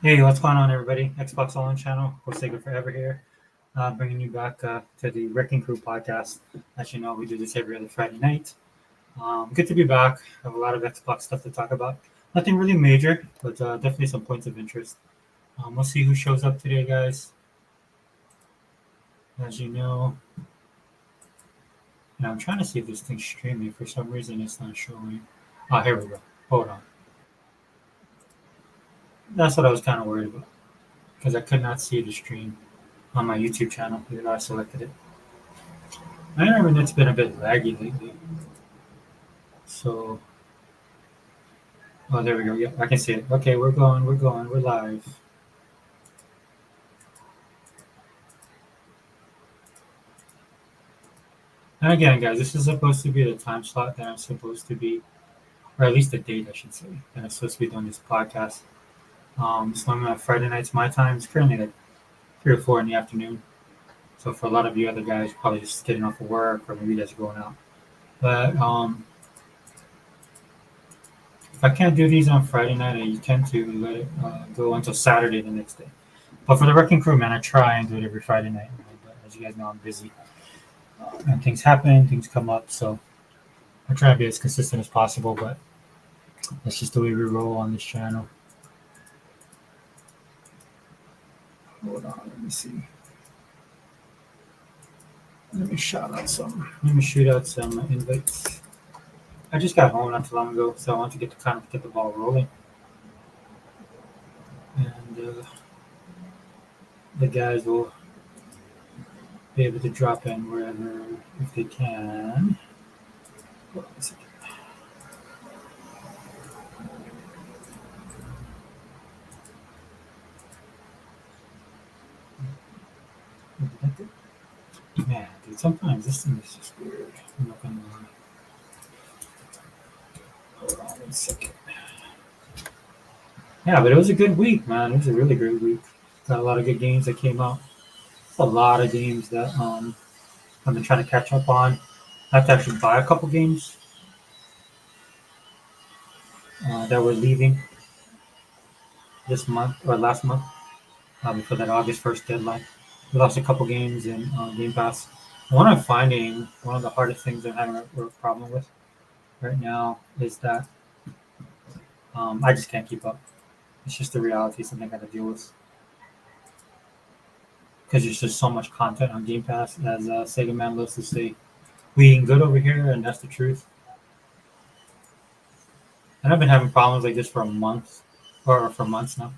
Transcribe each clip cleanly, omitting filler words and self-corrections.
Hey, what's going on, everybody? Xbox All In channel, Sega Forever here, bringing you back to the Wrecking Crew podcast. As you know, we do this every other Friday night. Good to be back. I have a lot of Xbox stuff to talk about. Nothing really major, but definitely some points of interest. We'll see who shows up today, guys. As you know, and I'm trying to see if this thing's streaming. For some reason, it's not showing. Oh, here we go. Hold on. That's what I was kind of worried about because I could not see the stream on my YouTube channel, even though I selected it. I know it's been a bit laggy lately. So, oh, there we go. Yeah, I can see it. Okay, we're live. And again, guys, this is supposed to be the time slot that I'm supposed to be, or at least the date, I should say, that I'm supposed to be doing this podcast. So I'm on Friday nights, my time. It's currently like 3 or 4 in the afternoon. So for a lot of you other guys, probably just getting off of work, or maybe you guys are going out. But if I can't do these on Friday night, I tend to let it go until Saturday the next day. But for the Wrecking Crew, man, I try and do it every Friday night. But as you guys know, I'm busy. And things happen, things come up. So I try to be as consistent as possible, but that's just the way we roll on this channel. Hold on, let me see. Let me shout out some. Let me shoot out some invites. I just got home not too long ago, so I want to get the ball rolling. And the guys will be able to drop in wherever if they can. Hold on a second. Man, dude, sometimes this thing is just weird. I'm not gonna lie. Hold on 1 second. Yeah, but it was a good week, man. It was a really great week. Got a lot of good games that came out. A lot of games that I've been trying to catch up on. I have to actually buy a couple games that were leaving this month or last month for that August 1st deadline. We lost a couple games in Game Pass. What I'm finding, one of the hardest things I'm having a problem with right now is that I just can't keep up. It's just the reality, something I got to deal with. Because there's just so much content on Game Pass, as Sega Man loves to say. We eating good over here, and that's the truth. And I've been having problems like this for a month, or for months now.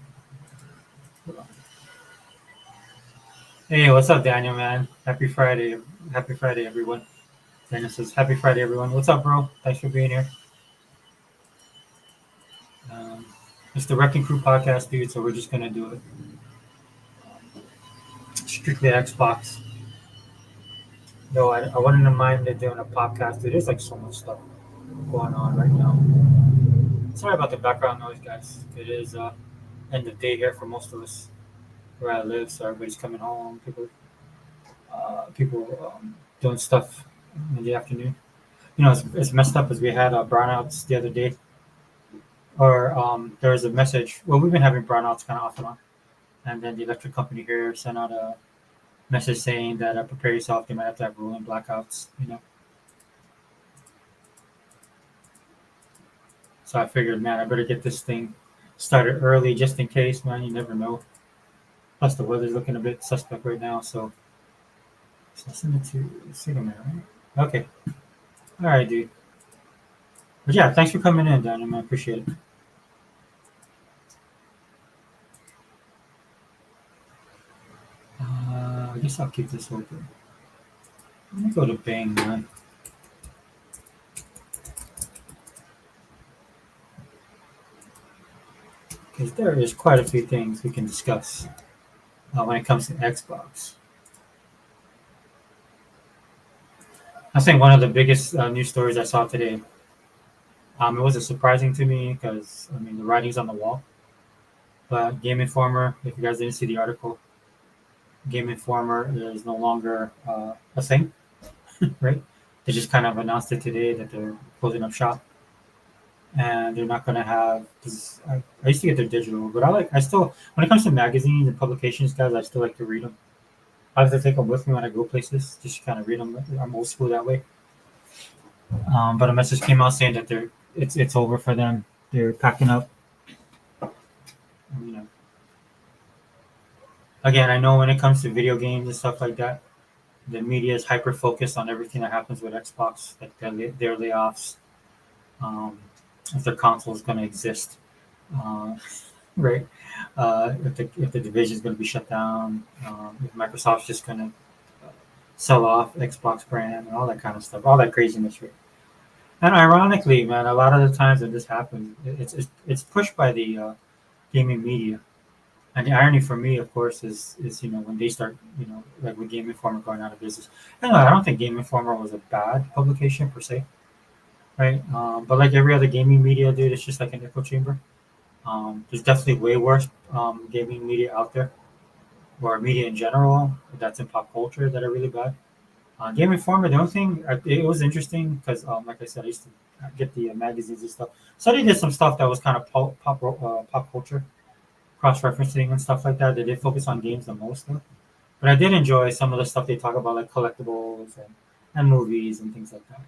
Hey, what's up, Daniel, man? Happy Friday. Happy Friday, everyone. Daniel says, Happy Friday, everyone. What's up, bro? Thanks for being here. Um, it's the Wrecking Crew podcast, dude, so we're just going to do it strictly Xbox. No, I wouldn't have minded doing a podcast, dude. There's like so much stuff going on right now. Sorry about the background noise, guys. It is end of day here for most of us where I live, so everybody's coming home. People doing stuff in the afternoon. You know, it's messed up as we had brownouts the other day, or there was a message. Well, we've been having brownouts kind of off and on, and then the electric company here sent out a message saying that prepare yourself. They might have to have rolling blackouts. You know, so I figured, man, I better get this thing started early just in case, man. You never know. Plus, the weather's looking a bit suspect right now, so I send it to Signalman, right? Okay. All right, dude. But yeah, thanks for coming in, Daniel. I appreciate it. I guess I'll keep this open. Let me go to Bang, man. Because there is quite a few things we can discuss when it comes to Xbox. I think one of the biggest news stories I saw today. It wasn't surprising to me because I mean the writing's on the wall. But Game Informer, if you guys didn't see the article, Game Informer is no longer a thing, right? They just kind of announced it today that they're closing up shop. and they're not gonna have. Cause I used to get their digital, but I still when it comes to magazines and publications, guys, I still like to read them. I like to take them with me when I go places, just to kind of read them. I'm old school that way. But a message came out saying that it's over for them. They're packing up. You know, again, I know when it comes to video games and stuff like that, the media is hyper focused on everything that happens with Xbox, like their layoffs, um, if their console is going to exist, uh, right? If the division is going to be shut down, if Microsoft's just going to sell off Xbox brand and all that kind of stuff, all that craziness, right? And ironically, man, a lot of the times when this happens, it's pushed by the gaming media. And the irony for me, of course, is when they start, like with Game Informer going out of business. And I don't think Game Informer was a bad publication per se, right? But like every other gaming media, dude, it's just like an echo chamber. There's definitely way worse gaming media out there, or media in general that's in pop culture that are really bad. Game Informer, the only thing it was interesting because, like I said, I used to get the magazines and stuff. So they did some stuff that was kind of pop culture, cross referencing and stuff like that. They did focus on games the most, though. But I did enjoy some of the stuff they talk about, like collectibles and movies and things like that.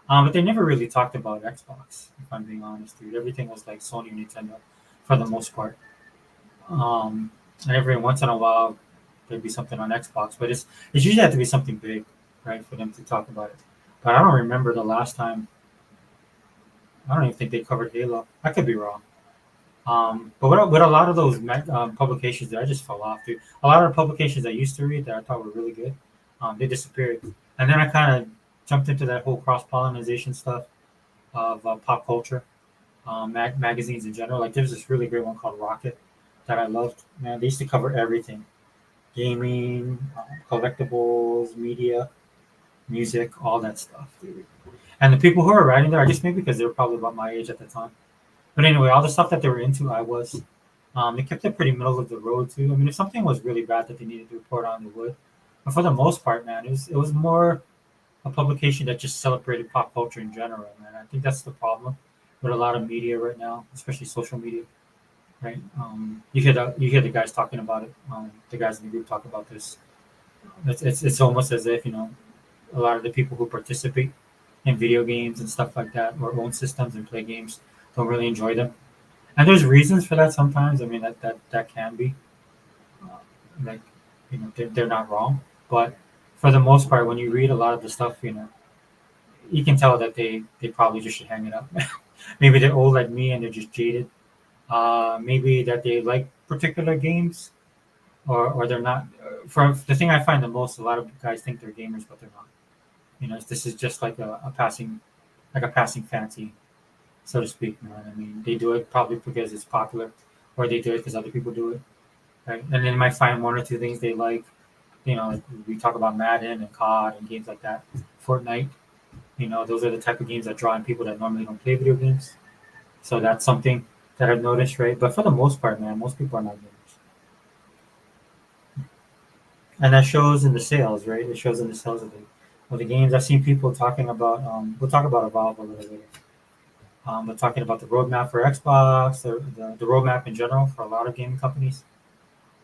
But they never really talked about Xbox, if I'm being honest, dude. Everything was like Sony and Nintendo for the most part. Um, and every once in a while, there'd be something on Xbox, but it's usually have to be something big, right, for them to talk about it. But I don't remember the last time. I don't even think they covered Halo. I could be wrong. But with a lot of those publications that I just fell off, dude. A lot of the publications I used to read that I thought were really good, they disappeared. And then I kind of jumped into that whole cross pollination stuff of pop culture, magazines in general. Like there's this really great one called Rocket that I loved. Man, they used to cover everything: gaming, collectibles, media, music, all that stuff, dude. And the people who are writing there, I guess maybe because they were probably about my age at the time. But anyway, all the stuff that they were into, I was. They kept it pretty middle of the road too. I mean, if something was really bad that they needed to report on, they would. But for the most part, man, it was more a publication that just celebrated pop culture in general, man. I think that's the problem with a lot of media right now, especially social media, right? You hear the guys talking about it. The guys in the group talk about this. It's almost as if a lot of the people who participate in video games and stuff like that, or own systems and play games, don't really enjoy them. And there's reasons for that sometimes. I mean, that can be uh, like they're not wrong, but for the most part, when you read a lot of the stuff, you can tell that they probably just should hang it up. Maybe they're old like me and they're just jaded. Maybe that they like particular games, or they're not. For the thing I find the most, a lot of guys think they're gamers, but they're not. This is just like a passing fancy, so to speak, man. I mean, they do it probably because it's popular, or they do it because other people do it, right? And then they might find one or two things they like. Like we talk about Madden and COD and games like that, Fortnite. Those are the type of games that draw in people that normally don't play video games. So that's something that I've noticed, right? But for the most part, man, most people are not gamers, and that shows in the sales, right? It shows in the sales of the games. I've seen people talking about. We'll talk about Evolve a little later. But talking about the roadmap for Xbox, the roadmap in general for a lot of gaming companies,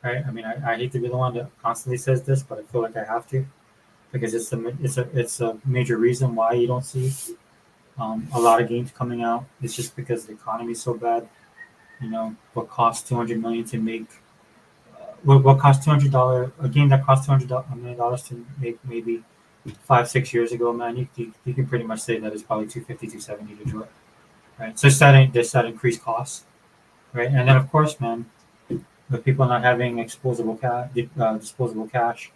right? I mean, I hate to be the one that constantly says this, but I feel like I have to because it's a major reason why you don't see a lot of games coming out. It's just because the economy is so bad. What costs 200 million to make? What costs $200 a game that costs $200 million to make maybe 5 6 years ago, man? You can pretty much say that it's probably 250 270 to do it, right? So it's that increased costs, right? And then of course, man, with people not having disposable cash,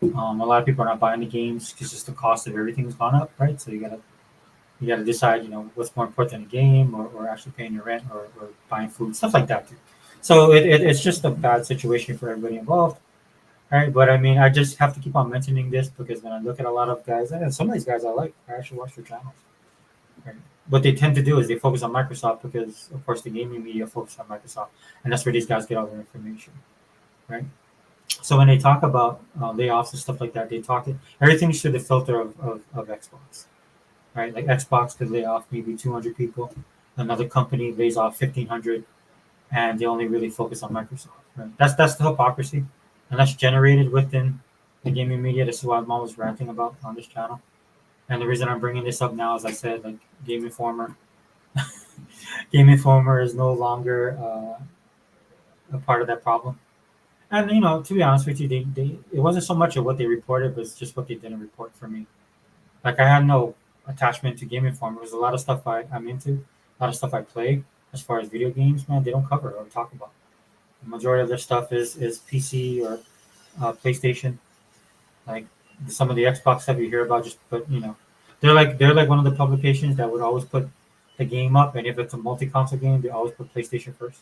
a lot of people are not buying the games because just the cost of everything has gone up, right? So you gotta decide, what's more important, a game or actually paying your rent or buying food, stuff like that, too. So it's just a bad situation for everybody involved, right? But I mean, I just have to keep on mentioning this because when I look at a lot of guys, and some of these guys I like, I actually watch their channels. Right? What they tend to do is they focus on Microsoft because, of course, the gaming media focus on Microsoft, and that's where these guys get all their information, right? So when they talk about layoffs and stuff like that, they talk everything's through the filter of Xbox, right? Like Xbox could lay off maybe 200 people, another company lays off 1,500, and they only really focus on Microsoft. Right? That's the hypocrisy, and that's generated within the gaming media. This is what I'm always ranting about on this channel. And the reason I'm bringing this up now, as I said, like Game Informer, Game Informer is no longer a part of that problem. And to be honest with you, it wasn't so much of what they reported, but it's just what they didn't report for me. Like I had no attachment to Game Informer. There's a lot of stuff I'm into, a lot of stuff I play. As far as video games, man, they don't cover or talk about. The majority of their stuff is PC or PlayStation. Like some of the Xbox stuff you hear about, just put they're like one of the publications that would always put the game up, and if it's a multi-console game, they always put PlayStation first.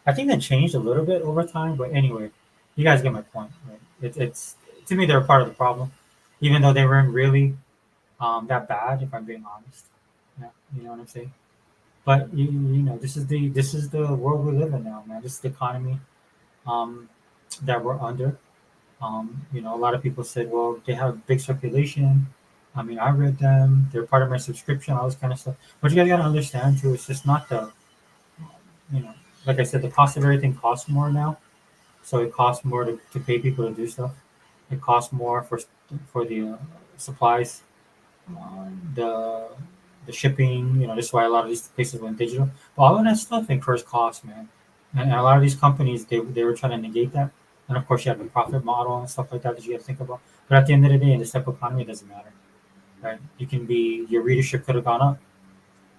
I think that changed a little bit over time, but anyway, you guys get my point. Right? It's to me they're part of the problem, even though they weren't really that bad. If I'm being honest, yeah, you know what I'm saying. But this is the world we live in now, man. This is the economy um, that we're under. A lot of people said, well, they have big circulation. I mean, I read them. They're part of my subscription, all this kind of stuff. But you guys gotta understand too. It's just not you know, like I said, the cost of everything costs more now. So it costs more to pay people to do stuff. It costs more for the supplies, the shipping. This is why a lot of these places went digital. But all of that stuff incurs cost, man. And a lot of these companies they were trying to negate that. And of course, you have the profit model and stuff like that you have to think about. But at the end of the day, in this type of economy, it doesn't matter, right? Your readership could have gone up.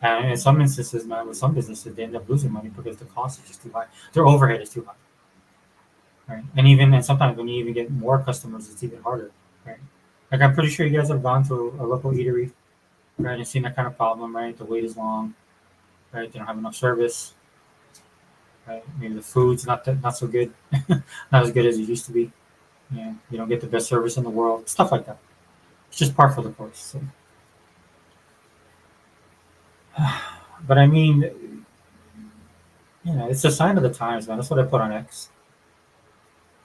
And in some instances, man, with some businesses, they end up losing money because the cost is just too high. Their overhead is too high, right? And sometimes when you even get more customers, it's even harder, right? Like I'm pretty sure you guys have gone to a local eatery, right, and seen that kind of problem, right? The wait is long, right? They don't have enough service, right? Maybe the food's not so good, not as good as it used to be. Yeah, you don't get the best service in the world, stuff like that. It's just par for the course. So. But I mean, it's a sign of the times, man. That's what I put on X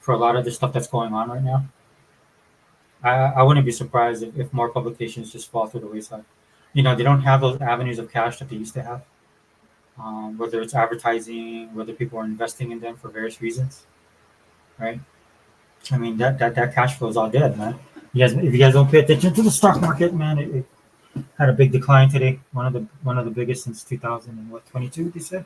for a lot of the stuff that's going on right now. I wouldn't be surprised if more publications just fall through the wayside. They don't have those avenues of cash that they used to have. Whether it's advertising, whether people are investing in them for various reasons, right? I mean that cash flow is all dead, man. If you guys don't pay attention to the stock market, man, it had a big decline today. One of the biggest since 2000 and what 22 they said.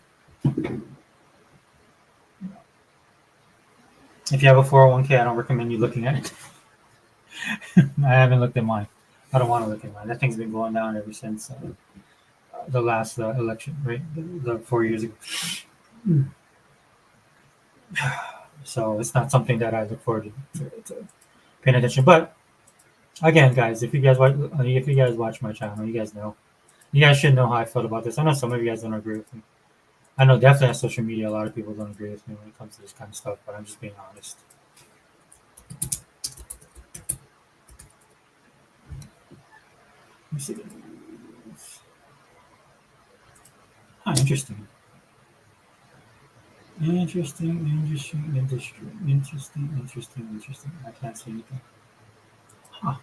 If you have a 401k, I don't recommend you looking at it. I haven't looked at mine. I don't want to look at mine. That thing's been going down ever since the last election, right? The 4 years ago. So it's not something that I look forward to paying attention. But again, guys, if you guys watch my channel, you guys know. You guys should know how I felt about this. I know some of you guys don't agree with me. I know definitely on social media, a lot of people don't agree with me when it comes to this kind of stuff. But I'm just being honest. Let me see the news. Interesting. Interesting. I can't see anything. Huh.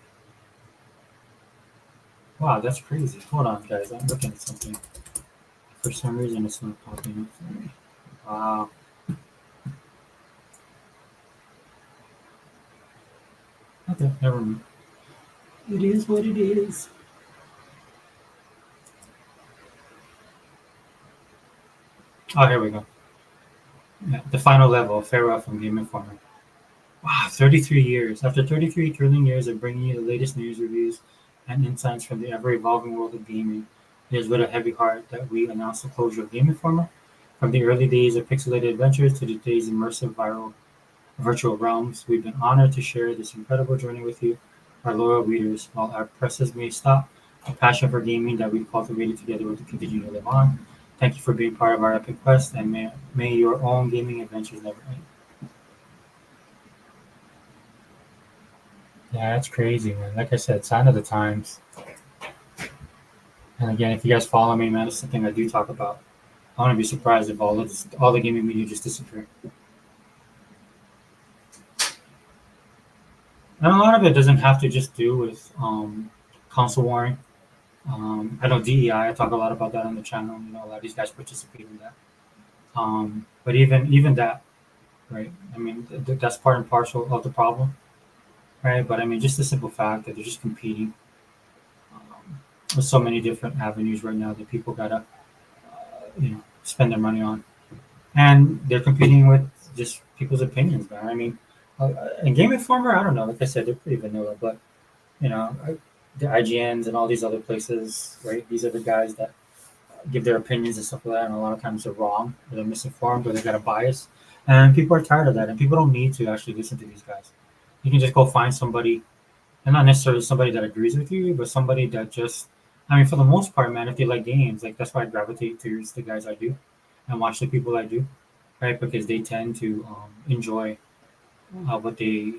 Wow, that's crazy. Hold on, guys. I'm looking at something. For some reason, it's not popping up for me. Wow. Okay, never mind. It is what it is. Oh, here we go. Yeah, the final level, farewell from Game Informer. Wow, 33 years. After 33 thrilling years of bringing you the latest news reviews and insights from the ever-evolving world of gaming, it is with a heavy heart that we announce the closure of Game Informer. From the early days of pixelated adventures to today's immersive virtual realms, we've been honored to share this incredible journey with you, our loyal readers. While our presses may stop, the passion for gaming that we've cultivated together will continue to live on. Thank you for being part of our epic quest, and may your own gaming adventures never end. Yeah, that's crazy, man. Like I said, sign of the times. And again, if you guys follow me, man, it's something I do talk about. I wouldn't be surprised if all the gaming media just disappear. And a lot of it doesn't have to just do with console warring. I know DEI. I talk a lot about that on the channel. You know, a lot of these guys participate in that. But even that, right? I mean, that's part and parcel of the problem, right? But I mean, just the simple fact that they're just competing with so many different avenues right now that people gotta, spend their money on, and they're competing with just people's opinions, man. I mean, in Game Informer, I don't know. Like I said, they're pretty vanilla, but you know, the IGNs and all these other places, right? These are the guys that give their opinions and stuff like that, and a lot of times they're wrong, or they're misinformed, or they got a bias, and people are tired of that, and people don't need to actually listen to these guys. You can just go find somebody, and not necessarily somebody that agrees with you, but somebody that just, I mean, for the most part, man, if they like games, like that's why I gravitate towards the guys I do, and watch the people I do, right? Because they tend to enjoy what they,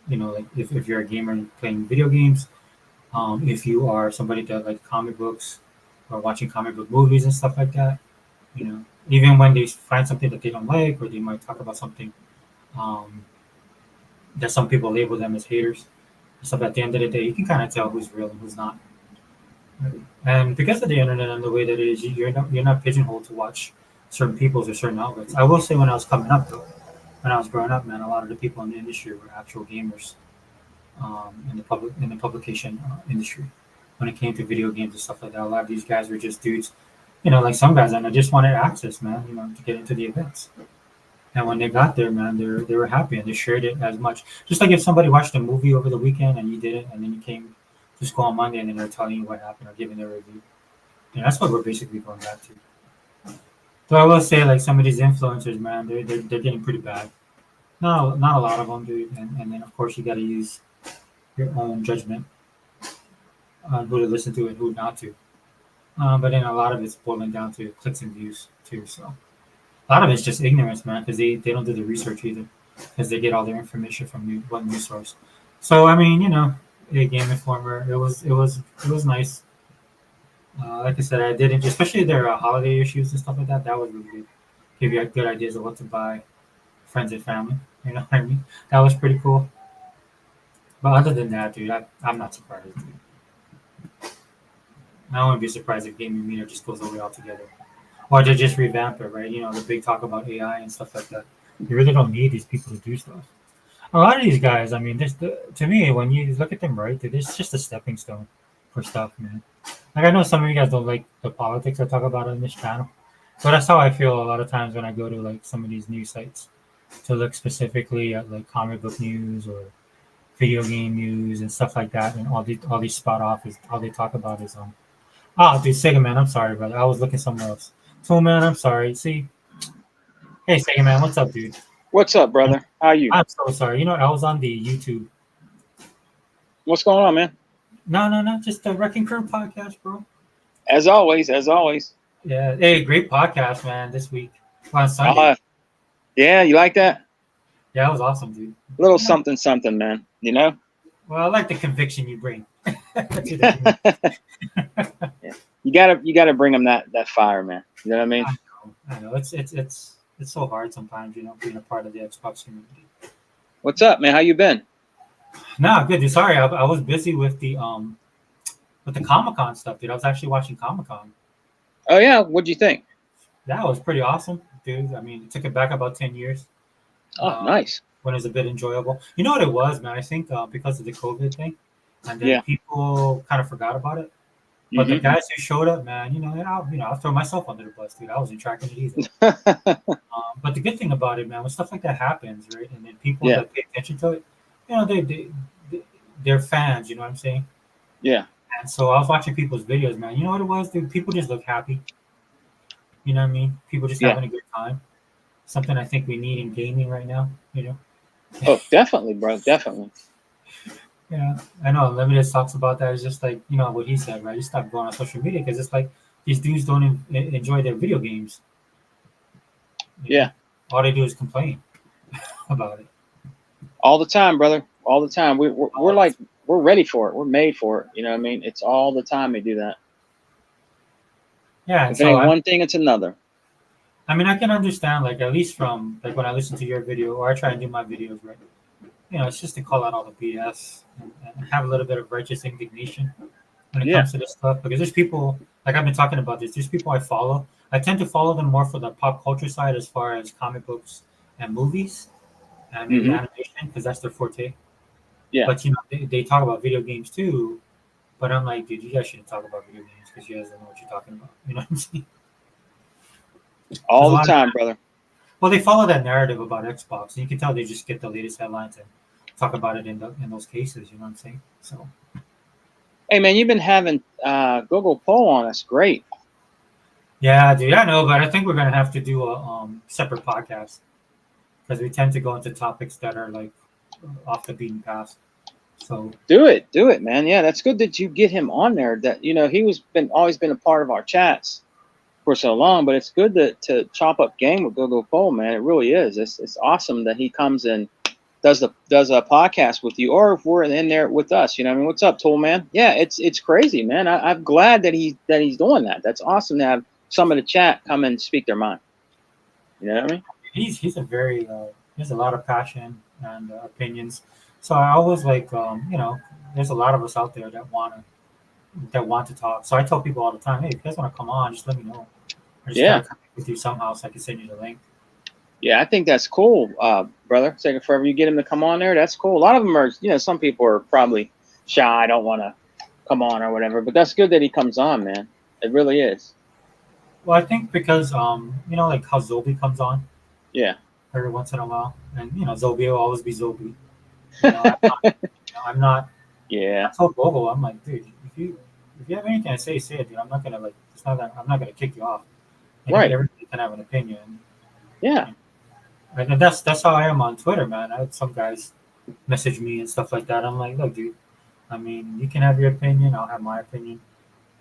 like if you're a gamer and playing video games, if you are somebody that like comic books or watching comic book movies and stuff like that, even when they find something that they don't like, or they might talk about something um, that some people label them as haters. So at the end of the day, you can kind of tell who's real and who's not. And because of the internet and the way that it is, you're not pigeonholed to watch certain people's or certain outlets. I will say when I was coming up though, when I was growing up, man, a lot of the people in the industry were actual gamers in the publication industry. When it came to video games and stuff like that, a lot of these guys were just dudes, like some guys I know just wanted access, man, to get into the events. And when they got there, man, they were happy and they shared it as much. Just like if somebody watched a movie over the weekend and you didn't, and then you came to school on Monday and then they're telling you what happened or giving their review. And that's what we're basically going back to. So I will say, like some of these influencers, man, they're getting pretty bad. Not a lot of them, dude. And then of course you got to use your own judgment on who to listen to and who not to. But then a lot of it's boiling down to clicks and views too. So a lot of it's just ignorance, man, because they don't do the research either, because they get all their information from one news source. So I mean, a Game Informer, it was nice. Like I said, I didn't, especially their holiday issues and stuff like that. That was really good. Give you good ideas of what to buy, friends and family. You know what I mean? That was pretty cool. But other than that, dude, I'm not surprised. Dude. I wouldn't be surprised if gaming media just goes away altogether. Or they just revamp it, right? The big talk about AI and stuff like that. You really don't need these people to do stuff. A lot of these guys, I mean, to me, when you look at them, right, it's just a stepping stone for stuff, man. Like I know some of you guys don't like the politics I talk about on this channel, but that's how I feel a lot of times when I go to like some of these news sites to look specifically at like comic book news or video game news and stuff like that, and all these spot off is all they talk about is dude, Sega man, I'm sorry, brother. I was looking somewhere else. Tool man, I'm sorry. See, hey Sega man, what's up, dude? What's up, brother? How you? I'm so sorry. You know what? I was on the YouTube. What's going on, man? No, just the Wrecking Crew podcast, bro. As always. Yeah. Hey, great podcast, man. This week on Sunday. Yeah, you like that? Yeah, that was awesome, dude. Little something, man. Well, I like the conviction you bring. Yeah. You gotta bring them that fire, man. You know what I mean? I know. It's so hard sometimes, being a part of the Xbox community. What's up, man? How you been? Nah, good. Dude. Sorry, I was busy with the Comic-Con stuff, dude. I was actually watching Comic-Con. Oh yeah, what'd you think? That was pretty awesome, dude. I mean, it took it back about 10 years. Oh, nice. When it was a bit enjoyable. You know what it was, man? I think because of the COVID thing, and then people kind of forgot about it. But the guys who showed up, man, I'll throw myself under the bus, dude. I wasn't tracking it either. But the good thing about it, man, when stuff like that happens, right, and then people that pay attention to it, they're fans. You know what I'm saying? Yeah. And so I was watching people's videos, man. You know what it was, dude? People just look happy. You know what I mean? People just having a good time. Something I think we need in gaming right now. Oh, definitely, bro. Definitely. Yeah, I know. Limited talks about that. It's just like what he said, right? You stop going on social media because it's like these dudes don't enjoy their video games. Yeah. All they do is complain about it. All the time, brother. All the time. We're ready for it. We're made for it. You know what I mean? It's all the time they do that. Yeah. If it ain't one thing, it's another. I mean, I can understand, like, at least from like when I listen to your video or I try and do my videos, right? It's just to call out all the BS and have a little bit of righteous indignation. when it Yeah. comes to this stuff because there's people like I've been talking about this. There's people I follow. I tend to follow them more for the pop culture side as far as comic books and movies and maybe Mm-hmm. animation because that's their forte. Yeah. But they talk about video games too. But I'm like, dude, you guys shouldn't talk about video games because you guys don't know what you're talking about. You know what I'm saying? There's All a the lot of time, brother. well, they follow that narrative about Xbox, and you can tell they just get the latest headlines and talk about it in those cases. You know what I'm saying? So Hey, man, you've been having Google Poll on us. Great. yeah, dude, I know, but I think we're gonna have to do a separate podcast because we tend to go into topics that are like off the beaten path. So Do it, man. Yeah, that's good that you get him on there. That he was been always been a part of our chats for so long, but it's good to chop up game with Google Poll, man. It really is. It's awesome that he comes and does a podcast with you, or if we're in there with us. I mean, what's up, Tool Man? Yeah, it's crazy, man. I'm glad that he's doing that. That's awesome to have some of the chat come and speak their mind. You know what I mean? he's a very he has a lot of passion and opinions. So I always like there's a lot of us out there that want to talk. So I tell people all the time, hey, if you guys want to come on, just let me know. I just try Yeah. to connect with you somehow so I can send you the link. Yeah, I think that's cool, brother. Taking forever, you get him to come on there. That's cool. A lot of them are, some people are probably shy, don't want to come on or whatever. But that's good that he comes on, man. It really is. Well, I think because like how Zobi comes on Yeah. every once in a while, and Zobi will always be Zobi. You know, I'm not, I'm not. I Yeah. told Bobo, I'm like, dude, if you have anything to say it, dude. I'm not gonna like. It's not that I'm not gonna kick you off. And Right. everybody can have an opinion. Yeah. And that's how I am on Twitter, man. I had some guys message me and stuff like that. I'm like, look, dude. I mean, you can have your opinion. I'll have my opinion.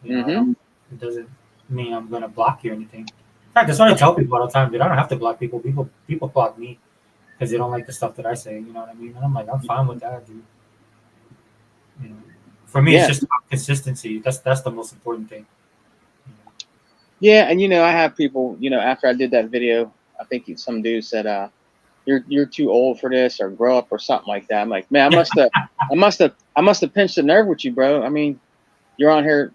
I Mm-hmm. don't. It doesn't mean I'm gonna block you or anything. In fact, that's what I tell people all the time, dude. I don't have to block people. People block me because they don't like the stuff that I say. You know what I mean? And I'm like, I'm fine with that, dude. You know, for me, it's Yeah. just consistency. That's the most important thing. You know? Yeah. And I have people. After I did that video, I think some dude said, "You're too old for this," or "Grow up," or something like that. I'm like, man, I must have pinched a nerve with you, bro. I mean, you're on here,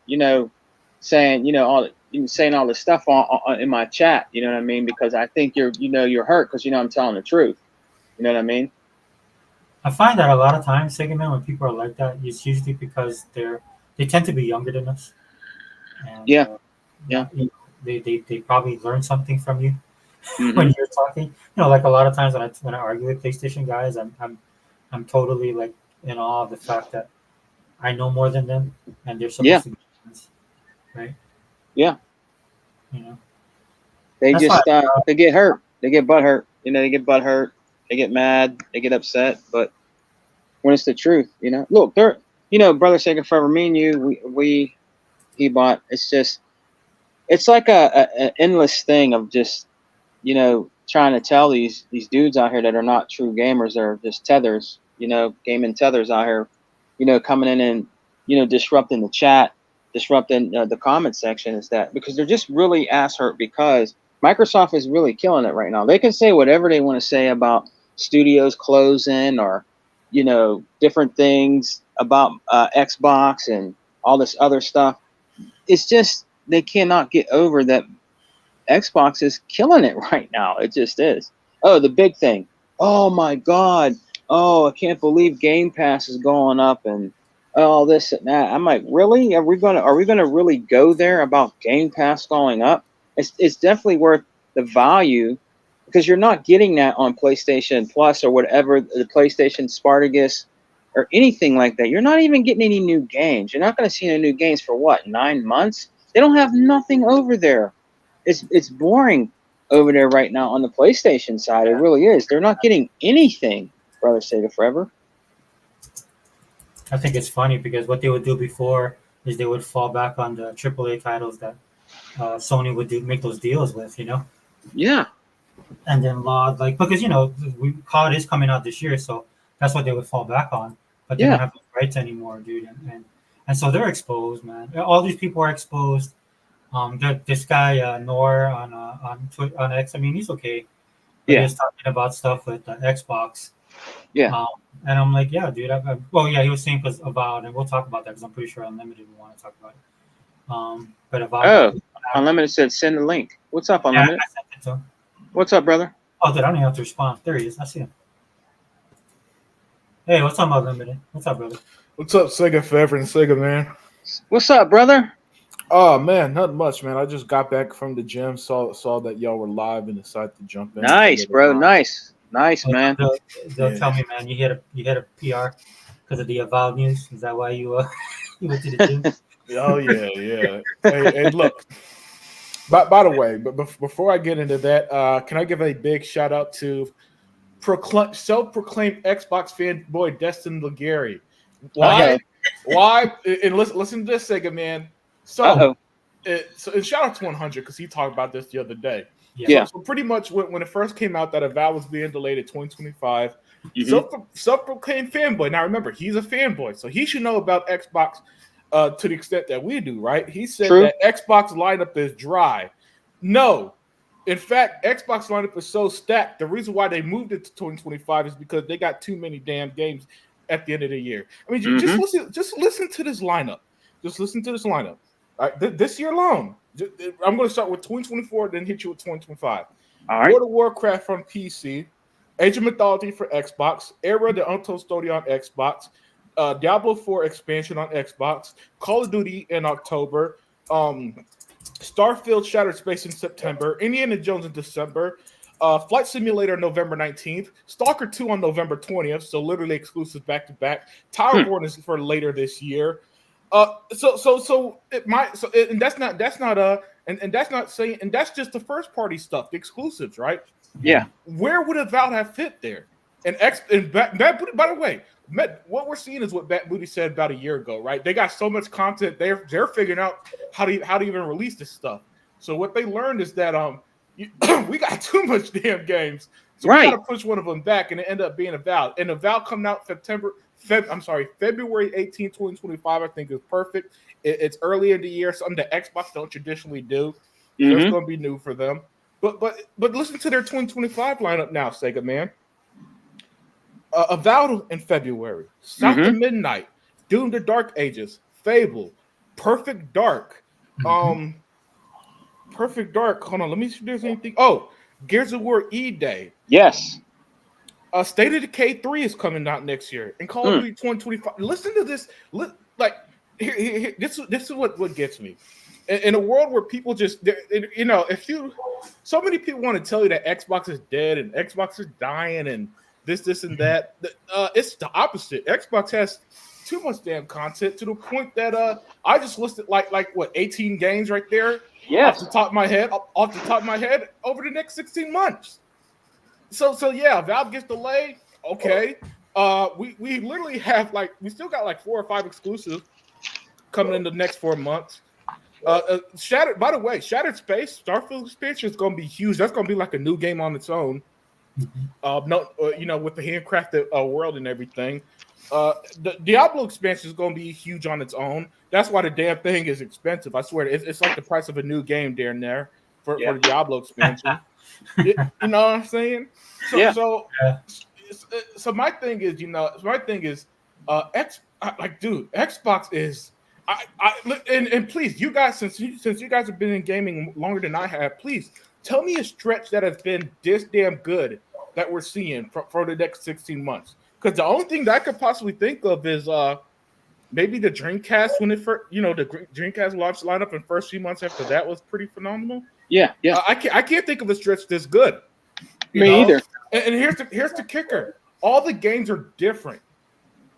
saying, saying all this stuff in my chat. You know what I mean? Because I think you're hurt because I'm telling the truth. You know what I mean? I find that a lot of times, Sigmund, when people are like that, it's usually because they tend to be younger than us, and Yeah, yeah, not they probably learn something from you mm-hmm. when you're talking. Like a lot of times when I argue with PlayStation guys, I'm totally like in awe of the fact that I know more than them, and they're Yeah, supposed to be friends, right? yeah. You know, They that's why. just they get hurt. They get butt hurt. They get butt hurt. They get mad. They get upset. But when it's the truth, look, they're brother Sacred Forever. Me and you, we he bought. It's like a endless thing of just trying to tell these dudes out here that are not true gamers, that are just tethers, gaming tethers out here, coming in and disrupting the chat, disrupting the comment section, is that because they're just really ass hurt because Microsoft is really killing it right now. They can say whatever they want to say about studios closing or different things about Xbox and all this other stuff. It's just they cannot get over that Xbox is killing it right now. It just is. Oh, the big thing. Oh my God. Oh, I can't believe Game Pass is going up and all this and that. I'm like, really? Are we gonna really go there about Game Pass going up? It's definitely worth the value because you're not getting that on PlayStation Plus or whatever, the PlayStation Spartacus or anything like that. You're not even getting any new games. You're not going to see any new games for what, 9 months? They don't have nothing over there. It's boring over there right now on the PlayStation side. It Yeah, really is. They're not getting anything, brother Sega Forever. I think it's funny because what they would do before is they would fall back on the AAA titles that Sony would make those deals with, Yeah, and then law like because we COD is coming out this year, so that's what they would fall back on. But they don't yeah, have those rights anymore, dude, and so they're exposed, man. All these people are exposed. This guy Nor on X. I mean, he's okay, but he yeah, was talking about stuff with Xbox. Yeah. Um, and I'm like, yeah, dude. Well, yeah, he was saying because Avowed, and we'll talk about that because I'm pretty sure Unlimited will want to talk about it. But Avowed, Oh, Unlimited said send the link. What's up, yeah, Unlimited? I sent it to him. What's up, brother? Oh, dude, I don't even have to respond. There he is. I see him. Hey, what's up, Unlimited? What's up, brother? What's up, Sega Forever and Sega, man? What's up, brother? Oh man, not much, man. I just got back from the gym, saw that y'all were live and decided to jump in. Nice, bro. Nice, Oh, man. they'll Yeah. tell me, man, you hit a PR because of the Avowed news. Is that why you you went to the gym? Oh yeah. Hey, look. By the way, but before I get into that, can I give a big shout out to self-proclaimed Xbox fanboy Destin Legary? Why? Uh-oh. Why? And listen to this, Sega man. Uh-oh. And shout out to 100 because he talked about this the other day. Yeah. So pretty much when it first came out that Avowed was being delayed at 2025, Mhm. self-proclaimed fanboy. Now remember, he's a fanboy, so he should know about Xbox to the extent that we do, right? He said True. that Xbox lineup is dry. No. In fact, Xbox lineup is so stacked. The reason why they moved it to 2025 is because they got too many damn games at the end of the year. I mean, just listen to this lineup. Just listen to this lineup. All right, this year alone, I'm going to start with 2024, then hit you with 2025. All right. World of Warcraft on PC, Age of Mythology for Xbox, Era the Untold Story on Xbox, Diablo 4 expansion on Xbox, Call of Duty in October, Starfield Shattered Space in September, Indiana Jones in December, Flight Simulator November 19th, Stalker 2 on November 20th, so literally exclusive back to back. Towerborn is for later this year. And that's not saying, and that's just the first party stuff, the exclusives, right? Yeah. Where would Avowed have fit there? Bad Booty, by the way, what we're seeing is what Bad Booty said about a year ago, right? They got so much content, they're figuring out how to even release this stuff. So what they learned is that we got too much damn games, so we got to push one of them back, and it ended up being Avowed. And Avowed coming out February 18, 2025, I think is perfect. It's early in the year, something that Xbox don't traditionally do. So it's going to be new for them. But listen to their 2025 lineup now, Sega man. Avowed in February, South of Midnight, Doom the Dark Ages, Fable, Perfect Dark, Perfect Dark. Hold on, let me see if there's anything. Oh, Gears of War E-Day. Yes. State of Decay 3 is coming out next year, and Call of Duty 2025. Listen to this. This is what gets me. In a world where people just, so many people want to tell you that Xbox is dead and Xbox is dying and this and that. It's the opposite. Xbox has too much damn content to the point that I just listed like 18 games right there. Yes. Off the top of my head over the next 16 months. So yeah, Valve gets delayed. Okay. We literally have we still got 4 or 5 exclusives coming in the next 4 months. Shattered, by the way, Shattered Space, Starfield expansion is going to be huge. That's going to be like a new game on its own. With the handcrafted world and everything. The Diablo expansion is going to be huge on its own. That's why the damn thing is expensive. I swear, it's like the price of a new game there and there for the Diablo expansion. You know what I'm saying? So my thing is, Xbox is. And please, you guys, since you guys have been in gaming longer than I have, please tell me a stretch that has been this damn good that we're seeing for the next 16 months. Because the only thing that I could possibly think of is maybe the Dreamcast when it first, the Dreamcast launch lineup in first few months after that was pretty phenomenal. Yeah. I can't think of a stretch this good. Me either. And here's the kicker: all the games are different.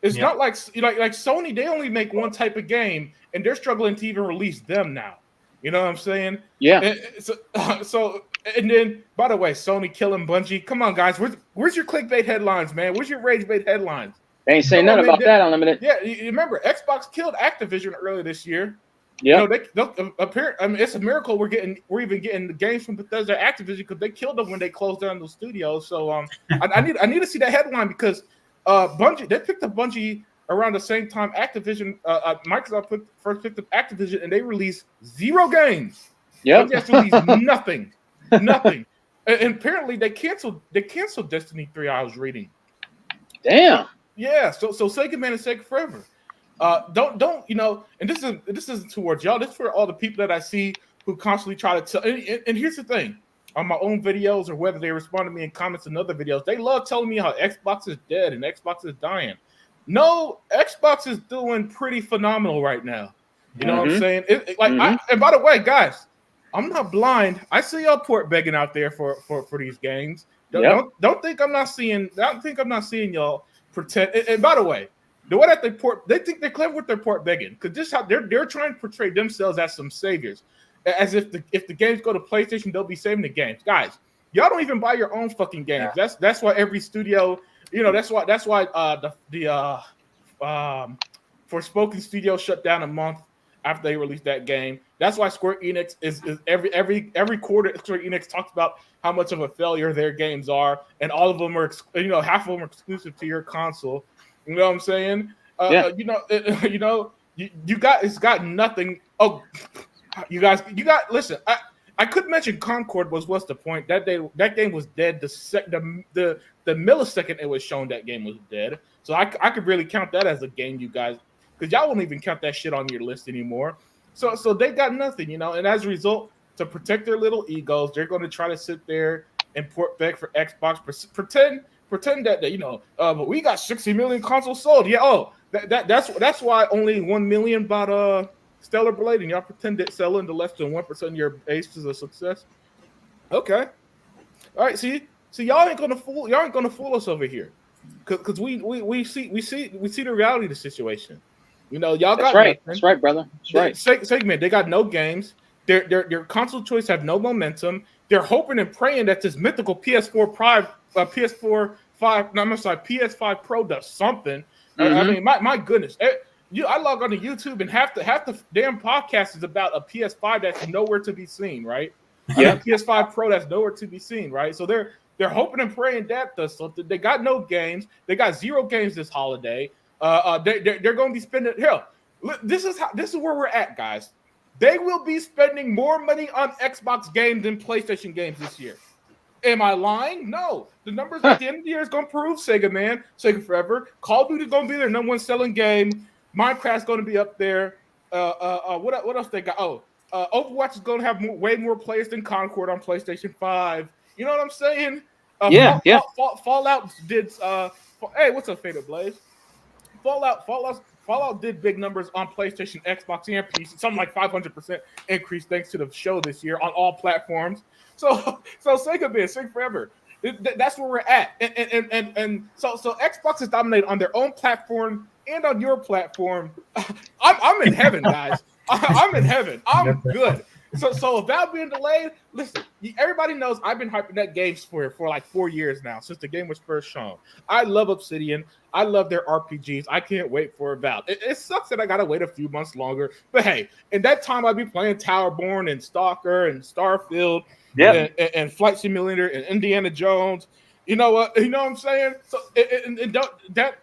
It's not like Sony. They only make one type of game, and they're struggling to even release them now. You know what I'm saying? Yeah. And then, by the way, Sony killing Bungie. Come on, guys. Where's your clickbait headlines, man? Where's your rage bait headlines? They ain't saying nothing about that, Unlimited. Yeah, you remember Xbox killed Activision earlier this year. Yeah. It's a miracle we're even getting the games from Bethesda Activision because they killed them when they closed down those studios. So I need to see that headline because Bungie, they picked up Bungie around the same time Activision, Microsoft first picked up Activision, and they released 0 games. Yep. Bungie has to release nothing. And apparently they canceled Destiny 3. I was reading. Damn. Yeah, so Sega Man and Sega Forever. Don't and this isn't towards y'all. This is for all the people that I see who constantly try to tell. And here's the thing: on my own videos or whether they respond to me in comments in other videos, they love telling me how Xbox is dead and Xbox is dying. No, Xbox is doing pretty phenomenal right now. You know what I'm saying? And by the way, guys, I'm not blind. I see y'all port begging out there for these games. Don't think I'm not seeing. Don't think I'm not seeing y'all pretend. And by the way, the way that they think they're clever with their port begging because this how they're trying to portray themselves as some saviors, as if the games go to PlayStation, they'll be saving the games. Guys, y'all don't even buy your own fucking games. Yeah. That's why every studio, that's why the Forspoken studio shut down a month after they released that game. That's why Square Enix is every quarter Square Enix talks about how much of a failure their games are, and all of them are half of them are exclusive to your console. You know what I'm saying? It's got nothing. Oh, you got. Listen, I could mention Concord what's the point? That game was dead. The millisecond it was shown that game was dead. So I could really count that as a game, you guys, because y'all won't even count that shit on your list anymore. So they got nothing, and as a result, to protect their little egos, they're going to try to sit there and port back for Xbox, pretend that but we got 60 million consoles sold. Yeah, that's why only 1 million bought Stellar Blade, and y'all pretend that selling to less than 1% of your base is a success. Okay, all right. See, y'all ain't gonna fool us over here, because we see the reality of the situation. Y'all got That's right. nothing. That's right, brother. That's right. Segment. They got no games. Their console choice have no momentum. They're hoping and praying that this mythical PS4 Prime, PS5 Pro does something. I mean, my goodness. I log on to YouTube and half the damn podcast is about a PS5 that's nowhere to be seen, right? Yeah, a PS5 Pro that's nowhere to be seen, right? So they're hoping and praying that does something. They got no games. They got 0 games this holiday. They're going to be spending. Hell, this is where we're at, guys. They will be spending more money on Xbox games than PlayStation games this year. Am I lying? No. The numbers at the end of the year is going to prove Sega Forever. Call of Duty is going to be their number 1 selling game. Minecraft's going to be up there. What else they got? Overwatch is going to have way more players than Concord on PlayStation 5. You know what I'm saying? Fallout did. Hey, what's up, Fatal Blaze? Fallout did big numbers on PlayStation, Xbox, and PC. Something like 500% increase thanks to the show this year on all platforms. So Sega Forever. That's where we're at. And so Xbox is dominated on their own platform and on your platform. I'm in heaven, guys. I'm in heaven. I'm good. So without being delayed, listen, everybody knows I've been hyping that game for like 4 years now, since the game was first shown. I love Obsidian. I love their RPGs. I can't wait for Avowed. It sucks that I gotta wait a few months longer, but hey, in that time I'll be playing Towerborn and Stalker and Starfield and Flight Simulator and Indiana Jones. You know what? You know what I'm saying? So and don't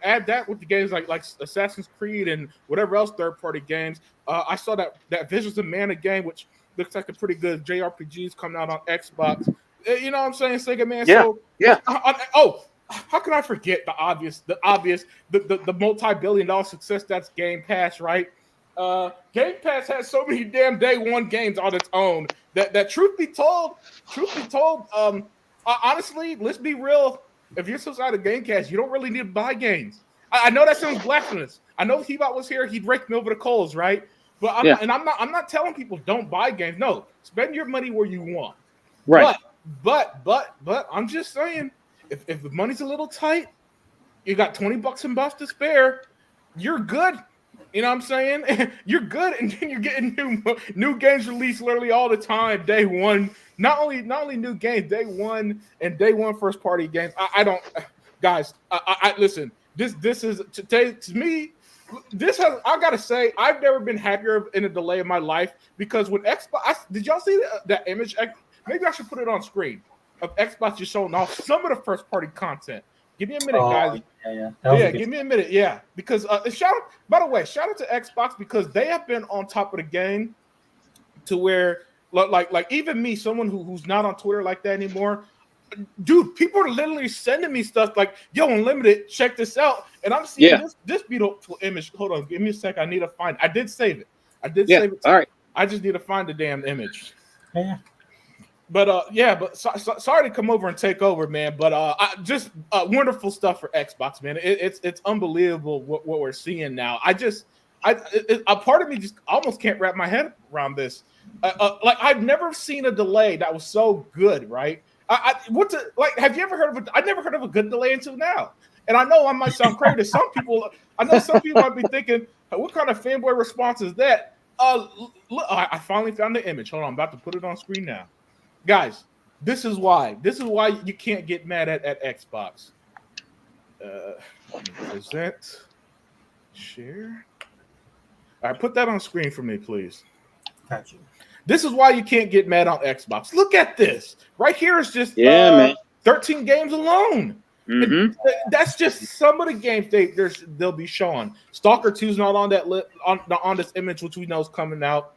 add that with the games like Assassin's Creed and whatever else third-party games. I saw that Visions of Mana game, which looks like a pretty good JRPGs coming out on Xbox. You know what I'm saying, Sega Man? Yeah. How can I forget the obvious, the multi-billion-dollar success that's Game Pass, right? Game Pass has so many damn day one games on its own that truth be told, honestly, let's be real. If you're subscribed to Game Pass, you don't really need to buy games. I know that sounds blasphemous. I know if T-Bot was here, he'd rake me over the coals, right? But I'm not telling people don't buy games. No, spend your money where you want. Right. But I'm just saying, if the money's a little tight, you got $20 in bucks to spare, you're good. You know what I'm saying? You're good, and then you're getting new games released literally all the time. Day one, not only new games, day one and day one first party games. I don't, guys. I listen. This is to me. This has, I gotta say, I've never been happier in a delay in my life, because when Xbox, did y'all see that image? Maybe I should put it on screen of Xbox just showing off some of the first party content. Give me a minute, guys. Yeah, give me a minute. Yeah, because by the way, shout out to Xbox, because they have been on top of the game to where, like even me, someone who's not on Twitter like that anymore, dude, people are literally sending me stuff like, "Yo, Unlimited, check this out," and I'm seeing this beautiful image. Hold on, give me a sec. I need to find. I did save it. Save it. All right. I just need to find the damn image. Yeah. But sorry to come over and take over, man. But just wonderful stuff for Xbox, man. It's unbelievable what we're seeing now. A part of me just almost can't wrap my head around this. Like I've never seen a delay that was so good, right? Have you ever heard of it? I've never heard of a good delay until now. And I know I might sound crazy to some people. I know some people might be thinking, what kind of fanboy response is that? Look, I finally found the image. Hold on, I'm about to put it on screen now. Guys, this is why you can't get mad at Xbox. Present, share. All right, put that on screen for me, please. Gotcha. This is why you can't get mad on Xbox. Look at this. Right here is just man. 13 games alone. Mm-hmm. That's just some of the games they'll be showing. Stalker 2's not on that on this image, which we know is coming out.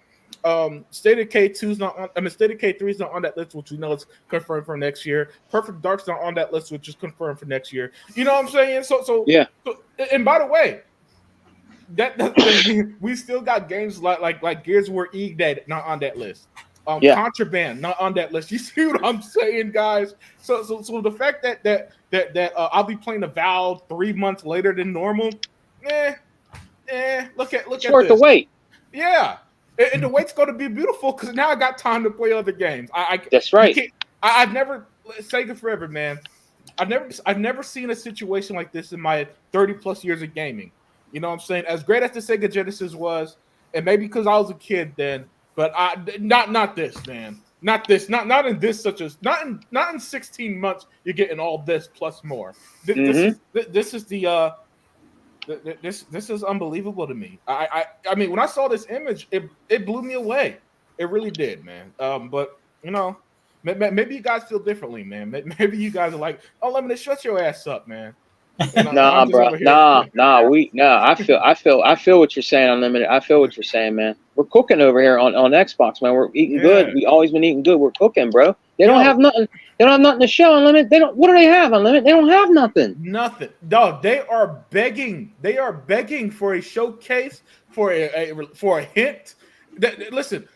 State of K2's not on. I mean, State of K3's not on that list, which we know is confirmed for next year. Perfect Dark's not on that list, which is confirmed for next year. You know what I'm saying? So yeah. And by the way, that we still got games like Gears of War EGDAD not on that list. Contraband not on that list. You see what I'm saying, guys? So the fact that I'll be playing Avowed 3 months later than normal, look at it's worth the wait. Yeah. And the wait's going to be beautiful because now I got time to play other games. That's right. I've never Sega forever, man. I've never seen a situation like this in my 30 plus years of gaming. You know what I'm saying? As great as the Sega Genesis was, and maybe because I was a kid then, but not this, man. Not this. Not in this not in 16 months. You're getting all this plus more. This is unbelievable to me. I mean, when I saw this image, it blew me away. It really did, man. But you know, maybe you guys feel differently, man. Maybe you guys are like, "Oh, Lemonade, shut your ass up, man." Nah, bro. Nah. I feel what you're saying, Unlimited. I feel what you're saying, man. We're cooking over here on Xbox, man. We're eating good. We always been eating good. We're cooking, bro. They don't have nothing. They don't have nothing to show, Unlimited. They don't. What do they have, Unlimited? They don't have nothing. Nothing, dog. They are begging. They are begging for a showcase, for a hint. Listen,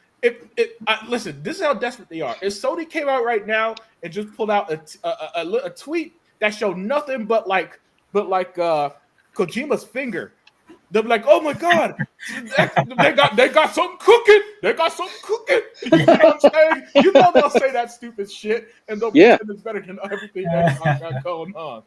listen. This is how desperate they are. If Sony came out right now and just pulled out a tweet that showed nothing but Kojima's finger, they'll be like, "Oh my god, they got something cooking. They got something cooking." You know what I'm saying? You know they'll say that stupid shit, and they'll pretend it's better than everything that's got going on.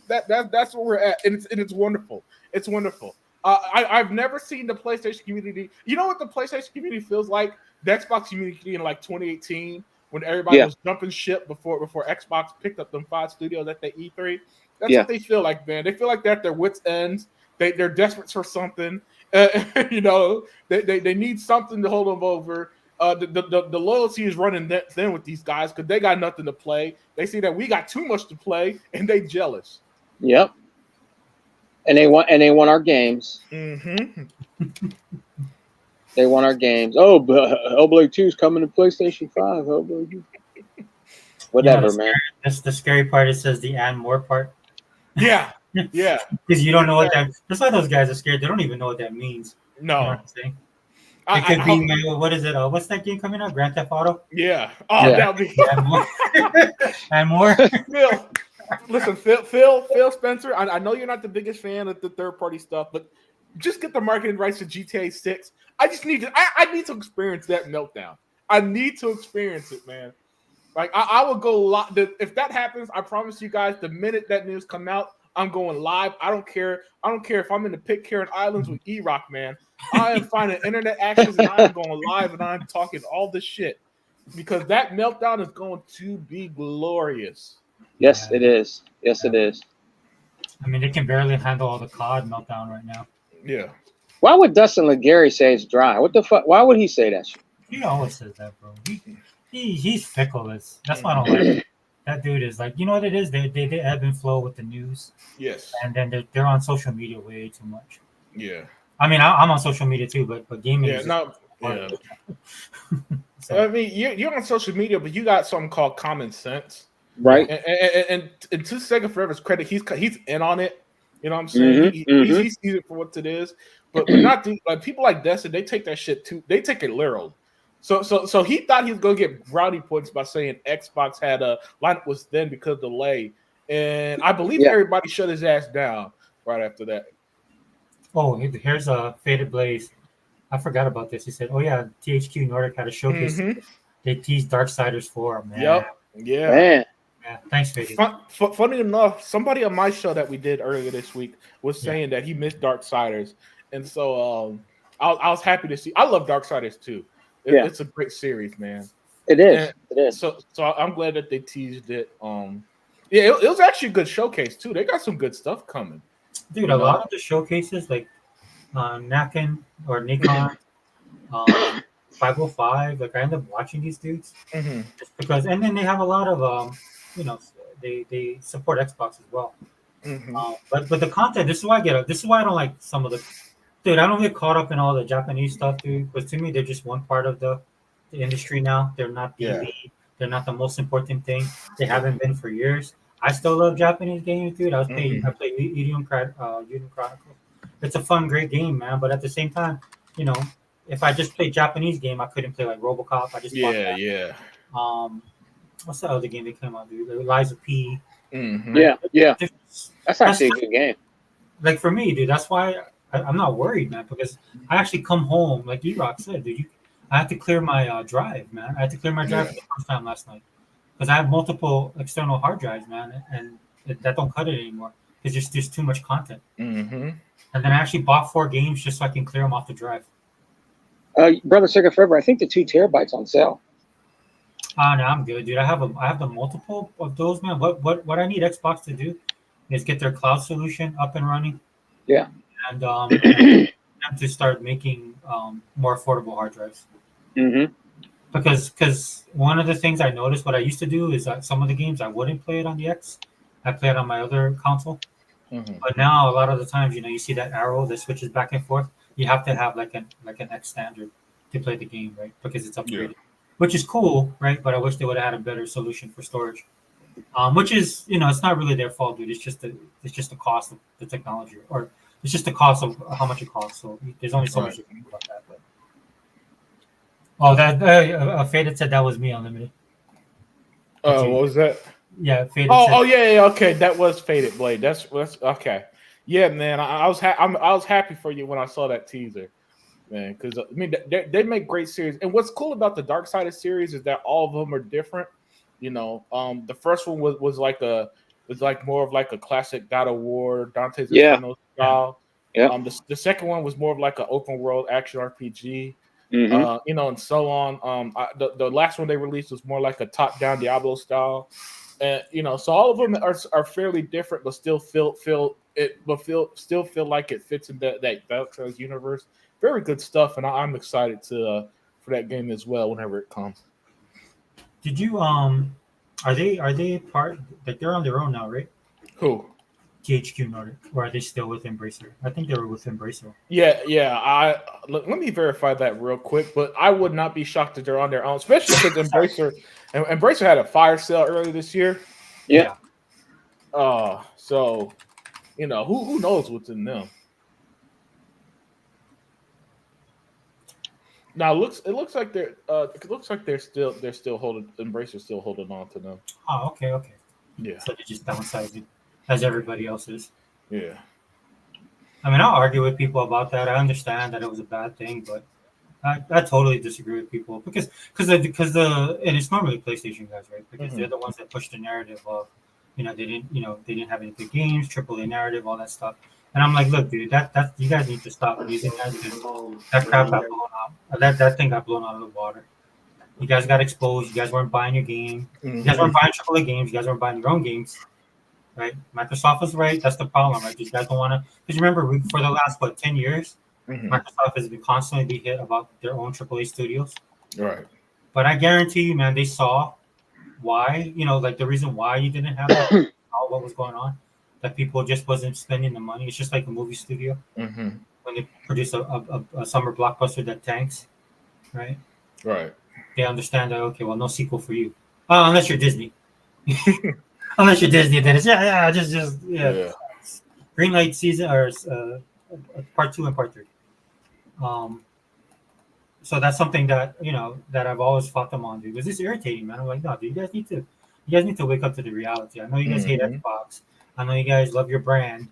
That's where we're at, and it's wonderful. It's wonderful. I've never seen the PlayStation community. You know what the PlayStation community feels like? The Xbox community in like 2018, when everybody was jumping ship before Xbox picked up them 5 studios at the E3. That's what they feel like, man. They feel like they're at their wits' ends. They're desperate for something. You know, they need something to hold them over. The loyalty is running thin with these guys because they got nothing to play. They see that we got too much to play, and they jealous. Yep. And they want our games. Mm-hmm. They want our games. Oh, but Hellblade 2 is coming to PlayStation 5. Hellblade 2. Whatever, man. The scary part, it says the and more part. Yeah. Yeah. Because you don't know what that. That's why those guys are scared. They don't even know what that means. No. You know what I'm saying? It could be, what is it? What's that game coming out? Grand Theft Auto? Yeah. Oh, that'll be. And more. Phil, listen, Phil Spencer, I know you're not the biggest fan of the third-party stuff, but just get the marketing rights to GTA 6. I just need to. I need to experience that meltdown. I need to experience it, man. Like I will go live. If that happens, I promise you guys, the minute that news come out, I'm going live. I don't care. I don't care if I'm in the Pitcairn Islands with E-Rock, man. I am finding internet access and I'm going live and I'm talking all this shit because that meltdown is going to be glorious. Yes, it is. Yes, it is. I mean, they can barely handle all the COD meltdown right now. Yeah. Why would Dustin Legary say it's dry? What the fuck? Why would he say that shit? He always says that, bro. He's fickle. That's why I don't like him. That dude is like, you know what it is? They ebb and flow with the news. Yes. And then they're on social media way too much. Yeah. I mean, I'm on social media too, but gaming. Yeah. Yeah. So, I mean, you're on social media, but you got something called common sense. Right. And to Sega Forever's credit, he's in on it. You know what I'm saying? He sees it for what it is. But not like people like Destin, they take that shit too. They take it literal. So he thought he was gonna get brownie points by saying Xbox had a lineup was then because of delay, and I believe everybody shut his ass down right after that. Oh, here's a Faded Blaze. I forgot about this. He said, "Oh yeah, THQ Nordic had a showcase. They teased Darksiders 4, man." Yep. Yeah. Man. Yeah. Thanks, Faded. Funny enough, somebody on my show that we did earlier this week was saying that he missed Darksiders, and so I was happy to see. I love Darksiders too. It's a great series, man. It is. And it is. So I'm glad that they teased it. Yeah, it was actually a good showcase too. They got some good stuff coming. Dude, a lot of the showcases like Nakan or Nikon, 505. Like I end up watching these dudes just because, and then they have a lot of they support Xbox as well. But the content. This is why I get. This is why I don't like some of the. Dude, I don't get caught up in all the Japanese stuff, dude. Because to me, they're just one part of the industry now. They're not the lead. They're not the most important thing. They haven't been for years. I still love Japanese games, dude. I played Eden Chronicles. It's a fun, great game, man. But at the same time, if I just played Japanese game, I couldn't play like RoboCop. I just bought that. What's the other game that came out, dude? Lies of P. Yeah. That's actually a good game. Like for me, dude, that's why I'm not worried, man. Because I actually come home, like E-Rock said, dude. I had to clear my drive, man. I had to clear my drive for the first time last night because I have multiple external hard drives, man, and that don't cut it anymore because there's too much content. And then I actually bought 4 games just so I can clear them off the drive. Brother Sega Forever, I think the 2 terabytes on sale. No, I'm good, dude. I have the multiple of those, man. What I need Xbox to do is get their cloud solution up and running. Yeah. And to start making more affordable hard drives. Because one of the things I noticed, what I used to do is that some of the games I wouldn't play it on the X. I play it on my other console. But now a lot of the times, you see that arrow that switches back and forth. You have to have like an X standard to play the game, right? Because it's upgraded, which is cool, right? But I wish they would have had a better solution for storage. Which is, it's not really their fault, dude. It's just the cost of the technology, or it's just the cost of how much it costs. So there's only so much you can do about that. But. Oh, that Faded said that was me, Unlimited. Oh, what was that? Yeah, Faded. Yeah. Okay, that was Faded Blade. That's okay. Yeah, man. I was happy for you when I saw that teaser, man. Because they make great series, and what's cool about the Darksiders series is that all of them are different. The first one was like more of like a classic God of War, Dante's Inferno style. Yeah. The second one was more of like an open world action RPG. And so on. The last one they released was more like a top down Diablo style, and so all of them are fairly different, but still feel like it fits in that Darksiders universe. Very good stuff, and I'm excited for that game as well whenever it comes. Did you are they part, like they're on their own now, right? Who? THQ Nordic, or are they still with Embracer? I think they were with Embracer. Yeah. Let me verify that real quick, but I would not be shocked that they're on their own, especially because Embracer had a fire sale earlier this year. Yeah. So who knows what's in them. Now it looks like they're still holding Embracer, still holding on to them. Oh, okay. Yeah. So they just downsized it, as everybody else is. Yeah. I mean, I'll argue with people about that. I understand that it was a bad thing, but I totally disagree with people because and it's normally PlayStation guys, right? Because they're the ones that push the narrative of, they didn't have any good games, AAA narrative, all that stuff. And I'm like, look, dude, that you guys need to stop using that because that crap got blown out. That thing got blown out of the water. You guys got exposed. You guys weren't buying your game. You guys weren't buying AAA games. You guys weren't buying your own games. Right? Microsoft was right. That's the problem, right? You guys don't want to. Because remember, for the last 10 years, Microsoft has been constantly hit about their own AAA studios. Right. But I guarantee you, man, they saw why. Like the reason why you didn't have that, all what was going on. That people just wasn't spending the money. It's just like a movie studio when they produce a summer blockbuster that tanks, right? Right. They understand that, okay, well, no sequel for you, unless you're Disney. Unless you're Disney, then it's just Yeah. Green Light season or part 2 and part 3. Um, so that's something that that I've always fought them on, dude. Because it's irritating, man. I'm like, no, dude, you guys need to wake up to the reality. I know you guys hate Mhm. Xbox. I know you guys love your brand,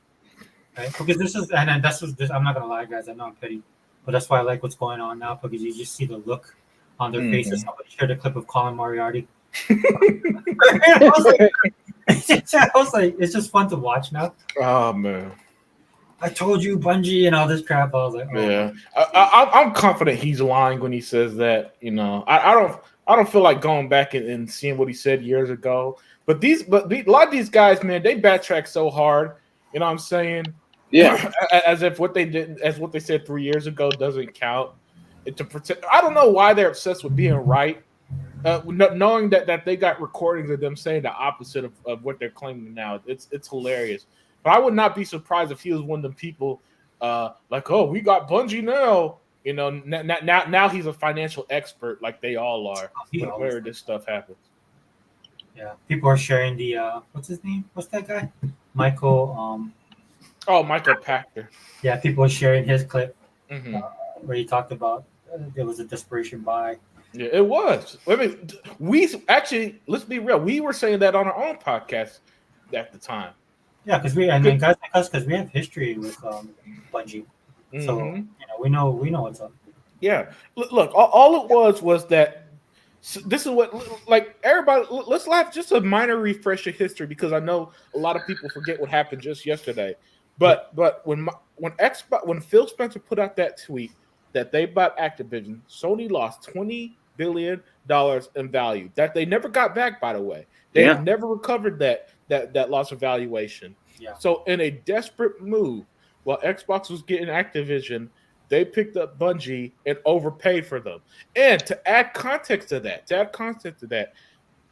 right? Because this is and that's what this. I'm not gonna lie, guys. I know I'm petty, but that's why I like what's going on now because you just see the look on their faces. Mhm. Somebody shared a clip of Colin Moriarty. I was like, it's just fun to watch now. Oh man. I told you, Bungie, and all this crap. I was like, oh Yeah, my. I'm confident he's lying when he says that. I don't feel like going back and seeing what he said years ago. But a lot of these guys, man, they backtrack so hard. You know what I'm saying? Yeah. As if what they did, as what they said 3 years ago doesn't count. To protect, I don't know why they're obsessed with being right, knowing that they got recordings of them saying the opposite of what they're claiming now. It's hilarious. But I would not be surprised if he was one of them people like, oh, we got Bungie now. Now he's a financial expert like they all are He always whenever this stuff happens. Yeah, people are sharing the what's his name? What's that guy? Michael. Oh, Michael Pachter. Yeah, people are sharing his clip Mm-hmm. where he talked about there was a desperation buy. Yeah, it was. I mean, we actually, let's be real. We were saying that on our own podcast at the time. Yeah, because and then guys like us, because we have history with Bungie, so Mm-hmm. we know what's up. Yeah. Look, all it was that this is what, like, everybody, let's have just a minor refresh of history because I know a lot of people forget what happened just yesterday. Yeah, But when Phil Spencer put out that tweet that they bought Activision, Sony lost $20 billion in value that they never got back. By the way, they have Yeah. never recovered that loss of valuation. yeah. So in a desperate move, while Xbox was getting Activision, they picked up Bungie and overpaid for them. And to add context to that,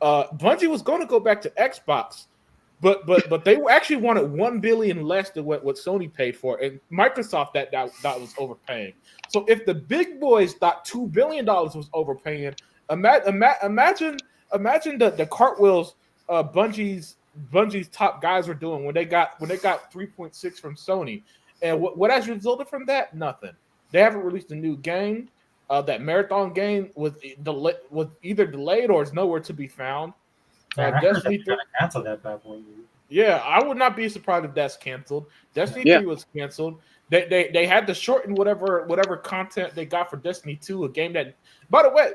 Bungie was going to go back to Xbox, but they actually wanted $1 billion less than what Sony paid for, and Microsoft that was overpaying. So if the big boys thought $2 billion was overpaying, imagine the cartwheels Bungie's top guys were doing when they got 3.6 from Sony, and what has resulted from that? Nothing. They haven't released a new game. That marathon game was either delayed or is nowhere to be found. Man, I heard that Destiny they're 3, gonna cancel that bad boy. Dude. yeah, I would not be surprised if that's canceled. Destiny Yeah. 3 was canceled. They had to shorten whatever content they got for Destiny 2, a game that, by the way,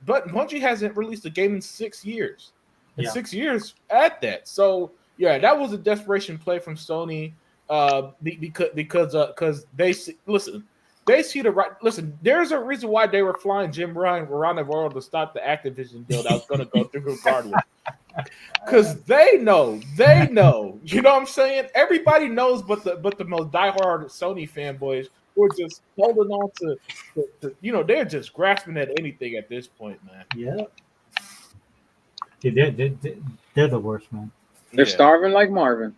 but Bungie hasn't released a game in 6 years. In Yeah, 6 years at that. So yeah, that was a desperation play from Sony. Because listen, they see the right. Listen, there's a reason why they were flying Jim Ryan around the world to stop the Activision deal that was going to go through regardless. Because they know, you know what I'm saying? Everybody knows, but the most diehard Sony fanboys who are just holding on to they're just grasping at anything at this point, man. yeah. Dude, they're the worst, man. They're Yeah, starving like Marvin.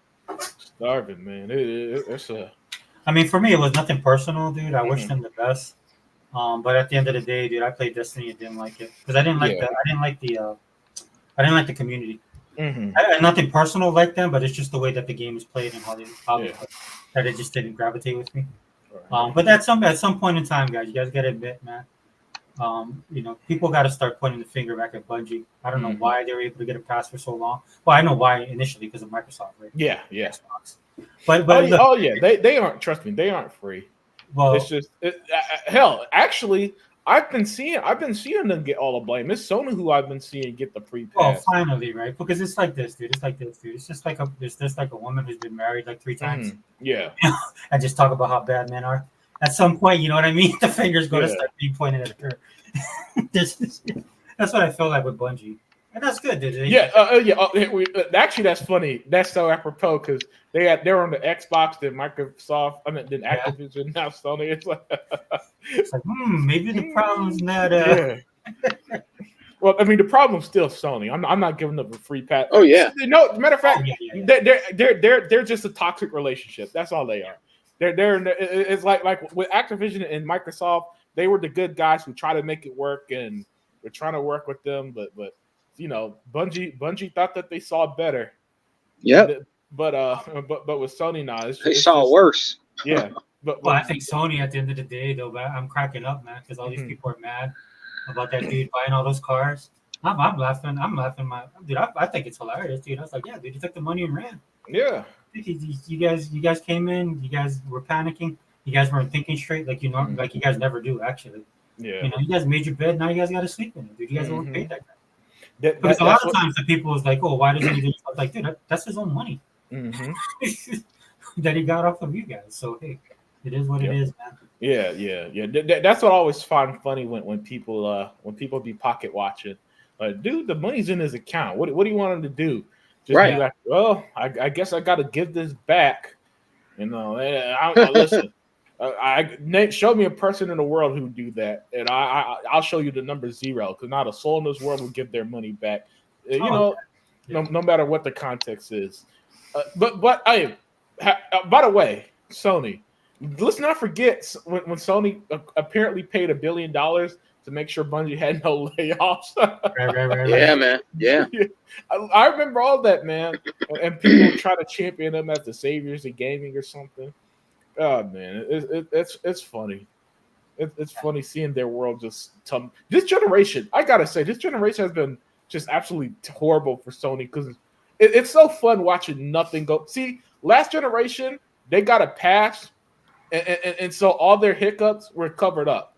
starving, man. It's a I mean, for me, it was nothing personal, dude. I wish Mhm. them the best. But at the end of the day, dude, I played Destiny and didn't like it because I didn't like Yeah. I didn't like the community. Mhm. Nothing personal like them, but it's just the way that the game is played and how they Yeah. play, that it just didn't gravitate with me. Right. But at some point in time, guys, you guys gotta admit, man. People got to start pointing the finger back at Bungie. I don't know Mhm. why they were able to get a pass for so long. Well, I know why initially because of Microsoft, right? Yeah. Xbox. But Oh, yeah, look, they aren't. Trust me, they aren't free. well, It's just hell. Actually, I've been seeing them get all the blame. It's Sony who I've been seeing get the free pass. finally, right? Because it's like this, dude. It's like this, dude. It's just like a woman who's been married like 3 times Yeah, and just talk about how bad men are. At some point, you know what I mean? The finger's going to Yeah. start being pointed at her. That's what I feel like with Bungie, and that's good, dude. yeah. Actually, that's funny. That's so apropos because they're on the Xbox, then Microsoft, then Yeah. Activision, now Sony. It's like, It's like, maybe the problem's not. yeah. Well, I mean, the problem's still Sony. I'm not giving up a free pass. Oh yeah. No, matter of fact, Yeah. they're just a toxic relationship. That's all they are. It's like with Activision and Microsoft, they were the good guys who try to make it work, and we're trying to work with them, but Bungie thought that they saw better. Yep. But with Sony now, They saw worse. Yeah. But Well, I think Sony at the end of the day, though, but I'm cracking up, man, because all these people are mad about that dude buying all those cars. I'm laughing. Dude. I think it's hilarious, dude. I was like, yeah, dude, you took the money and ran. Yeah. You guys came in. You guys were panicking. You guys weren't thinking straight, like like you guys never do, actually. Yeah. You know, you guys made your bed. Now you guys got to sleep in it, dude. You guys won't pay that guy. Because a lot of times the people is like, oh, why doesn't he do stuff? Like, dude, that's his own money that he got off of you guys. So hey, it is what it is, man. Yeah. That's what I always find funny when people be pocket watching. Dude, the money's in his account. What do you want him to do? Just be like, well, I guess I got to give this back. You know, listen. Nate, show me a person in the world who would do that, and I'll show you the number 0, because not a soul in this world will give their money back. No matter what the context is. But by the way, Sony, let's not forget when Sony apparently paid $1 billion to make sure Bungie had no layoffs. Right. Yeah, man. Yeah. I remember all that, man. And people try to champion them as the saviors of gaming or something. Oh man, it's funny. It's funny seeing their world just this generation. I gotta say, this generation has been just absolutely horrible for Sony, because it's so fun watching nothing go. See, last generation they got a patch, and so all their hiccups were covered up,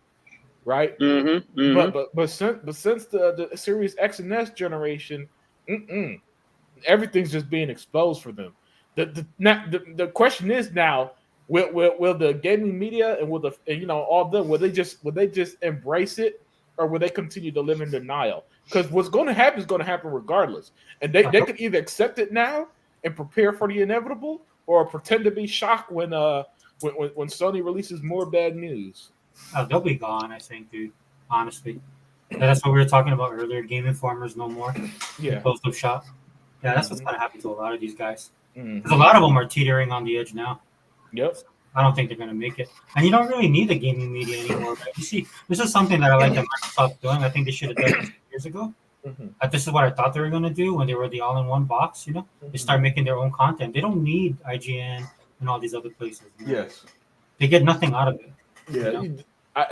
right? But since the Series X and S generation, everything's just being exposed for them. The question is now, will the gaming media and will they just embrace it, or will they continue to live in denial? Because what's going to happen is going to happen regardless, and they can either accept it now and prepare for the inevitable, or pretend to be shocked when Sony releases more bad news. Oh, they'll be gone, I think, dude. Honestly, that's what we were talking about earlier. Game Informers no more. Yeah, closed up shop. Yeah, that's what's gonna happen to a lot of these guys. Because a lot of them are teetering on the edge now. Yep. I don't think they're going to make it. And you don't really need the gaming media anymore. Right? You see, this is something that I like that Microsoft doing. I think they should have done this years ago. This is what I thought they were going to do when they were the all-in-one box. You know, they start making their own content. They don't need IGN and all these other places. You know? Yes. They get nothing out of it. Yeah. You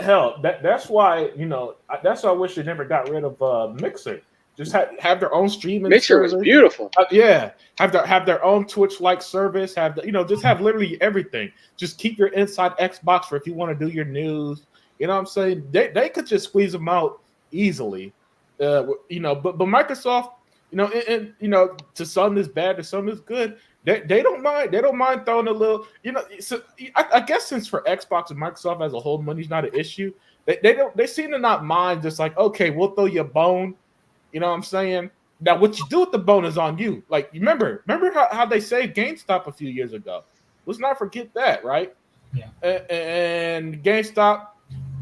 know? That's why that's why I wish they never got rid of Mixer. Just have their own streaming. Mixer was beautiful. Have their own Twitch-like service. Just have literally everything. Just keep your inside Xbox for if you want to do your news. You know what I'm saying? They could just squeeze them out easily. But Microsoft, to some is bad, to some is good. They don't mind. They don't mind throwing a little. So I guess since for Xbox and Microsoft as a whole, money's not an issue. They seem to not mind. Just like, okay, we'll throw you a bone. You know what I'm saying? Now, what you do with the bone is on you. Like, remember how they saved GameStop a few years ago? Let's not forget that, right? Yeah. And GameStop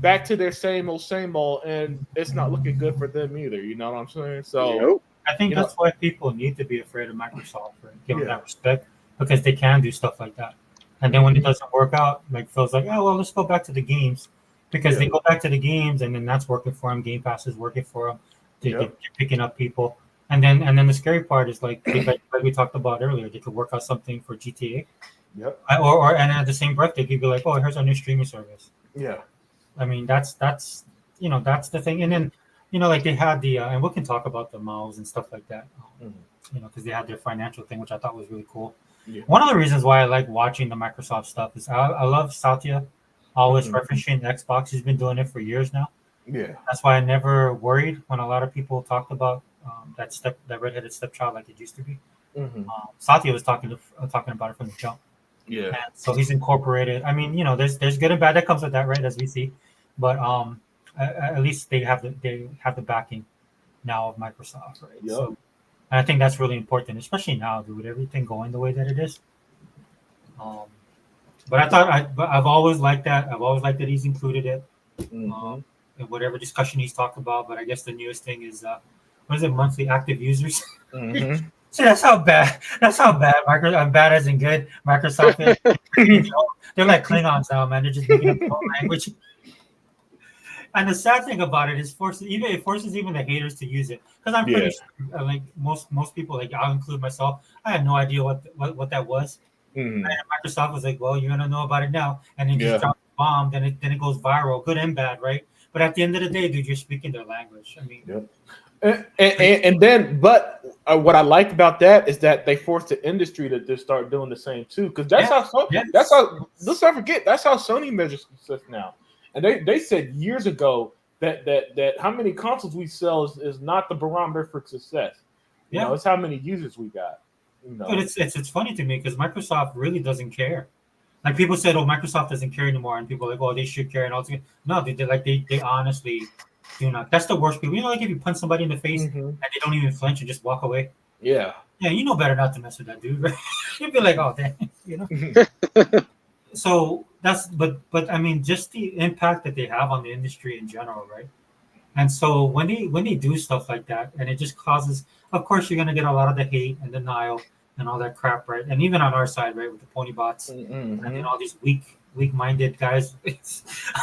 back to their same old, and it's not looking good for them either. You know what I'm saying? So I think that's why people need to be afraid of Microsoft, right? Give them that respect, because they can do stuff like that. And then when it doesn't work out, like Phil's like, oh well, let's go back to the games, because they go back to the games, and then that's working for them. Game Pass is working for them. They're picking up people, and then the scary part is like we talked about earlier, they could work out something for GTA. Yep. And at the same breath, they could be like, oh, here's our new streaming service. Yeah. I mean, that's that's the thing. And then like they had the and we can talk about the MAUs and stuff like that. Because they had their financial thing, which I thought was really cool. Yeah. One of the reasons why I like watching the Microsoft stuff is I love Satya always referencing Xbox. He's been doing it for years now. Yeah, that's why I never worried when a lot of people talked about that redheaded stepchild like it used to be. Satya was talking about it from the jump. Yeah, and so he's incorporated. I mean, there's good and bad that comes with that, right? As we see, but at least they have the backing now of Microsoft, right? Yep. So, and I think that's really important, especially now, dude, with everything going the way that it is. But I've always liked that. I've always liked that he's included it. In whatever discussion he's talked about, but I guess the newest thing is what is it? Monthly active users. So that's how bad. Microsoft, I'm bad as in good. Microsoft is. They're like Klingons now, man. They're just making up their own language. And the sad thing about it is it forces even the haters to use it. Because I'm pretty sure, like most people, like I'll include myself, I had no idea what that was. Mhm. And Microsoft was like, well, you're gonna know about it now, and then just drop a bomb, then it goes viral, good and bad, right? But at the end of the day, dude, you're speaking their language. I mean, and then, but what I like about that is that they forced the industry to just start doing the same too, because that's how let's not forget that's how Sony measures success now. And they said years ago that how many consoles we sell is not the barometer for success. You know, it's how many users we got. You know, but it's funny to me because Microsoft really doesn't care. Like people said, oh, Microsoft doesn't care anymore, and people are like, oh, they should care, and all this. No, they honestly do not. That's the worst people. You know, like if you punch somebody in the face and they don't even flinch and just walk away. Yeah, you know better not to mess with that dude, right? You'd be like, oh, damn, you know. So that's but I mean, just the impact that they have on the industry in general, right? And so when they do stuff like that, and it just causes, of course, you're gonna get a lot of the hate and denial and all that crap, right? And even on our side, right, with the pony bots and all these weak-minded guys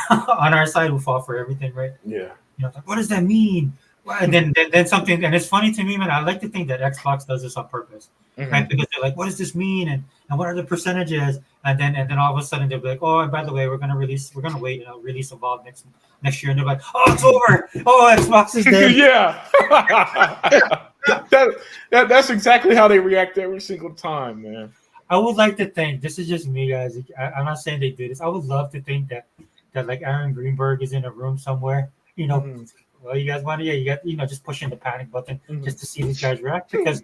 on our side who fall for everything, right? Yeah. You know, like, what does that mean? And then something, and it's funny to me, man. I like to think that Xbox does this on purpose, right? Because they're like, what does this mean? And what are the percentages? And then all of a sudden they'll be like, oh, and by the way, we're gonna wait, release Evolve next year, and they're like, oh, it's over. Oh, Xbox is dead. Yeah. That's exactly how they react every single time, man. I would like to think, this is just me, guys. I'm not saying they do this. I would love to think that like Aaron Greenberg is in a room somewhere, you know. Well, you guys want to, you got, just pushing the panic button just to see these guys react. Because,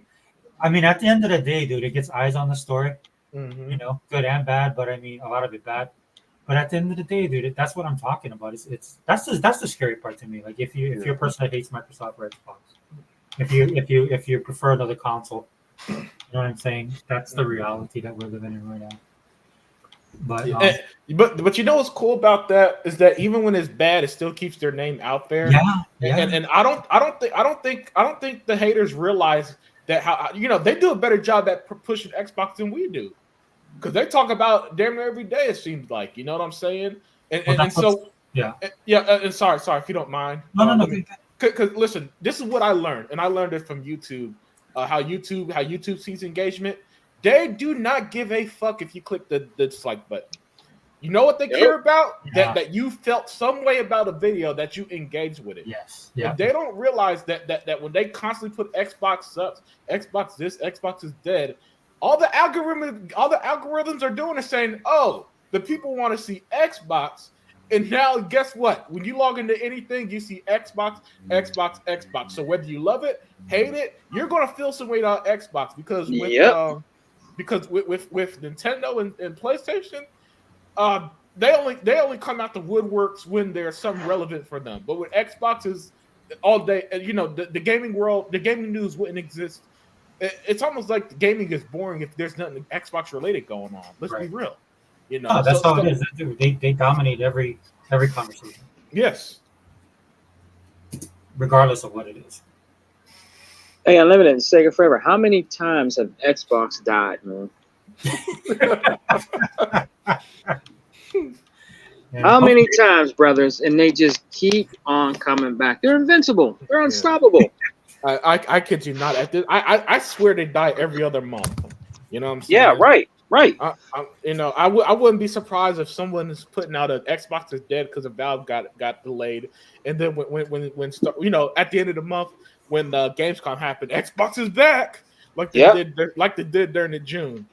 I mean, at the end of the day, dude, it gets eyes on the story, you know, good and bad, but I mean, a lot of it bad. But at the end of the day, dude, that's what I'm talking about. That's the scary part to me. Like if you're a person that hates Microsoft or Xbox, if you prefer another console, you know what I'm saying? That's the reality that we're living in right now. But you know what's cool about that is that even when it's bad, it still keeps their name out there. Yeah. And I don't think the haters realize that how they do a better job at pushing Xbox than we do, because they talk about damn near every day. It seems like, you know what I'm saying. And so and sorry if you don't mind. No. Because listen, this is what I learned, and I learned it from YouTube. How YouTube sees engagement. They do not give a fuck if you click the dislike button. You know what they care about? Yeah. That you felt some way about a video, that you engaged with it. Yes. Yeah. But they don't realize that when they constantly put Xbox sucks, Xbox this, Xbox is dead, all the algorithms are doing is saying, oh, the people want to see Xbox. And now, guess what? When you log into anything, you see Xbox. So whether you love it, hate it, you're gonna feel some way about Xbox, because with Nintendo and PlayStation, they only come out the woodworks when there's something relevant for them. But with Xbox is all day, the gaming world, the gaming news wouldn't exist. It's almost like the gaming is boring if there's nothing Xbox related going on. Let's be real. That's how it is. They dominate every conversation. Yes. Regardless of what it is. Hey, Unlimited and Sega Forever, how many times have Xbox died, man? How many times, brothers? And they just keep on coming back. They're invincible. They're unstoppable. I kid you not. I swear they die every other month. You know what I'm saying? Yeah, right. I wouldn't be surprised if someone is putting out an Xbox is dead because Valve got delayed, and then when at the end of the month when the Gamescom happened, Xbox is back like they did during the June.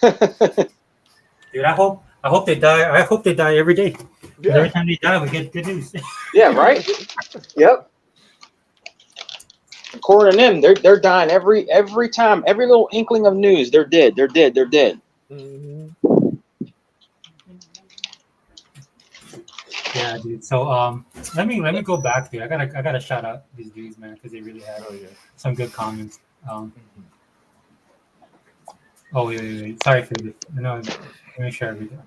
Dude, I hope they die. I hope they die every day. Yeah. Every time they die, we get good news. Yeah, right. Yep. According to them, they're dying every time. Every little inkling of news, they're dead. They're dead. They're dead. Mm-hmm. Yeah, dude. So let me go back there. I gotta shout out these dudes, man, because they really had some good comments. Wait. Sorry for this. No, let me share everything.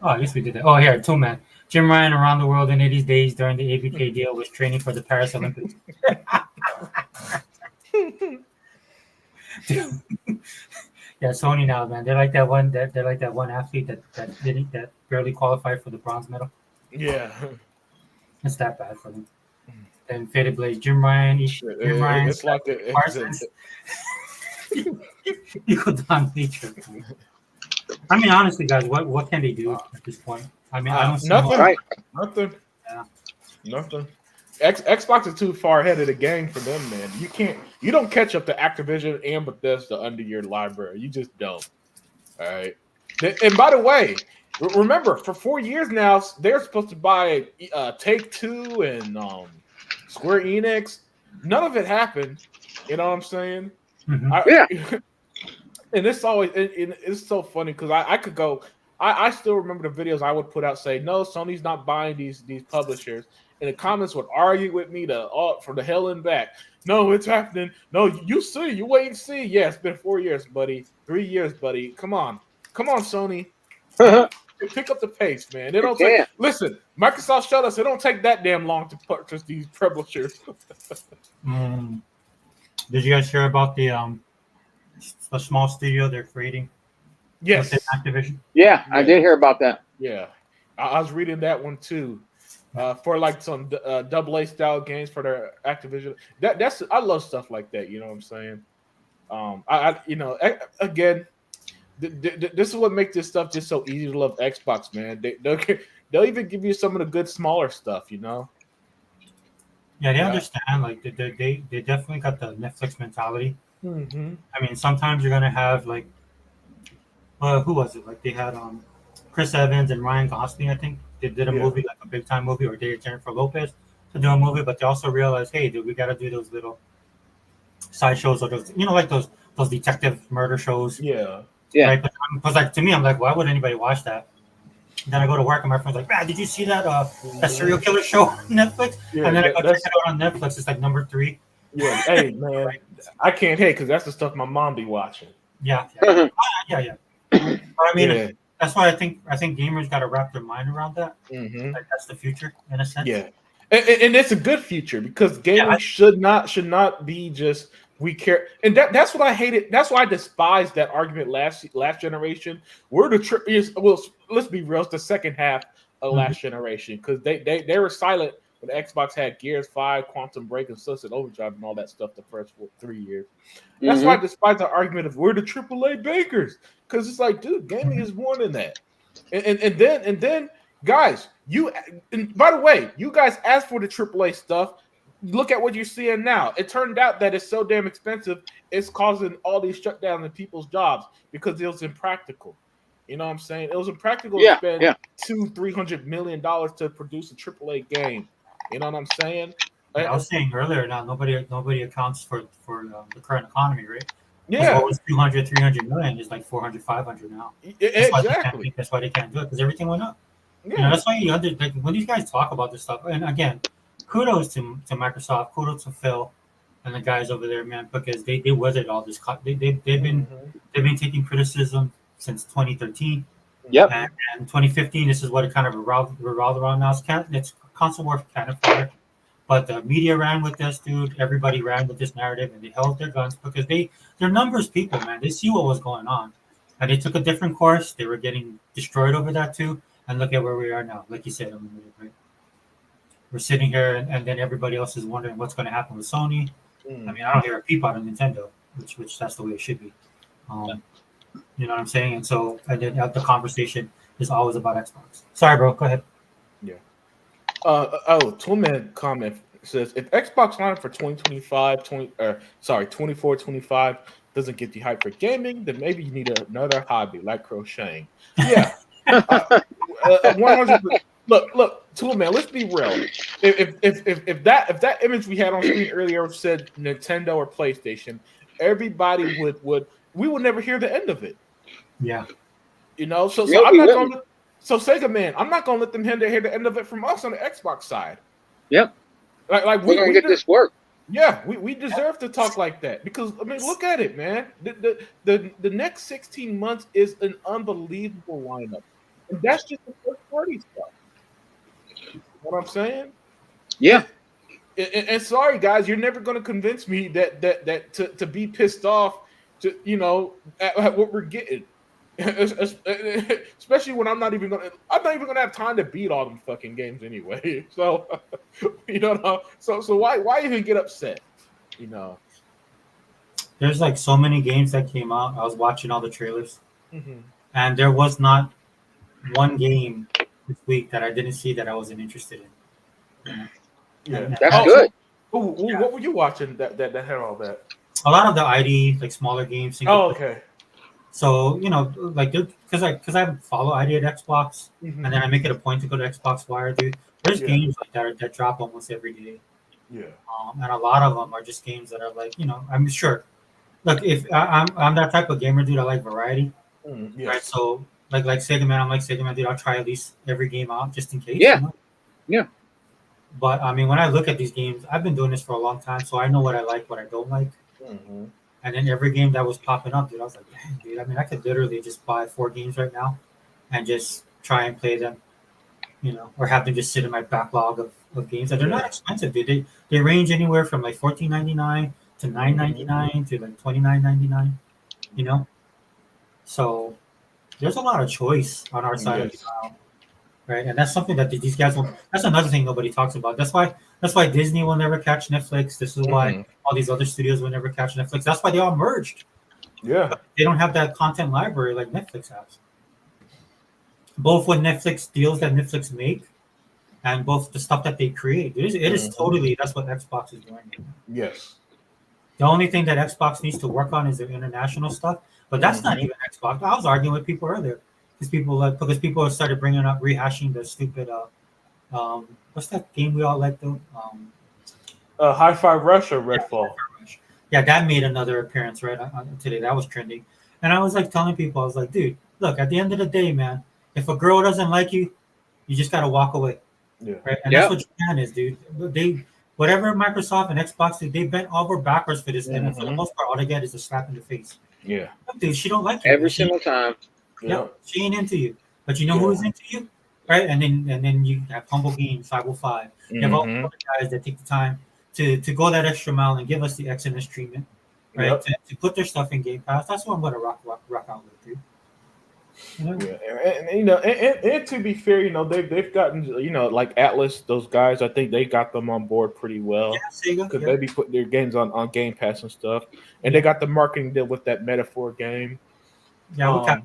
I guess we did that. Oh, here, two man. Jim Ryan around the world in 80 days during the ABK deal was training for the Paris Olympics. Yeah, Yeah, Sony now, man. They're like that one. They're like that one athlete that barely qualified for the bronze medal. Yeah. It's that bad for them. And Faded Blade, Jim Ryan, Shit, Jim Ryan's it's like the Parsons, equal dominator. I mean, honestly, guys, what can they do at this point? I mean, I don't see nothing. Right. Nothing. Yeah. Nothing. Xbox is too far ahead of the game for them, man. You don't catch up to Activision and Bethesda under your library. You just don't. All right. And by the way, remember, for 4 years now, they're supposed to buy Take-Two and Square Enix. None of it happened. You know what I'm saying? Mhm. Yeah. And it's always it's so funny because I could go. I still remember the videos I would put out saying, no, Sony's not buying these publishers. And the comments would argue with me from the hell and back. No, it's happening. No, you see, you wait and see. Yeah, it's been 4 years, buddy. 3 years, buddy. Come on, Sony. Pick up the pace, man. They don't take. Yeah. Listen, Microsoft showed us it don't take that damn long to purchase these publishers. Did you guys hear about the small studio they're creating Yes. within Activision? Yeah, I did hear about that. Yeah, I was reading that one too. For like some AA style games for their Activision. That's I love stuff like that. You know what I'm saying? Again, this is what makes this stuff just so easy to love Xbox, man. They'll even give you some of the good smaller stuff. You know? Yeah, they understand. Like they definitely got the Netflix mentality. Mm-hmm. I mean, sometimes you're gonna have like, who was it? Like they had Chris Evans and Ryan Gosling. I think they did a movie, like a big time movie, or they had Jennifer Lopez to do a movie, but they also realized, hey, dude, we got to do those little side shows or those, like those detective murder shows. Yeah. Right? Because like to me, I'm like, why would anybody watch that? Then I go to work and my friend's like, man, did you see that serial killer show on Netflix? Yeah, and then I go check it out on Netflix. It's like number 3. Yeah, hey man, I can't hate because that's the stuff my mom be watching. Yeah. But I mean, that's why I think gamers got to wrap their mind around that. Mm-hmm. Like that's the future in a sense. Yeah, and it's a good future because gaming should not be just we care, and that's what I hated. That's why I despise that argument last generation. We're well, let's be real. It's the second half of last generation because they were silent when Xbox had Gears 5, Quantum Break, and Sunset Overdrive and all that stuff the first 3 years. That's why I despise the argument of we're the AAA bakers because it's like, dude, gaming is more than that. And then guys, and by the way, you guys asked for the AAA stuff. Look at what you're seeing now. It turned out that it's so damn expensive, it's causing all these shutdowns in people's jobs because it was impractical. You know what I'm saying? It was impractical to spend $200-300 million to produce a AAA game. You know what I'm saying? I was saying earlier, now nobody accounts for the current economy, right? Yeah. What was 200-300 million is like 400-500 now. Exactly. That's why they can't do it because everything went up. Yeah. That's why when these guys talk about this stuff, and again, kudos to Microsoft, kudos to Phil and the guys over there, man, because they weathered all this. They've been taking criticism since 2013. Yep. And 2015, this is what it kind of revolved around now. It's constant war for cannon fodder. But the media ran with this, dude. Everybody ran with this narrative, and they held their guns because they're numbers people, man. They see what was going on, and they took a different course. They were getting destroyed over that too. And look at where we are now. Like you said, right? We're sitting here, and then everybody else is wondering what's going to happen with Sony. I mean, I don't hear a peep out of Nintendo, which that's the way it should be. You know what I'm saying? And so, and then the conversation is always about Xbox. Sorry, bro. Go ahead. Yeah. Toolman comment says if Xbox Line for 24-25 doesn't get the hype for gaming, then maybe you need another hobby like crocheting. Yeah. 100%. Look, Toolman, let's be real. If that image we had on screen earlier said Nintendo or PlayStation, everybody we would never hear the end of it. Yeah. You know, so I'm not going to. So Sega, man, I'm not gonna let them hear the end of it from us on the Xbox side. Yep. Like we're gonna get this work. Yeah, we deserve to talk like that because I mean, look at it, man. The next 16 months is an unbelievable lineup, and that's just the first party stuff. You know what I'm saying? Yeah. And sorry, guys, you're never gonna convince me that to be pissed off to at what we're getting. Especially when I'm not even gonna have time to beat all them fucking games anyway. So so why even get upset? There's like so many games that came out. I was watching all the trailers, Mm-hmm. and there was not one game this week that I didn't see that I wasn't interested in. You know? Yeah, That's that's, good. What were you watching that had all that? a lot of the ID like smaller games. Oh, okay. So like because I follow ID at Xbox, Mm-hmm. and then I make it a point to go to Xbox Wire, dude. There's Yeah. games like that drop almost every day, Yeah. and a lot of them are just games that are like I'm sure. Look, if I'm that type of gamer, dude, I like variety, Yes. right? So like Sega Man, I'm like Sega Man, dude. I'll try at least every game out just in case. Yeah. Yeah. But I mean, when I look at these games, I've been doing this for a long time, so I know what I like, what I don't like. Mm-hmm. And then every game that was popping up, dude, I was like, dang, dude. I mean, I could literally just buy 4 games right now and just try and play them, or have them just sit in my backlog of games. And they're not expensive, dude. They range anywhere from like $14.99 to $9.99 to like $29.99. So there's a lot of choice on our side of the aisle, right? And that's something that these guys will. That's another thing nobody talks about. That's why Disney will never catch Netflix. This is why all these other studios will never catch Netflix. That's why they all merged. Yeah. They don't have that content library like Netflix has. Both with Netflix deals that Netflix make, and both the stuff that they create. It is totally that's what Xbox is doing right now. Yes. The only thing that Xbox needs to work on is their international stuff, but that's not even Xbox. I was arguing with people earlier because people started bringing up rehashing the stupid what's that game we all like though? Hi-Fi Rush or Redfall? Yeah, that made another appearance right today. That was trending, and I was like telling people, I was like, dude, look, at the end of the day, man, if a girl doesn't like you, you just gotta walk away. Yeah. Right, and that's what Japan is, dude. Whatever Microsoft and Xbox do, they bent over backwards for this, and for the most part, all they get is a slap in the face. Yeah. Dude, she don't like you every single time. Yeah, she ain't into you, but you know who is into you, right? And then you have Humble Games, 505. You have all the other guys that take the time to go that extra mile and give us the excellence treatment, right? To put their stuff in Game Pass. That's what I'm gonna rock out with, dude. Yeah, and to be fair, they've gotten like Atlas, those guys. I think they got them on board pretty well because they be putting their games on Game Pass and stuff, and they got the marketing deal with that Metaphor game. Yeah.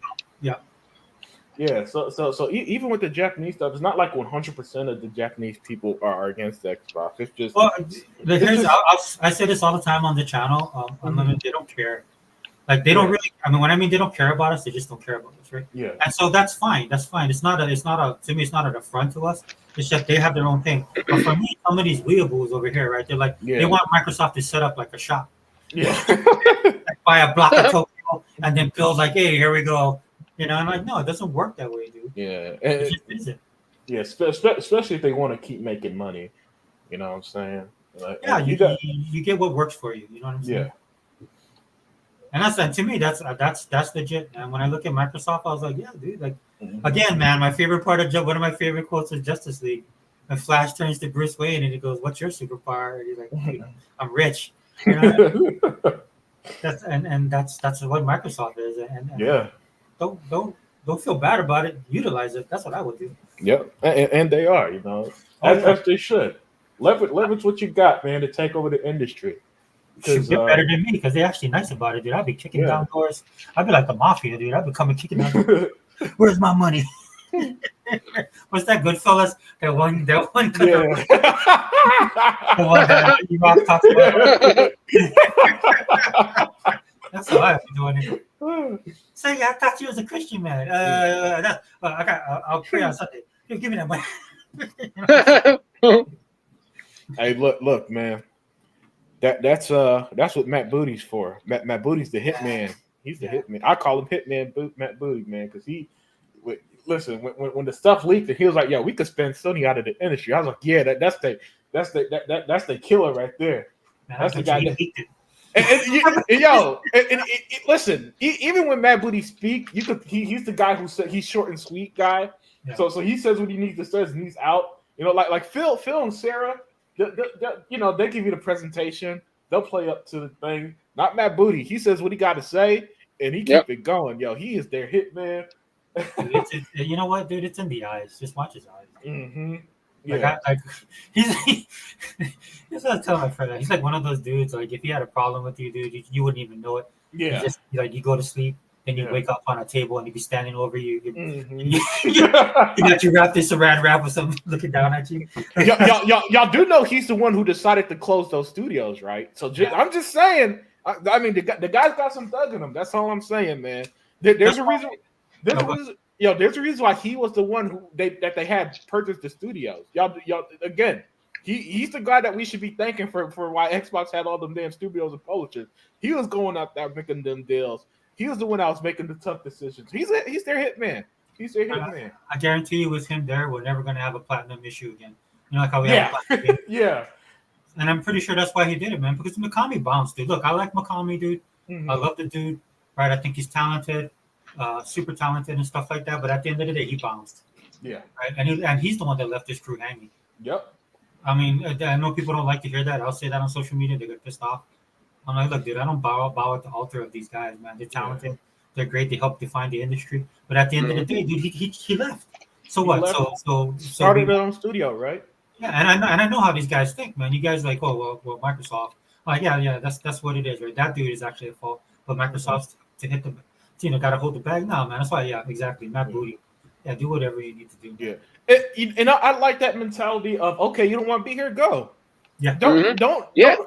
So even with the Japanese stuff, it's not like 100% of the Japanese people are against Xbox. It's just I say this all the time on the channel. They don't care. Like they don't really. I mean, when I mean they don't care about us, they just don't care about us, right? Yeah. And so that's fine. That's fine. It's not a. To me, it's not an affront to us. It's just they have their own thing. But for me, some of these weeaboos over here, right? They're like they want Microsoft to set up like a shop. Yeah. Like buy a block of Tokyo and then Bill's like, hey, here we go. And I'm like, no, it doesn't work that way, dude. Yeah. It just isn't. Yeah, especially if they want to keep making money. You know what I'm saying? Like, yeah, you get what works for you. You know what I'm saying? Yeah. And to me, that's legit. And when I look at Microsoft, I was like, yeah, dude. Like, again, man, my favorite part of one of my favorite quotes is Justice League. When Flash turns to Bruce Wayne and he goes, "What's your superpower?" And he's like, dude, "I'm rich." You know? That's what Microsoft is. And yeah. Don't feel bad about it. Utilize it. That's what I would do. Yep, and they are, as they should. Leverage what you got, man, to take over the industry. Should get better than me because they're actually nice about it, dude. I'd be kicking down doors. I'd be like the mafia, dude. I'd be coming kicking down doors. Where's my money? What's that Goodfellas? That one. Yeah. The one that Rock talks about. That's how I'd be doing it. Say, I thought you was a Christian man. I'll pray on Sunday. Give me that money. Hey, look, man. That's what Matt Booty's for. Matt Booty's the hitman. He's the hitman. I call him Hitman Matt Booty, man, because listen, when the stuff leaked and he was like, "Yo, we could spend Sony out of the industry." I was like, "Yeah, that's the killer right there." Man, that's the guy that leaked it. Listen. Even when Matt Booty speak, he's the guy who said he's short and sweet guy. Yeah. So he says what he needs to say and he's out. Like Phil and Sarah, they give you the presentation. They'll play up to the thing. Not Matt Booty. He says what he got to say, and he Yep. keep it going. Yo, he is their hitman. Dude, you know what, dude? It's in the eyes. Just watch his eyes. Mm-hmm. Like, Yeah. he's he's not telling my friend that. He's like one of those dudes. Like, if he had a problem with you, dude, you wouldn't even know it. You Yeah. just like you go to sleep, then you Yeah. wake up on a table and he'd be standing over you. Mhm. You got you wrapped in saran wrap or something, looking down at you. y'all do know he's the one who decided to close those studios, right? So I'm just saying. I mean, the guy's got some thug in him. That's all I'm saying, man. There's a reason. There's a reason. There's a reason why he was the one who they had purchased the studios. Y'all again. He's the guy that we should be thanking for why Xbox had all them damn studios and publishers. He was going out there making them deals. He was the one that was making the tough decisions. He's their hitman. He's their hitman. I guarantee you, with him there, we're never gonna have a platinum issue again. You know, like how we have a platinum game. Yeah. And I'm pretty sure that's why he did it, man. Because Mikami bounced, dude. Look, I like Mikami, dude. Mm-hmm. I love the dude. Right? I think he's talented, super talented, and stuff like that. But at the end of the day, he bounced. Yeah. Right? And he's the one that left his crew hanging. Yep. I mean, I know people don't like to hear that. I'll say that on social media. They get pissed off. I'm like, look, dude, I don't bow at the altar of these guys, man. They're talented. They're great. They help define the industry. But at the end of the day, dude, he left. So what? Left. So started their own studio, right? Yeah, and I know how these guys think, man. You guys like, oh well, Microsoft. Like, yeah, that's what it is, right? That dude is actually at fault. But Microsoft's to hit the, got to hold the bag. No, man, that's why. Yeah, exactly. Matt Booty. Yeah, do whatever you need to do. Yeah, and I like that mentality of, okay, you don't want to be here, go. Yeah. Don't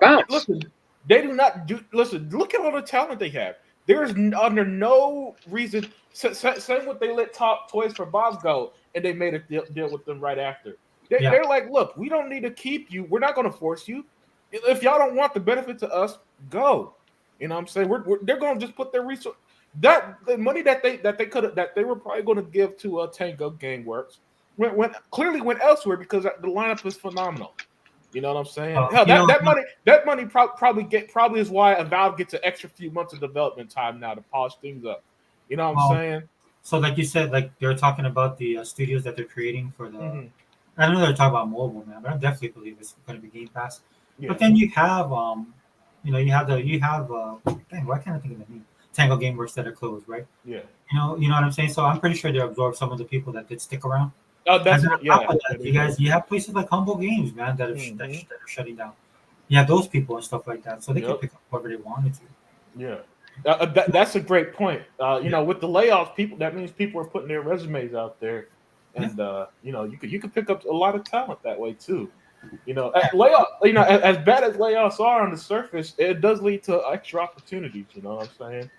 bounce. Listen, they do not do. Listen, look at all the talent they have. There is under no reason. Same what they let Toys for Bob go, and they made a deal with them right after. They're like, look, we don't need to keep you. We're not going to force you. If y'all don't want the benefit to us, go. You know what I'm saying? They're going to just put their resource, the money that they were probably going to give to Tango Gameworks went elsewhere because the lineup is phenomenal. You know what I'm saying? Hell, that money probably is why Avowed gets an extra few months of development time now to polish things up. You know what I'm saying? So, like you said, like they were talking about the studios that they're creating for the. Mm-hmm. I don't know they're talking about mobile, man, but I definitely believe it's going to be Game Pass. Yeah. But then you have, dang, why can't I think of the name? Tango Gameworks that are closed, right? Yeah. You know what I'm saying? So I'm pretty sure they absorbed some of the people that did stick around. Oh, that's you have places like Humble Games, man, that are shutting down. You have those people and stuff like that, so they can pick up whoever they wanted to. Yeah, that's a great point. You know, with the layoffs, that means people are putting their resumes out there, and you know, you can pick up a lot of talent that way too. You know, as bad as layoffs are on the surface, it does lead to extra opportunities. You know what I'm saying?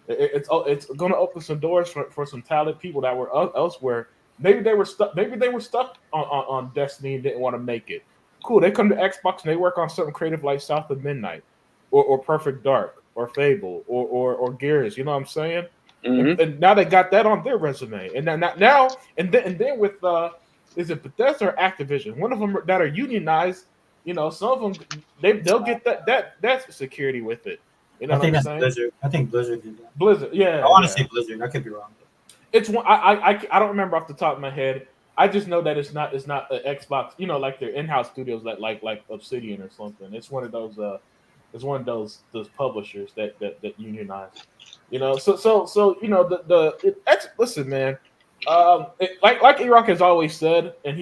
It's going to open some doors for some talented people that were elsewhere. Maybe they were stuck on Destiny and didn't want to make it. Cool. They come to Xbox and they work on something creative like South of Midnight, or Perfect Dark, or Fable, or Gears. You know what I'm saying? Mm-hmm. And now they got that on their resume. And then with is it Bethesda or Activision? One of them that are unionized. You know, some of them they'll get that security with it. You know, I think that's Blizzard. I think Blizzard did that. Blizzard, yeah. I want to say Blizzard. I could be wrong. It's one I don't remember off the top of my head. I just know that it's not an Xbox, you know, like their in-house studios that like Obsidian or something. It's one of those publishers that unionize. You know, so you know listen, man. Like Iraq has always said, and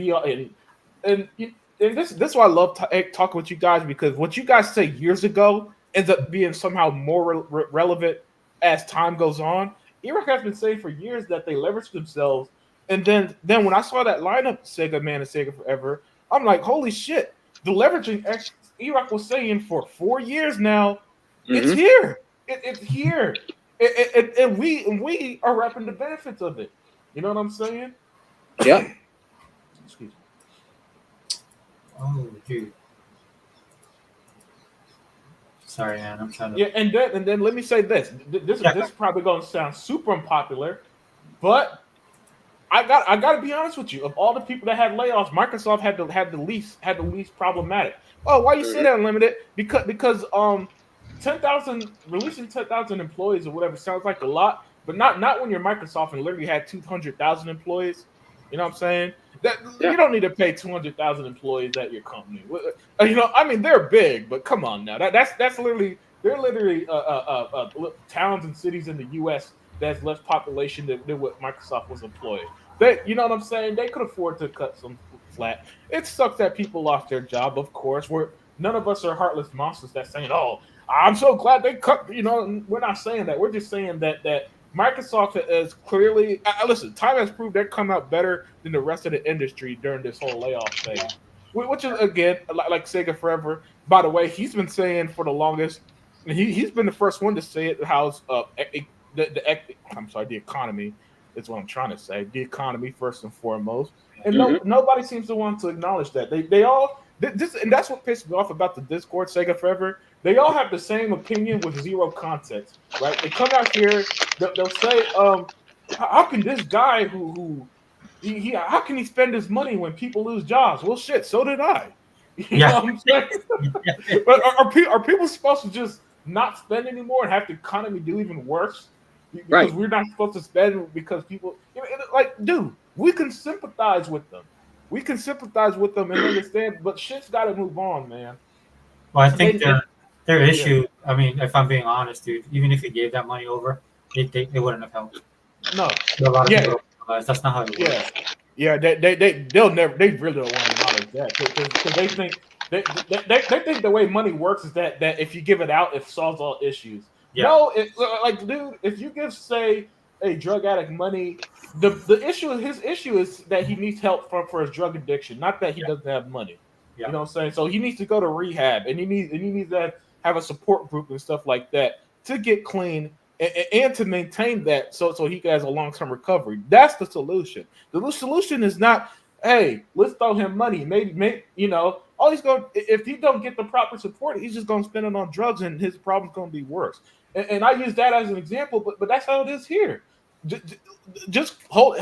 this is why I love talking with you guys, because what you guys say years ago ends up being somehow more relevant as time goes on. Iraq has been saying for years that they leverage themselves, and then when I saw that lineup, Sega Man and Sega Forever, I'm like, holy shit! The leveraging Iraq was saying for 4 years now, it's here. It's here, and we are reaping the benefits of it. You know what I'm saying? Yeah. Excuse me. Oh, dude. Sorry, man. I'm trying to. Yeah, and then let me say this. This is probably going to sound super unpopular, but I got to be honest with you. Of all the people that had layoffs, Microsoft had the least problematic. Oh, why you say that, Unlimited? Because releasing 10,000 employees or whatever sounds like a lot, but not when you're Microsoft and literally had 200,000 employees. You know what I'm saying? That you don't need to pay 200,000 employees at your company. I mean, they're big, but come on now. That's literally they're literally towns and cities in the U.S. that's less population than what Microsoft was employing. You know what I'm saying? They could afford to cut some flat. It sucks that people lost their job. Of course, none of us are heartless monsters that's saying, "Oh, I'm so glad they cut." We're not saying that. We're just saying that Microsoft is clearly listen. Time has proved they've come out better than the rest of the industry during this whole layoff phase, which is again like Sega Forever. By the way, he's been saying for the longest. He's been the first one to say it. How's the economy is what I'm trying to say. The economy first and foremost, and nobody seems to want to acknowledge that. They all this, and that's what pissed me off about the Discord Sega Forever. They all have the same opinion with zero context, right? They come out here, they'll say, how can this guy how can he spend his money when people lose jobs? Well, shit, so did I. You know what I'm saying? But are people supposed to just not spend anymore and have the economy do even worse? Because we're not supposed to spend because people, like, dude, we can sympathize with them. We can sympathize with them and understand, but shit's got to move on, man. Well, I think their issue. Yeah. I mean, if I'm being honest, dude, even if you gave that money over, it wouldn't have helped. No, a lot of people don't realize that's not how it works. Yeah, they'll never. They really don't want to acknowledge that because they think they think the way money works is that if you give it out, it solves all issues. Yeah. No, like, dude, if you give, say, a drug addict money, his issue is that he needs help for his drug addiction, not that he doesn't have money. Yeah. You know what I'm saying? So he needs to go to rehab, and he needs to have a support group and stuff like that to get clean and to maintain that so he has a long-term recovery. That's the solution. The solution is not, hey, let's throw him money. Maybe all he's going, if he don't get the proper support, he's just going to spend it on drugs, and his problem's going to be worse. And I use that as an example, but that's how it is here. Just hold,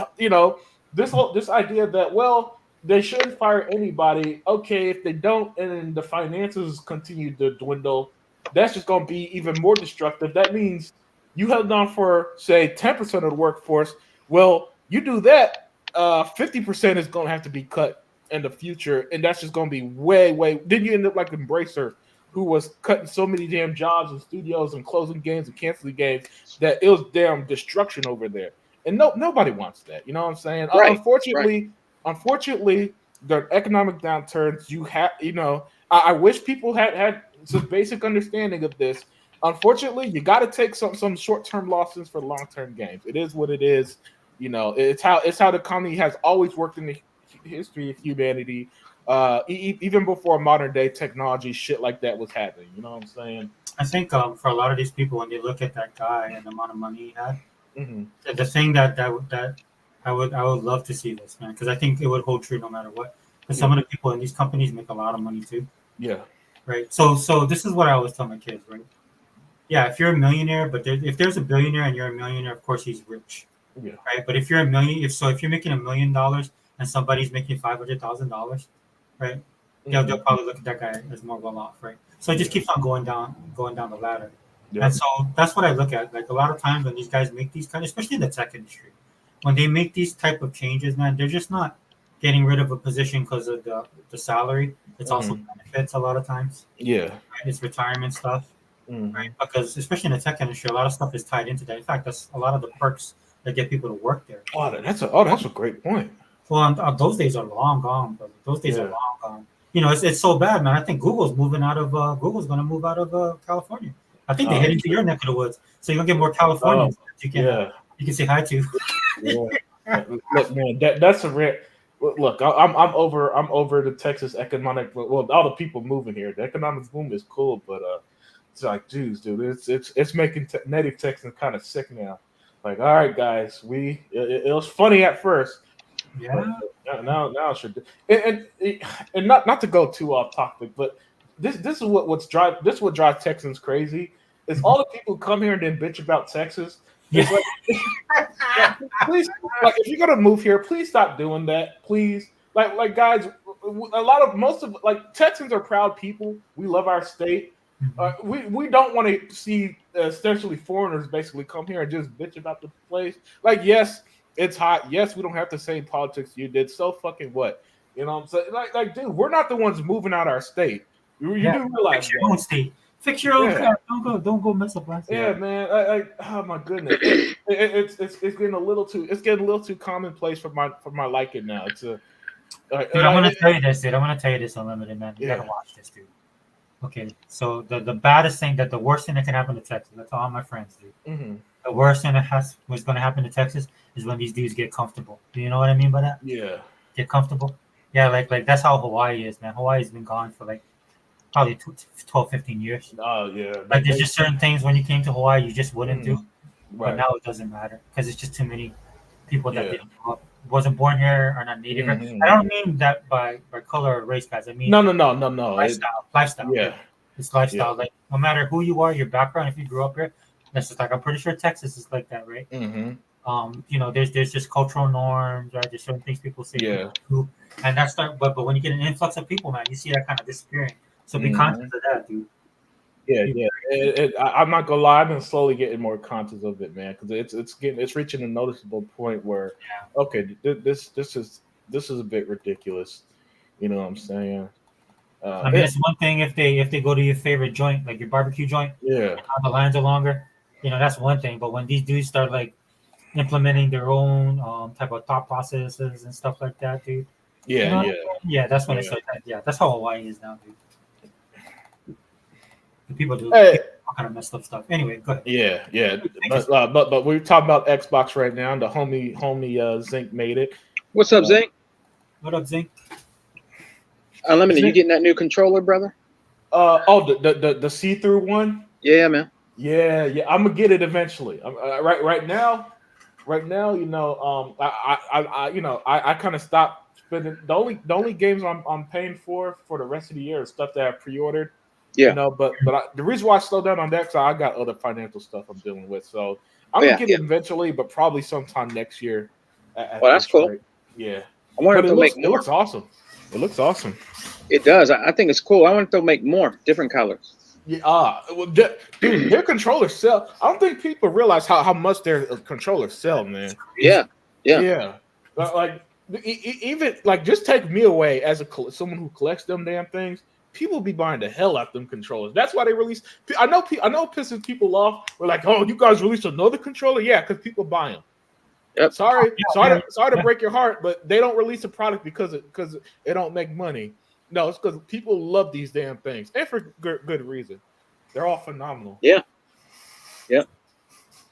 this idea that, well, they shouldn't fire anybody. Okay, if they don't, and the finances continue to dwindle, that's just going to be even more destructive. That means you held on for, say, 10% of the workforce. Well, you do that, 50% is going to have to be cut in the future, and that's just going to be way. Then you end up like Embracer, who was cutting so many damn jobs in studios and closing games and canceling games that it was damn destruction over there. And nobody wants that. You know what I'm saying? Right. Unfortunately, the economic downturns, I wish people had some basic understanding of this. Unfortunately, you got to take some short-term losses for long-term gains. It is what it is. It's how the economy has always worked in the history of humanity. Even before modern day technology, shit like that was happening. You know what I'm saying? I think for a lot of these people, when they look at that guy and the amount of money he had, the thing that I would love to see this, man, because I think it would hold true no matter what. Because some of the people in these companies make a lot of money too. Yeah. Right. So this is what I always tell my kids, right? Yeah, if you're a millionaire, but if there's a billionaire and you're a millionaire, of course he's rich. Yeah. Right. But if you're if you're making $1 million and somebody's making $500,000, right? They'll probably look at that guy as more well off, right? So it just keeps on going down the ladder. Yeah. And so that's what I look at. Like, a lot of times when these guys make these kind of, especially in the tech industry, when they make these type of changes, man, they're just not getting rid of a position because of the salary. It's also benefits a lot of times. Yeah. Right? It's retirement stuff. Right? Because especially in the tech industry, a lot of stuff is tied into that. In fact, that's a lot of the perks that get people to work there. Oh, that's a great point. Well, those days are long gone, brother. Those days are long gone. It's so bad, man. I think Google's going to move out of California. I think they head into your neck of the woods, so you're gonna get more Californians that you can say hi to. Look, man, that's a rare. Look, I'm over the Texas economic. Well, all the people moving here, the economic boom is cool, but it's like, geez, dude, it's making native Texans kind of sick now. Like, all right, guys, it was funny at first. Yeah. Now it should. And not to go too off topic, but this is what drives Texans crazy. Is all the people who come here and then bitch about Texas. It's like, please, like, if you're gonna move here, please stop doing that. Please, like guys, most of Texans are proud people. We love our state. We don't want to see essentially foreigners basically come here and just bitch about the place. Like, yes, It's hot. Yes, we don't have the same politics you did. So fucking what? You know what I'm saying? Like, dude, we're not the ones moving out our state. You Yeah, do realize fix your that? own state. Fix your own Yeah. crap. Don't go mess up us. Yeah, man. Oh my goodness. It's getting a little too commonplace for my liking now. It's a Dude, I'm gonna tell you this, dude. I'm gonna tell you this, Unlimited, man. You yeah. gotta watch this, dude. Okay, so the baddest thing, that the worst thing that can happen to Texas, that's all my friends, dude. Mm-hmm. The worst thing that was going to happen to Texas is when these dudes get comfortable. Do you know what I mean by that? Yeah. Get comfortable? Yeah, like that's how Hawaii is, man. Hawaii's been gone for like probably 12, 15 years. Oh yeah. Like there's just certain things when you came to Hawaii you just wouldn't do, Right. but now it doesn't matter because it's just too many people that Yeah. didn't grow up, wasn't born here, are not native. Mhm. I don't mean that by color or race, guys. I mean No. lifestyle. Yeah. It's lifestyle. Yeah. Like no matter who you are, your background, if you grew up here, that's just like I'm pretty sure Texas is like that, right? Mm-hmm. You know, there's just cultural norms, right? There's certain things people say, Yeah. do, and that's not. But when you get an influx of people, man, you see that kind of disappearing. So be conscious of that, dude. Yeah. I'm not gonna lie. I've been slowly getting more conscious of it, man, because it's reaching a noticeable point where, okay, this is a bit ridiculous. You know what I'm saying? I mean, it's one thing if they go to your favorite joint, like your barbecue joint, Yeah. how the lines are longer. You know, that's one thing. But when these dudes start like implementing their own type of thought processes and stuff like that, dude. Yeah. You know what I Yeah. mean? Yeah, that's when it's like that. Yeah, that's how Hawaii is now, dude. The people do all kind of messed up stuff. Anyway, go ahead. Yeah. But we're talking about Xbox right now. And the homie Zinc made it. What's up, Zink? What up, Zink? Unlimited, you getting that new controller, brother? The see-through one. Yeah, man. Yeah. I'm gonna get it eventually. Right now, you know, I kind of stopped spending. The only games I'm paying for the rest of the year is stuff that I pre-ordered. Yeah. You know, but the reason why I slowed down on that is I got other financial stuff I'm dealing with. So I'm gonna get it eventually, but probably sometime next year. Well, that's cool. Rate. Yeah. I wonder if they'll make more. It looks awesome. It looks awesome. It does. I think it's cool. I wonder if they'll make more different colors. Yeah. Well, dude, their controllers sell. I don't think people realize how much their controllers sell, man. Yeah. Like even like just take me away as someone who collects them damn things. People be buying the hell out of them controllers. That's why they release. I know pissing people off. We're like, oh, you guys released another controller? Yeah, because people buy them. Yep. Sorry to break your heart, but they don't release a product because it don't make money. No, it's because people love these damn things, and for good reason. They're all phenomenal. Yeah. Yep.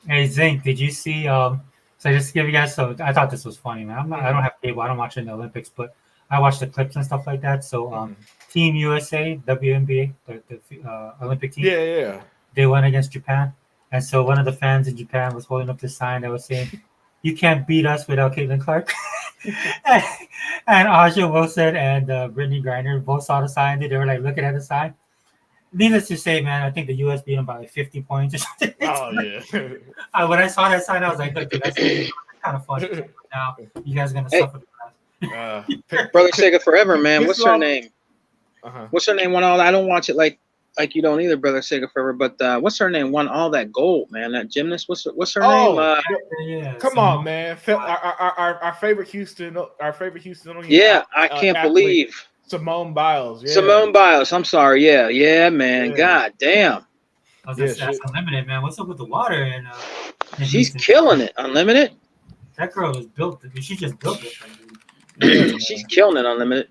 Hey Zink, did you see? So just to give you guys, so I thought this was funny, man. I don't have cable. I don't watch it in the Olympics, but I watch the clips and stuff like that. So Team USA, WNBA, the Olympic team. Yeah. They went against Japan, and so one of the fans in Japan was holding up this sign that was saying, "You can't beat us without Caitlin Clark." and Aja Wilson and Brittany Griner both saw the sign. They were like looking at the sign. Needless to say, man, I think the U.S. beat them by like 50 points or something. Oh yeah. When I saw that sign, I was like, "Look, dude, that's kind of funny." Now you guys are gonna suffer. Brother Sega Forever, man. What's her name? Uh-huh. What's her name? Won all? I don't watch it like you don't either, Brother Sega Forever. But what's her name? Won all that gold, man. That gymnast. What's her name? Yeah, Come on, man. Our favorite Houston. Yeah, I can't believe Simone Biles. Yeah. Simone Biles. I'm sorry. Yeah, man. Yeah. God damn. I was just that's Unlimited, man. What's up with the water? And she's killing it, Unlimited. That girl is built. She just built it. She's killing it, Unlimited.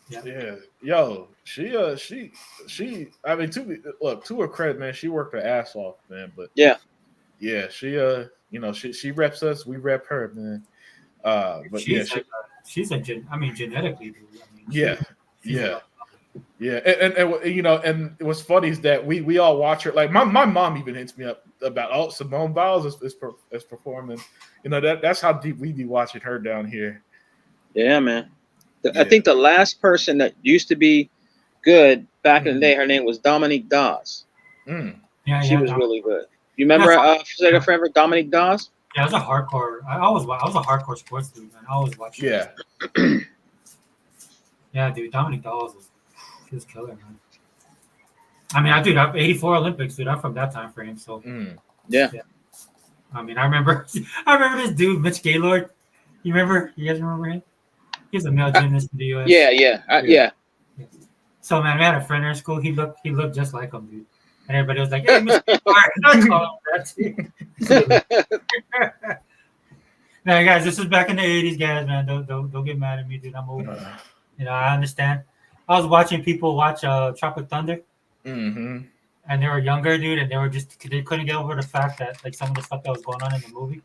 Yeah. Yo, she. I mean, to her credit, man, she worked her ass off, man. But yeah, she. She reps us. We rep her, man. But she's genetically. And what's funny is that we all watch her. Like my mom even hits me up about Simone Biles is performing. You know that's how deep we be watching her down here. Yeah, man. I think the last person that used to be good back in the day, her name was Dominique Dawes. She was really good. You remember Sega Forever, Dominique Dawes? Yeah, I was a hardcore. I was a hardcore sports dude, man. I always watched. Yeah. Yeah, dude. Dominic Dawes was killer, man. I mean, I'm 84 Olympics, dude. I'm from that time frame, so yeah. I mean, I remember this dude, Mitch Gaylord. You remember? You guys remember him? He's a male gymnast in the U.S. Yeah. So man, we had a friend in school. He looked just like him, dude. And everybody was like, "Hey, Mr. Clark." I call him that. Now, guys, this was back in the '80s, guys. Man, don't get mad at me, dude. I'm old. You know, I understand. I was watching people watch Tropic Thunder, Mm-hmm. and they were younger, dude, and they couldn't get over the fact that like some of the stuff that was going on in the movie.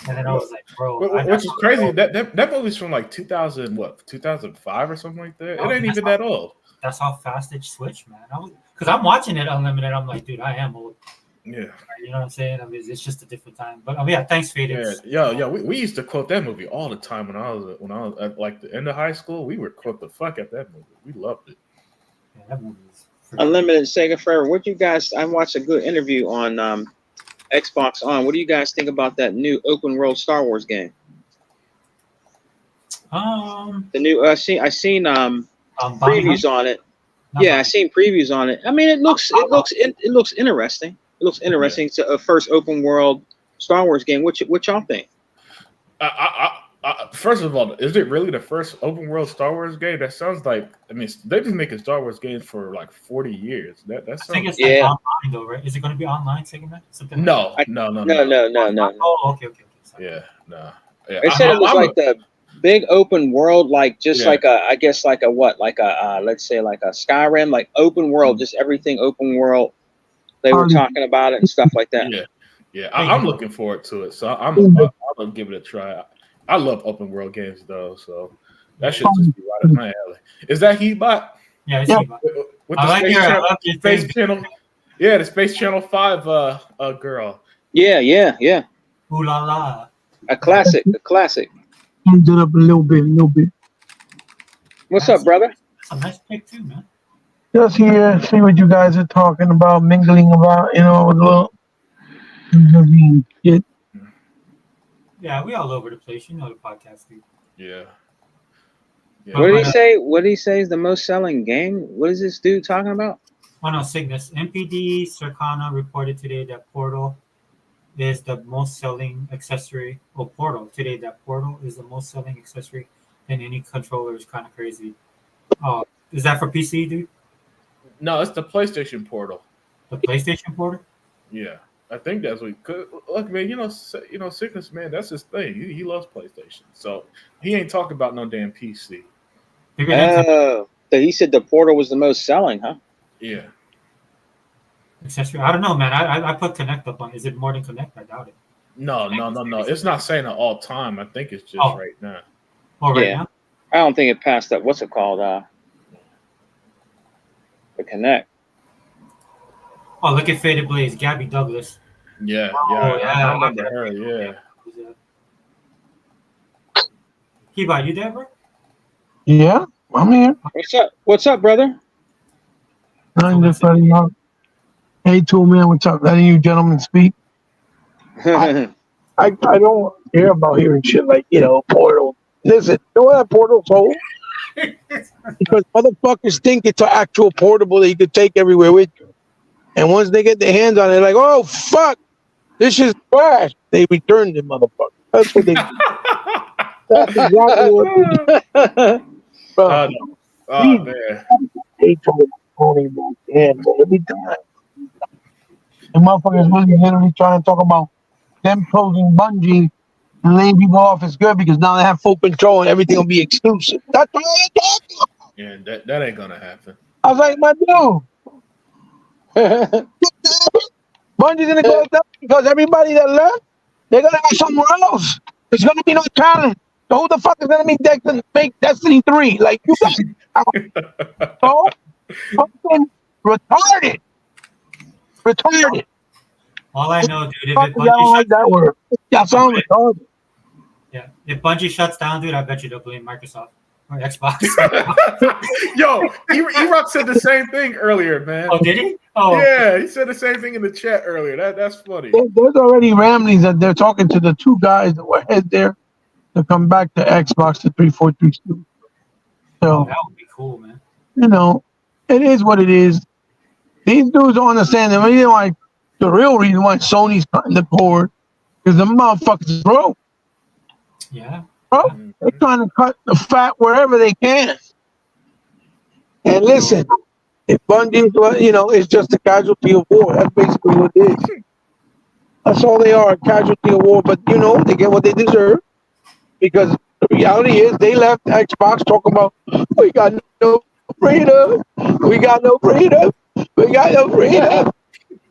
And then I was like, bro, Which is crazy. That movie's from like 2005 or something like that. It ain't even that old. That's how fast it switched, man. Because I'm watching it unlimited. I'm like, dude, I am old. Yeah. You know what I'm saying? I mean, it's just a different time. But yeah, thanks, Faded. Yeah. We used to quote that movie all the time when I was at like the end of high school. We would quote the fuck at that movie. We loved it. Yeah, that movie is Unlimited Sega Forever. What you guys? I watched a good interview on Xbox On. What do you guys think about that new open world Star Wars game? The new I seen previews on it. I seen previews on it. I mean, it looks interesting. It looks interesting. It's a first open world Star Wars game. What y'all think? First of all, is it really the first open world Star Wars game? That sounds like, I mean, they've been making Star Wars games for like 40 years. That sounds, I think it's like online though, right? Is it going to be online, Segment? No. Oh, okay. Sorry. Yeah, no. Yeah. They said it was like the big open world, like just like I guess like a what, like a let's say like a Skyrim, like open world, just everything open world. They were talking about it and stuff like that. Yeah. I'm looking forward to it, so I'm gonna give it a try. I love open world games though, so that should just be right up my alley. Is that Heatbot? Yeah, it's Heatbot. With the Space Channel. Yeah, the Space Channel 5 girl. Yeah. Ooh la la. A classic. Ended up a little bit. What's up, brother? That's a nice pick too, man. Just here, see what you guys are talking about, mingling about, with a little shit. Yeah, we all over the place. You know the podcast, dude. Yeah. What did he say? What did he say is the most selling game? What is this dude talking about? Oh no, Cygnus. MPD Circana reported today that Portal is the most selling accessory. Portal today that Portal is the most selling accessory in any controller. Is kind of crazy. Oh, is that for PC, dude? No, it's the PlayStation Portal. The PlayStation Portal? Yeah, I think that's what. Look, man, Cygnus, man, that's his thing. He loves PlayStation, so he ain't talking about no damn PC. So he said the Portal was the most selling, huh? Yeah. Accessory. I don't know, man. I put Connect up on. Is it more than Connect? I doubt it. No. It's not saying it all time. I think it's just right now. Oh, right now? I don't think it passed that. What's it called? The Connect. Oh, look at Faded Blaze. Gabby Douglas. Yeah. I remember her. Yeah. Kiba, you there, bro? Yeah, I'm here. What's up, brother? I'm just letting out. Hey, two man, what's up? Letting you gentlemen speak. I don't care about hearing shit like, Portal. Listen, you know what that Portal's hold? Because motherfuckers think it's an actual portable that you could take everywhere with you. And once they get their hands on it, like, oh, fuck, this is trash. They return the motherfucker. That's what they do. That's exactly what they do. Man. They told Tony back then, but every time. The motherfuckers really literally trying to talk about them closing Bungie and laying people off is good because now they have full control and everything will be exclusive. That's what they're talking about. Yeah, that ain't gonna happen. I was like, my dude. Bungie's gonna go down because everybody that left, they're gonna go somewhere else. There's gonna be no talent. So who the fuck is gonna make Destiny 3? Like, you guys so fucking retarded. All I know, dude, if Bungie shuts down, dude, I bet you they'll blame Microsoft or Xbox. Yo, E-Rock said the same thing earlier, man. Oh, did he? Oh, yeah, he said the same thing in the chat earlier. That's funny. There's already ramblings that they're talking to the two guys that were head there to come back to Xbox to 343 Studios. So that would be cool, man. It is what it is. These dudes don't understand the reason why. The real reason why Sony's cutting the cord is the motherfuckers broke. Yeah. Bro, they're trying to cut the fat wherever they can. And listen, if Bungie, it's just a casualty of war. That's basically what it is. That's all they are, a casualty of war. But they get what they deserve because the reality is they left Xbox talking about we got no freedom, we got no freedom, we got no freedom.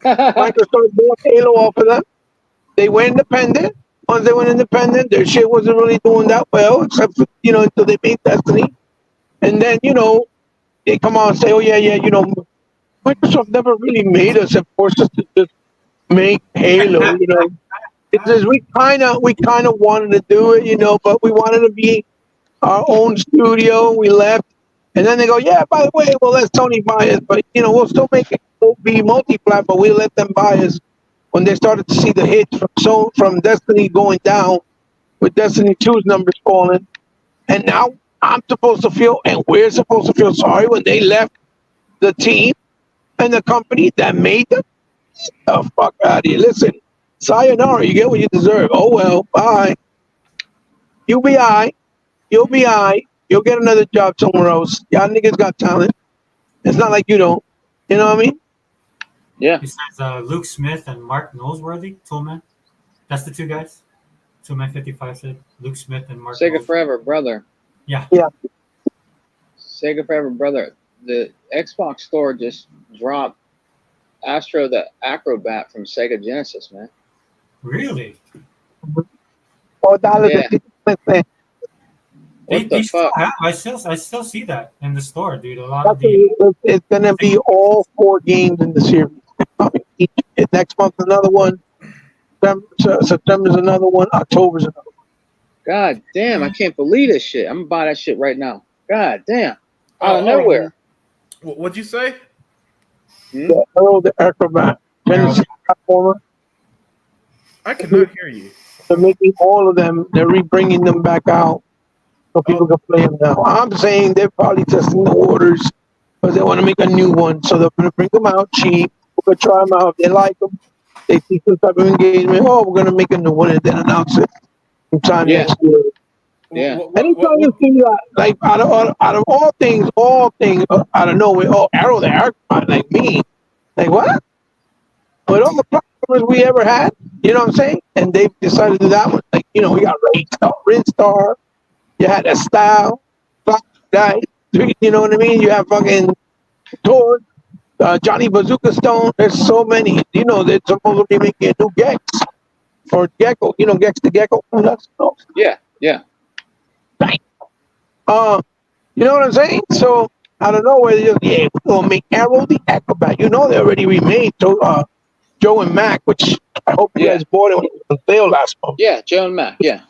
Microsoft bought Halo off of them. They went independent. Once they went independent, their shit wasn't really doing that well, except for, until they made Destiny. And then, they come out and say, oh, yeah, Microsoft never really made us and forced us to just make Halo, It's just we kind of wanted to do it, but we wanted to be our own studio. We left. And then they go, yeah, by the way, well, let Sony buy us. But, we'll still make it be multi-plat, but we let them buy us when they started to see the hits from Destiny going down with Destiny 2's numbers falling. And now I'm supposed to feel, and we're supposed to feel sorry when they left the team and the company that made them. Get the fuck out of here. Listen, sayonara, you get what you deserve. Oh, well, bye. You'll be all right. You'll be all right. You'll get another job somewhere else. Y'all niggas got talent. It's not like you don't. You know what I mean? Yeah. Besides Luke Smith and Mark Noseworthy, Toolman. That's the two guys. Toolman 55 said Luke Smith and Mark Sega Noseworthy. Forever, brother. Yeah. Sega Forever, brother. The Xbox store just dropped Astro the Acrobat from Sega Genesis, man. Really? Yeah. What the fuck? I still see that in the store, dude. It's gonna be all 4 games in the series. Next month another one. September's another one. October's another one. God damn! I can't believe this shit. I'm gonna buy that shit right now. God damn! Out of nowhere. What'd you say? The Acrobat. Genesis platformer. I cannot hear you. They're making all of them. They're re-bringing them back out so people can play them now. I'm saying they're probably testing the waters because they want to make a new one. So they're going to bring them out cheap. We're going to try them out. If they like them, they see some type of engagement. Oh, we're going to make a new one and then announce it sometime next year. Yeah. Anytime you see that, like out of all things, out of nowhere, Arrow the Archbot, like me, like what? With all the platformers we ever had, you know what I'm saying? And they decided to do that one. Like, we got Rinstar, you had Estelle, guy, you know what I mean? You have fucking Torch, Johnny Bazooka Stone. There's so many. They're supposed to be making a new Gex for Gecko. Gex the Gecko. Yeah. You know what I'm saying? So out of nowhere, they just we're gonna make Arrow the Acrobat. They already remade Joe and Mac, which I hope you guys bought it when it was on sale last month. Yeah, Joe and Mac. Yeah.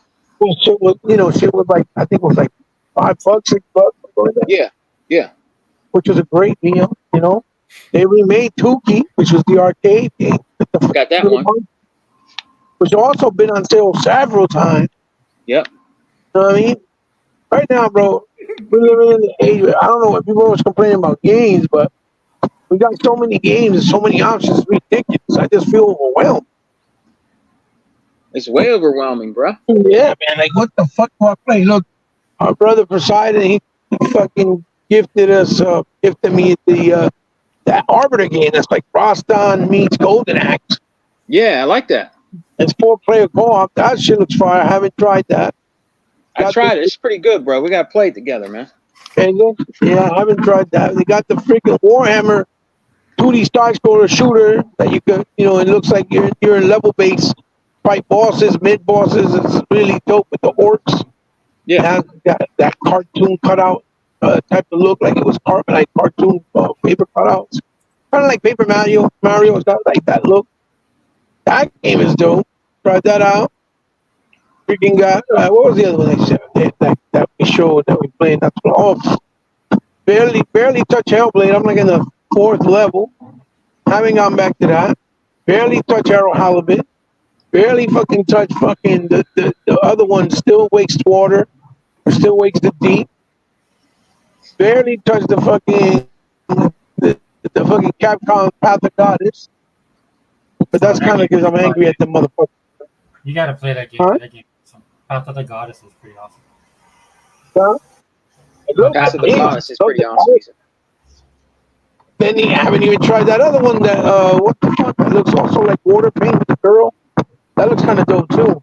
Shit was, shit was like, I think it was like $5, $6, something like that. Yeah. Which was a great deal. They remade Tukey, which was the arcade game. Got that one. Which also been on sale several times. Yep. You know what I mean? Right now, bro, we're living in the age where I don't know what people always complaining about games, but we got so many games and so many options. It's ridiculous. I just feel overwhelmed. It's way overwhelming, bro. Yeah, man. Like, what the fuck do I play? Look, our brother Poseidon, he fucking gifted me that Arbiter game that's like Roston meets Golden Axe. Yeah, I like that. It's 4-player co-op. That shit looks fire. I haven't tried that. I tried it. It's pretty good, bro. We got to play it together, man. Yeah, I haven't tried that. They got the freaking Warhammer 2D side-scroller shooter that you could, it looks like you're in level base, fight bosses, mid-bosses. It's really dope with the orcs. Yeah. That cartoon cutout type of look, like it was cartoon paper cutouts. Kind of like Paper Mario. Mario's got like that look. That game is dope. Tried that out. Freaking got what was the other one that we showed that we played? That's barely touch Hellblade. I'm like in the 4th level. Haven't gone back to that. Barely touch Arrow Halibut. Barely fucking touch fucking the other one. Still Wakes Water. Or Still Wakes the Deep. Barely touch the fucking Capcom Path of Goddess. But that's kind of because I'm angry at the motherfucker. You gotta play that game. Huh? That game. Path of the Goddess is pretty awesome. Huh? It looks Pass of the like Goddess is pretty awesome. Then you haven't even tried that other one that what the fuck? That looks also like water paint with the girl. That looks kind of dope too.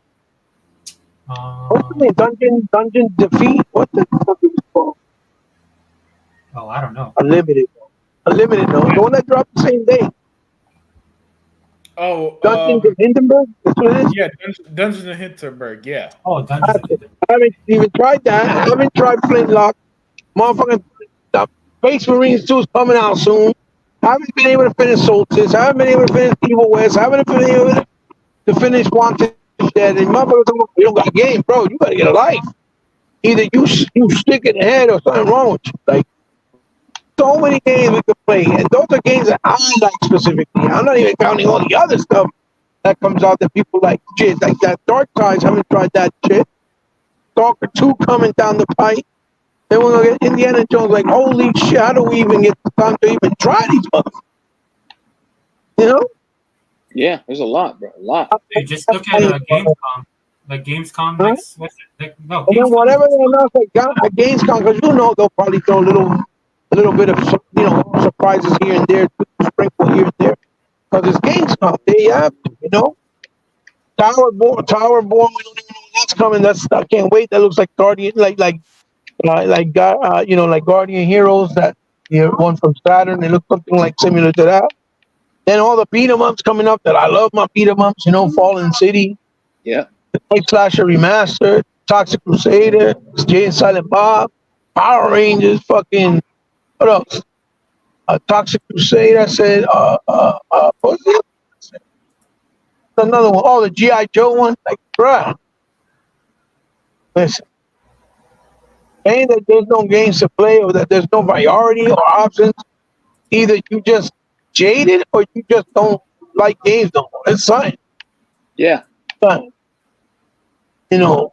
What's the name? Dungeon Defeat. What the fuck is it called? Oh, I don't know. Unlimited. No, the one that dropped the same day. Oh, Dungeons of Hindenburg. That's what it is. yeah, Dungeons and Hinterberg. Yeah. Oh, Dungeons and Dragons. I haven't even tried that. I haven't tried Flintlock. Motherfucking Space Marines 2 is coming out soon. I haven't been able to finish Solstice. I haven't been able to finish Evil West. I haven't been able to finish Wanted Dead. And motherfuckers, you don't got a game, bro. You gotta get a life. Either you stick in the head or something wrong with you. Like, so many games we could play. And those are games that I like specifically. I'm not even counting all the other stuff that comes out that people like. Shit, like that Dark Tides. I haven't tried that shit. Stalker 2 coming down the pipe. Then we're gonna get Indiana Jones. Like, holy shit, how do we even get the time to even try these motherfuckers? You know? Yeah, there's a lot, bro. A lot. Hey, just look at Gamescom. Like Gamescom, Huh? what's it? Like, no, And then Gamescom. whatever they announce at Gamescom, because you know they'll probably throw a little bit of surprises here and there, sprinkle here and there. Because it's Gamescom, they have to, you know. Towerborn, we don't even know when that's coming. I can't wait. That looks like Guardian, like Guardian Heroes, that one from Saturn. It looks something like similar to that. Then all the beat 'em ups coming up that I love my beat 'em ups. You know, Fallen City, Yeah. Night Slasher Remastered, Toxic Crusader, Jay and Silent Bob, Power Rangers, fucking what else? Toxic Crusader. I said, what's the other? Another one. Oh, the GI Joe one. Like, bruh, listen. Saying that there's no games to play or that there's no variety or options, either you just jaded or you just don't like games no more. It's fine. Yeah. Fine. You know.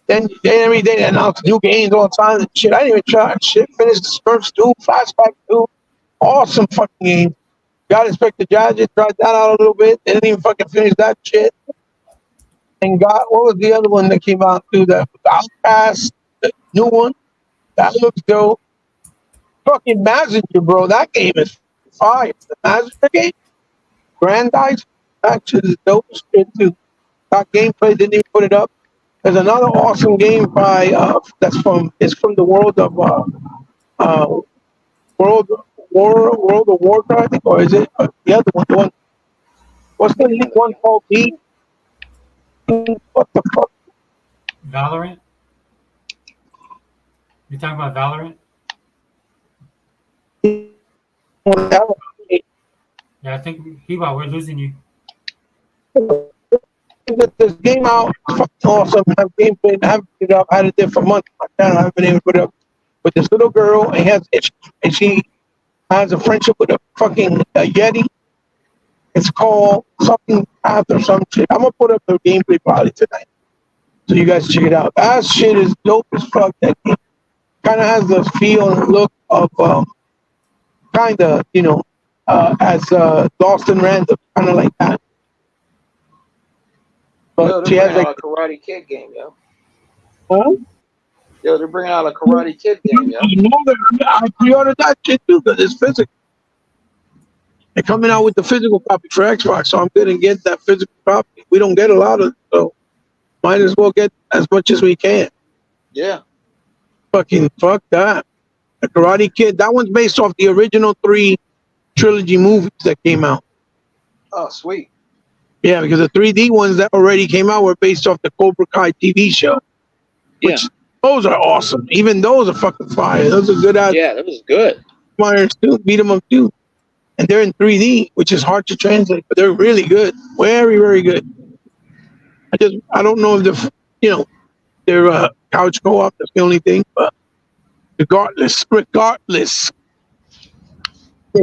Then every day they announce new games all the time and shit. I didn't even try shit. Finished the Smurfs 2, Flashback 2. Awesome fucking game. Got Inspector Gadget, tried that out a little bit. Didn't even fucking finish that shit. And got, what was the other one that came out too? That Outcast, the new one. That looks dope. Fucking Messenger, bro. That game is fire. The Messenger game, Grandize, that shit is dope as shit too. Got gameplay, didn't even put it up. There's another awesome game by it's from the world of World of Warcraft, I think, or is it the other one? The one, what's the one called? What the fuck? Valorant. You talking about Valorant? Yeah, I think Heba, we're losing you. This game out, fucking awesome. I have gameplay. I haven't put it up. I had it there for months. My channel, I haven't been able to put it up. With this little girl, and she has a friendship with a fucking Yeti. It's called something Path or some shit. I'm gonna put up the gameplay probably tonight, so you guys check it out. That shit is dope as fuck. That game kind of has the feel and look of kind of as Lost in Random, kind of like that. But she has like a Karate Kid game, yo. huh? Yo, they're bringing out a Karate Kid game, yo. You know that I pre-ordered that shit too because it's physical. They're coming out with the physical copy for Xbox, so I'm gonna get that physical copy. We don't get a lot of it, so might as well get as much as we can. Yeah. Fucking fuck that. The Karate Kid, that one's based off the original 3 trilogy movies that came out. Oh, sweet. Yeah, because the 3D ones that already came out were based off the Cobra Kai TV show. Which those are awesome. Even those are fucking fire. Those are good ass. Yeah, that was good. Fires too, beat them up too. And they're in 3D, which is hard to translate, but they're really good. Very, very good. I don't know if they're couch co-op, that's the only thing, but regardless, they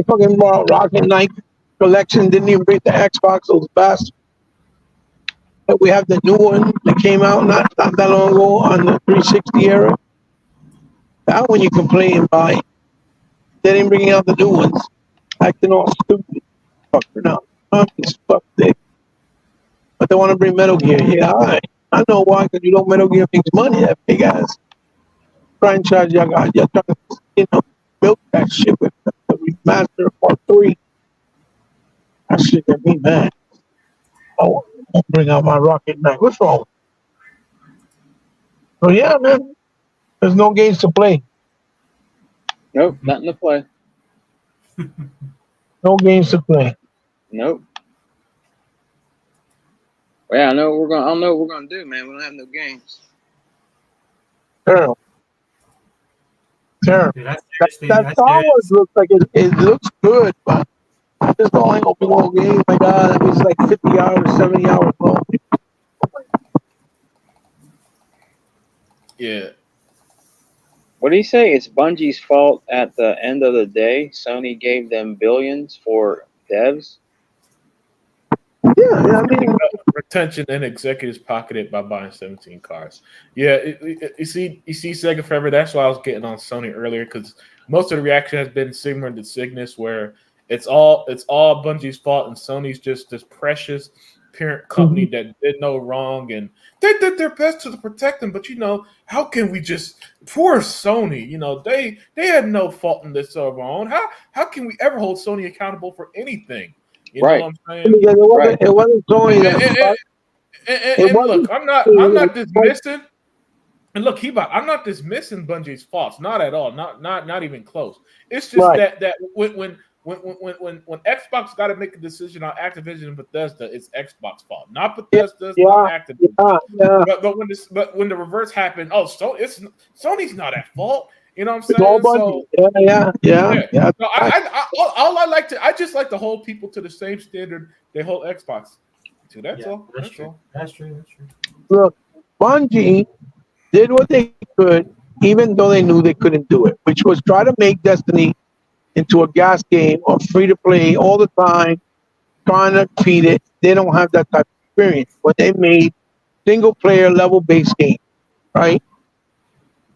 fucking bought Rocket Knight collection, didn't even bring the Xbox, those bastards. But we have the new one that came out not that long ago on the 360 era. That one you can play and buy. They didn't bring out the new ones. Acting all stupid. Fuck her now. Fuck thick. but they want to bring Metal Gear. Yeah, all right. I know why, because you know Metal Gear makes money. That big ass franchise y'all got. Y'all trying to, milk that shit with the remaster part 3. That shit get me mad. Oh, I'll bring out my Rocket Knight. What's wrong? So yeah, man, there's no games to play. Nope, nothing to play. No games to play. Nope. Well, yeah, I know what we're gonna. I don't know what we're gonna do, man. We don't have no games. Terrible. Terrible. Dude, that's That seriously, that's Star Wars serious. looks like it looks good, but it's only open world game. My God, that means like 50 hours, 70 hours long. Yeah. What did he say? It's Bungie's fault at the end of the day. Sony gave them billions for devs. Yeah, I mean, Retention and executives pocketed by buying 17 cars. Yeah, you see, Sega forever. That's why I was getting on Sony earlier, because most of the reaction has been similar to Cygnus, where it's all Bungie's fault, and Sony's just this precious parent company that did no wrong, and they did their best to protect them. But how can we just poor Sony? They had no fault in this of our own. How can we ever hold Sony accountable for anything? You know Right. what I'm saying? because Right. it wasn't Sony that And look, I'm not dismissing. And look, I'm not dismissing Bungie's faults, not at all, not even close. It's just Right. that when Xbox got to make a decision on Activision and Bethesda, it's Xbox fault, not Bethesda's, not Activision. But when the reverse happened, so it's Sony's not at fault. You know what I'm It's all saying? Bungie. Yeah. No, I just like to hold people to the same standard they hold Xbox to. That's all. That's true. That's true. Look, Bungie did what they could, even though they knew they couldn't do it, which was try to make Destiny into a gas game or free to play all the time, trying to feed it. They don't have that type of experience. When they made single player level based game, right?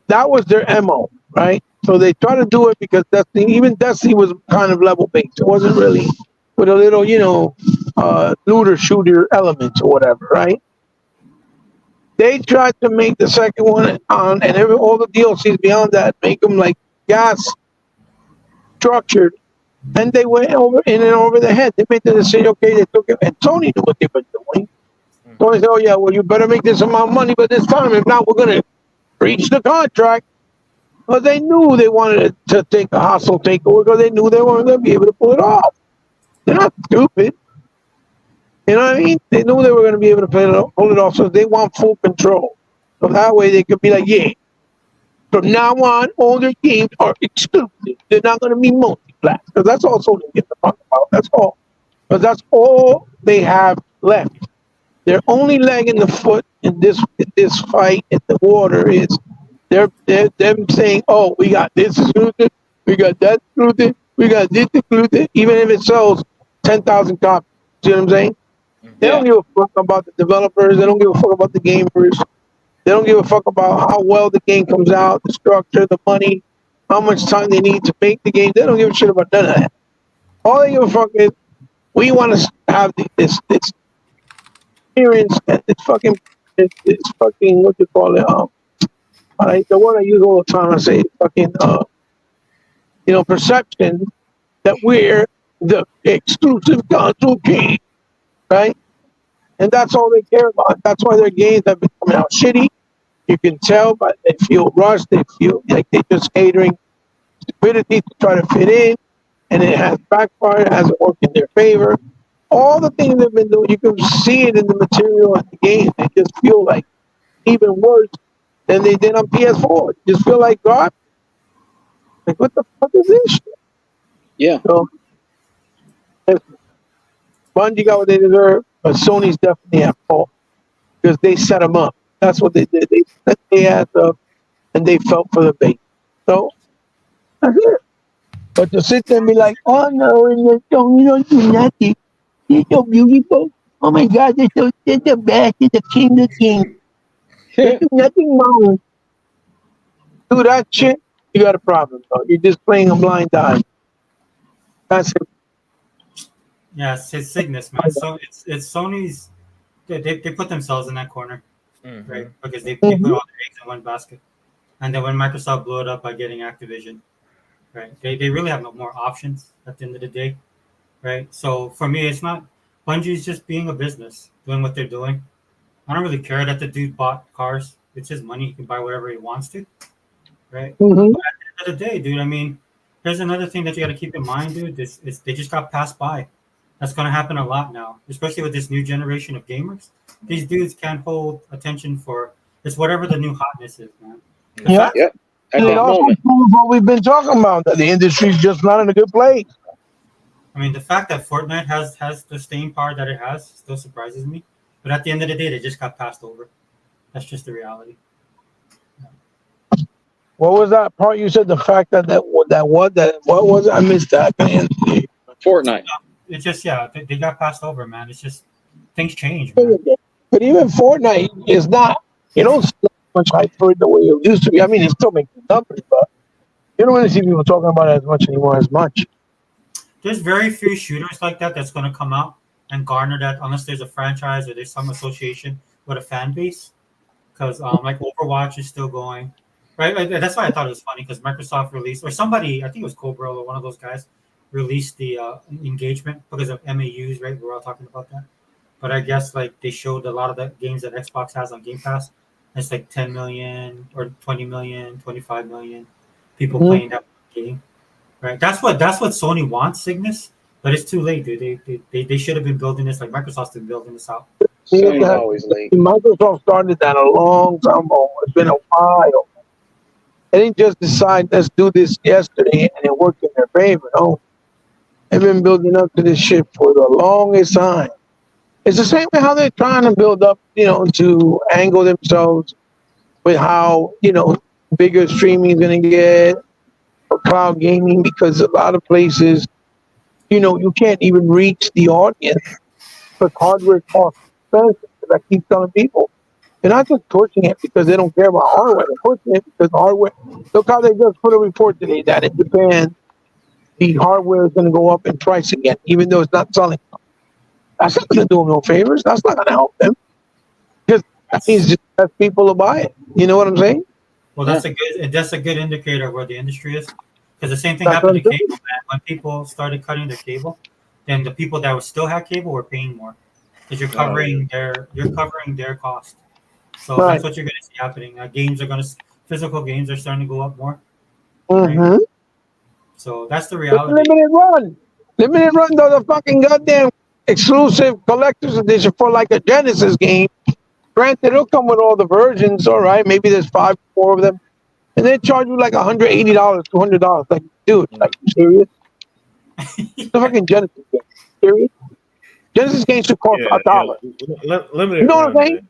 That was their MO, right? So they try to do it because even Destiny was kind of level based. It wasn't really with a little, looter shooter elements or whatever, right? They tried to make the second one all the DLCs beyond that, make them like gas structured, and they went over in and over the head. They made the decision, okay, they took it, and Tony knew what they were doing. Tony said, oh yeah, well, you better make this amount of money by this time, if not, we're going to breach the contract. But they knew they wanted to take a hostile takeover because they knew they weren't going to be able to pull it off. They're not stupid. You know what I mean? They knew they were going to be able to pull it off, so they want full control. So that way they could be like, yeah, from now on, all their games are exclusive. They're not going to be multi-class. Because that's also they get the fuck about. That's all. Because that's all they have left. Their only leg in the foot in this fight in the water is they're them saying, oh, we got this exclusive, we got that exclusive, we got this exclusive, even if it sells 10,000 copies. See what I'm saying? They don't give a fuck about the developers. They don't give a fuck about the gamers. They don't give a fuck about how well the game comes out, the structure, the money, how much time they need to make the game. They don't give a shit about none of that. All they give a fuck is we want to have this experience and this fucking what you call it? The word I use all the time, I say fucking perception that we're the exclusive console game, right? And that's all they care about. That's why their games have been coming out shitty. You can tell, but they feel rushed. They feel like they're just catering stupidity to try to fit in, and it has backfired. It hasn't worked in their favor. All the things they've been doing, you can see it in the material and the game. They just feel like even worse than they did on PS4. Just feel like God. Like, what the fuck is this shit? Yeah. So, Bungie got what they deserve, but Sony's definitely at fault because they set them up. That's what they did. They set their ass up and they felt for the bait. So, that's it. But to sit there and be like, oh no, and you don't do nothing. They're so beautiful. Oh my God, they're the best. They're the king of kings. They do nothing wrong. Do that shit, you got a problem, bro. You're just playing a blind eye. That's it. Yeah, it's Cygnus, man. So it's Sony's they put themselves in that corner, right? Mhm. Because they put all their eggs in one basket. And then when Microsoft blew it up by getting Activision, right? They really have no more options at the end of the day, right? So for me, it's not Bungie's just being a business, doing what they're doing. I don't really care that the dude bought cars. It's his money. He can buy whatever he wants to, right? Mhm. But at the end of the day, dude, I mean, there's another thing that you got to keep in mind, dude. This is they just got passed by. That's going to happen a lot now, especially with this new generation of gamers. These dudes can't hold attention for it's whatever the new hotness is, man. The Yeah. fact, Yep. At And it that also moment. proves what we've been talking about, that the industry's just not in a good place. I mean, the fact that Fortnite has the staying power that it has still surprises me. But at the end of the day, they just got passed over. That's just the reality. What was that part you said? The fact that what was it? I missed that, man. Fortnite. It's just they got passed over, man. It's just things change, man. But even Fortnite is not. You don't see much hype for it the way it used to be. I mean, it's still making numbers, but you don't really see people talking about it as much anymore. As much. There's very few shooters like that that's going to come out and garner that unless there's a franchise or there's some association with a fan base. Because like Overwatch is still going, right? That's why I thought it was funny because Microsoft released or somebody, I think it was Cobra or one of those guys, released the engagement because of MAUs, right? We're all talking about that. But I guess like they showed a lot of the games that Xbox has on Game Pass. It's like 10 million or 20 million, 25 million people Mhm. playing that game, right? That's what Sony wants, Cygnus. But it's too late, dude. They should have been building this like Microsoft's been building this out. Sony's always late. Microsoft started that a long time ago. It's been a while. They didn't just decide let's do this yesterday and it worked in their favor. No, they've been building up to this shit for the longest time. It's the same way how they're trying to build up, to angle themselves with how bigger streaming is going to get for cloud gaming because a lot of places, you can't even reach the audience because hardware costs expensive. As I keep telling people, they're not just pushing it because they don't care about hardware. They're pushing it because hardware. Look how they just put a report today that in Japan the hardware is going to go up in price again, even though it's not selling. That's not going to do them no favors. That's not going to help them. Because that means just less people will buy it. You know what I'm saying? Well, Yeah. that's a good indicator of where the industry is. Because the same thing That's what happened to I'm saying. cable, man. When people started cutting their cable, then the people that still had cable were paying more because you're covering their cost. So Right. that's what you're going to see happening. Physical games are starting to go up more, right? Mm-hmm. So that's the It's reality. limited run. Limited run does a fucking goddamn exclusive collector's edition for like a Genesis game. Granted, it'll come with all the versions. All right, maybe there's 4 of them, and they charge you like $180, $200. Like, dude, like you serious? The fucking Genesis game. Serious? Genesis games should cost Yeah, $1. limited You know what I'm run, saying? man.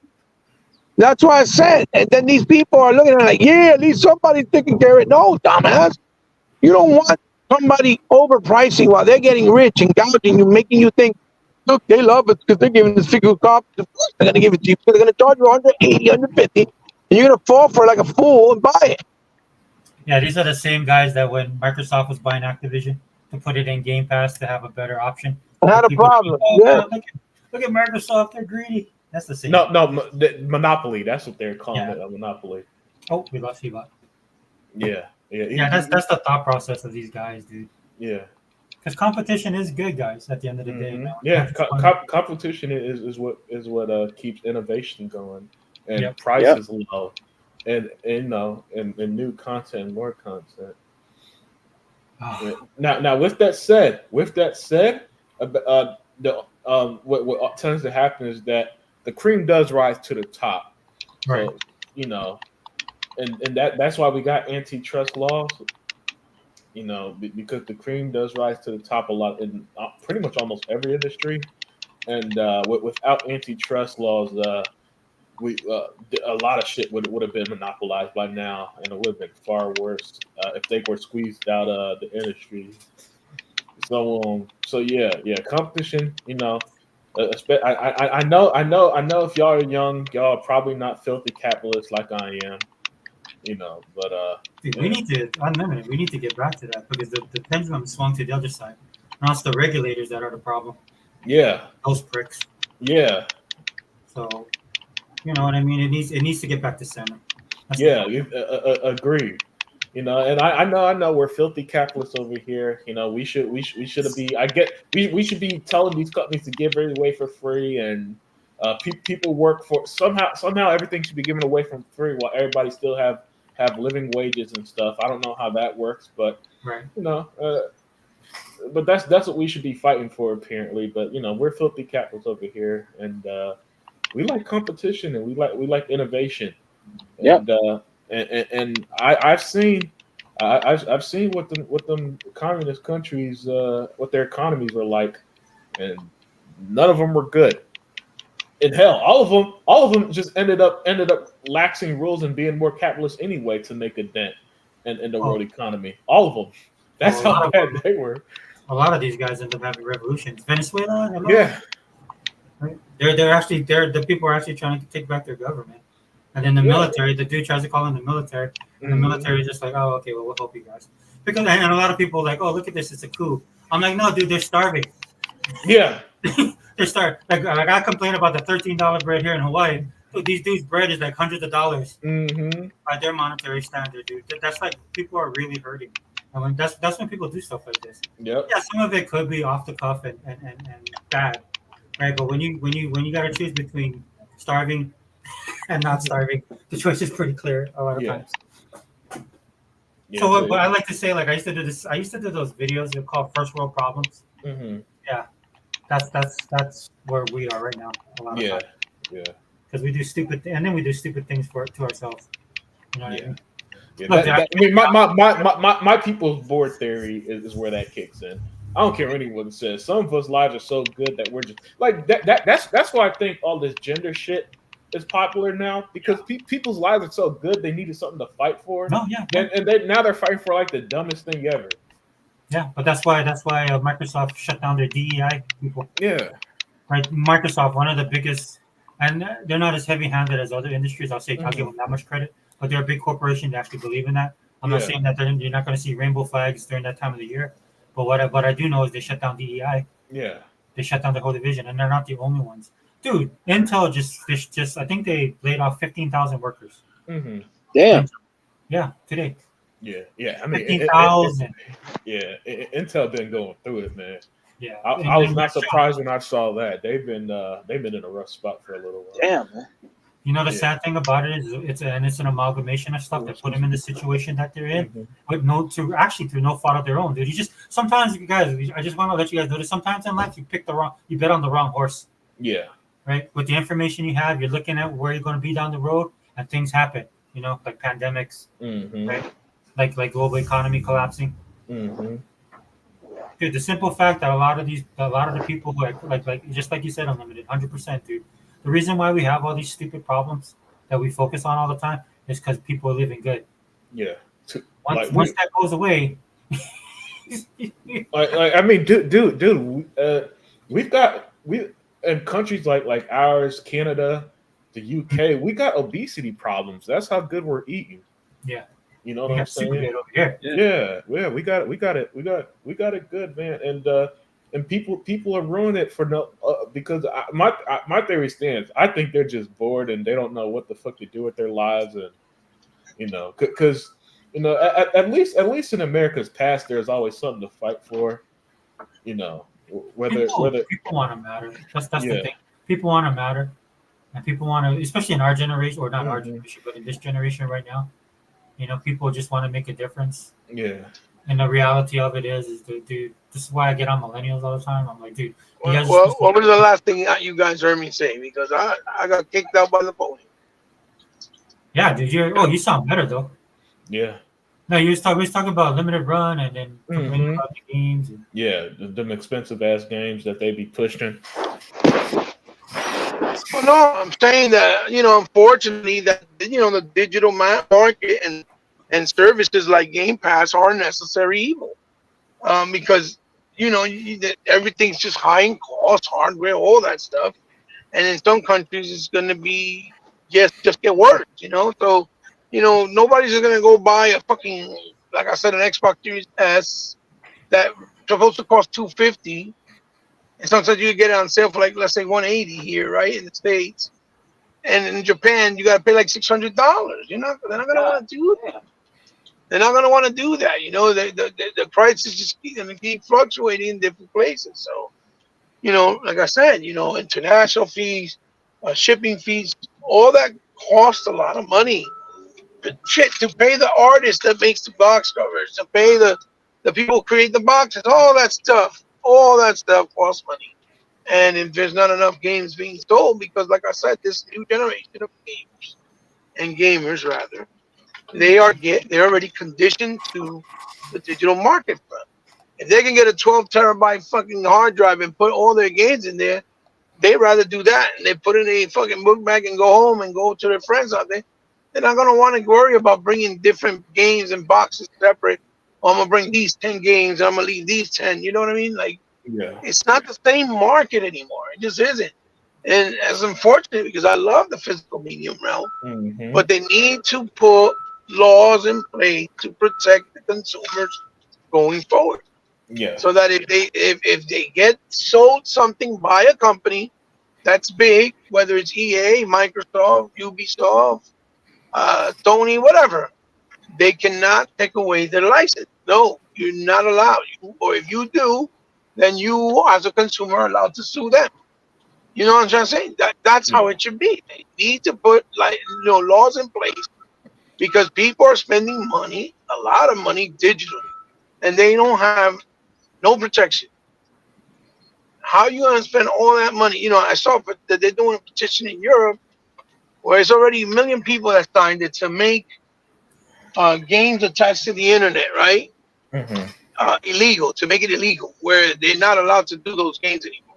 That's why I said. And then these people are looking at it like, yeah, at least somebody's taking care of it. No, dumbass. You don't want somebody overpricing while they're getting rich and gouging you, making you think, look, they love it because they're giving this figure copies. Of course they're going to give it to you because they're going to charge you 180, 150, and you're going to fall for it like a fool and buy it. Yeah, these are the same guys that when Microsoft was buying Activision to put it in Game Pass to have a better option. I had a People are like, problem. oh Yeah. man, look at Microsoft, they're greedy. That's the same. No, monopoly. That's what they're calling Yeah. it, a monopoly. Oh, we lost Eva. Yeah. Yeah, that's the thought process of these guys, dude. Yeah. Because competition is good, guys. At the end of the day, Mhm. man. Yeah, competition is what keeps innovation going, and Yep. prices low, and new content, and more content. Yeah. Now, with that said, what tends to happen is that the cream does rise to the top. Right. So and that's why we got antitrust laws. Because the cream does rise to the top a lot in pretty much almost every industry, and without antitrust laws, a lot of shit would have been monopolized by now, and it would have been far worse if they were squeezed out of the industry. So yeah, competition. I know if y'all are young, y'all are probably not filthy capitalists like I am. But Dude, yeah. we need to unlimited. We need to get back to that because the pendulum swung to the other side. Now it's the regulators that are the problem. Yeah. Those pricks. Yeah. So So, you know what I mean? It needs to get back to center. That's the Yeah, problem. agreed. You know, and I know we're filthy capitalists over here. You know, we should be. I get we should be telling these companies to give it away for free, and people work for somehow everything should be given away for free while everybody still have living wages and stuff. I don't know how that works, but Right. you know, but that's what we should be fighting for apparently. But you know, we're filthy capitalists over here, and we like competition and we like innovation. Yep. And I've seen I've seen what them communist countries what their economies are like, and none of them were good. And hell, all of them just ended up laxing rules and being more capitalist anyway to make a dent in the world Well, economy. All of them. That's well, how bad they were. a lot of these guys end up having revolutions. Venezuela, hello. Yeah, Right? They're the people are actually trying to take back their government. And then the yeah. military, the dude tries to call in the military, and the Mhm. military is just like, oh, okay, well, we'll help you guys. Because and a lot of people are like, oh, look at this, it's a coup. I'm like, no, dude, they're starving. Yeah. They're starving. Like I complain about the $13 bread here in Hawaii. Dude, these dudes' bread is like hundreds of dollars Mhm. by their monetary standard, dude. That's like people are really hurting. And when that's when people do stuff like this. Yep. Yeah, some of it could be off the cuff and bad, right? But when you gotta choose between starving and not starving, the choice is pretty clear a lot of Yeah. times. Yeah. So what I like to say, like I used to do this. I used to do those videos they're called first world problems. Mhm. Yeah, that's where we are right now. A lot of Yeah. times Yeah. because we do stupid, and then we do stupid things to ourselves. You know what I Yeah. mean? Yeah, Look, I mean, my people's board theory is where that kicks in. I don't care what anyone says. Some of us lives are so good that we're just like that's why I think all this gender shit is popular now because people's lives are so good they needed something to fight for, no, yeah, and they now they're fighting for like the dumbest thing ever. yeah. But that's why Microsoft shut down their DEI people. Yeah, Right, Microsoft, one of the biggest, and they're not as heavy-handed as other industries. I'll give them that much credit, but they're a big corporation. They actually believe in that. I'm not Yeah. saying that you're not going to see rainbow flags during that time of the year, but what I do know is they shut down DEI. yeah, They shut down the whole division, and they're not the only ones. Dude, Intel just I think they laid off 15,000 workers. hmm Damn. Yeah, today. yeah. I mean, 15,000. Intel been going through it, man. Yeah, I was not surprised when I saw that. They've been in a rough spot for a little while. Damn, man. You know the Yeah. sad thing about it is it's an amalgamation of stuff that put them in the situation that they're in, Mhm. but through no fault of their own, dude. You just sometimes you guys, I just want to let you guys know that sometimes in life you bet on the wrong horse, Yeah, right? With the information you have, you're looking at where you're going to be down the road, and things happen. You know, like pandemics, right? Like global economy collapsing. Dude, the simple fact that a lot of the people who are like just like you said, unlimited, 100%, dude. The reason why we have all these stupid problems that we focus on all the time is because people are living good. yeah. Once that goes away, I mean, dude. We in countries like ours, Canada, the UK, we got obesity problems. That's how good we're eating. yeah, You know we what I'm got super saying? good over here. Yeah. We got it good, man. And people are ruining it for no because my theory stands. I think they're just bored and they don't know what the fuck to do with their lives, and you know, because you know, at least in America's past, there's always something to fight for. You know, whether People want to matter. That's the yeah. thing. People want to matter, and people want to, especially in our generation, or not our Mhm. generation, but in this generation right now. You know, people just want to make a difference. Yeah. And the reality of it is dude, this is why I get on millennials all the time. I'm like, dude, you guys Well, what was the last thing you guys heard me say? Because I got kicked out by the pony. yeah, dude, you sound better though. Yeah. No, we was talking about limited run and then complaining about the games. And, Yeah, them expensive ass games that they be pushing. Well, no, I'm saying that unfortunately, that the digital market and services like Game Pass are necessary evil, because everything's just high in cost, hardware, all that stuff, and in some countries it's going to be just get worse. So nobody's going to go buy a fucking, like I said, an Xbox Series S that supposed to cost $250. And sometimes you get it on sale for, like, let's say 180 here, right, in the States. And in Japan, you got to pay like $600. They're not gonna want to do that. They're not gonna want to do that. The price is just gonna keep fluctuating in different places. So, like I said, international fees, shipping fees, all that costs a lot of money. Shit, to pay the artist that makes the box covers, to pay the people who create the boxes, all that stuff costs money. And if there's not enough games being sold, because like I said, this new generation of games and gamers rather, they're already conditioned to the digital market. If they can get a 12 terabyte fucking hard drive and put all their games in there, they'd rather do that. And they put in a fucking book bag and go home and go to their friends out there. They're not gonna want to worry about bringing different games and boxes separate. Oh, I'm gonna bring these 10 games. I'm gonna leave these 10. You know what I mean? Like, Yeah. it's not the same market anymore. It just isn't. And it's unfortunate because I love the physical medium realm, Mm-hmm. but they need to put laws in place to protect the consumers going forward. Yeah. So that if they get sold something by a company that's big, whether it's EA, Microsoft, Ubisoft, Sony, whatever, they cannot take away their license. No, you're not allowed. Or if you do, then you, as a consumer, are allowed to sue them. You know what I'm trying to say? That's how Yeah. it should be. They need to put laws in place because people are spending money, a lot of money, digitally, and they don't have no protection. How are you going to spend all that money? I saw that they're doing a petition in Europe where it's already 1 million people that signed it to make games attached to the internet, right? Mm-hmm. Illegal, to make it illegal, where they're not allowed to do those games anymore.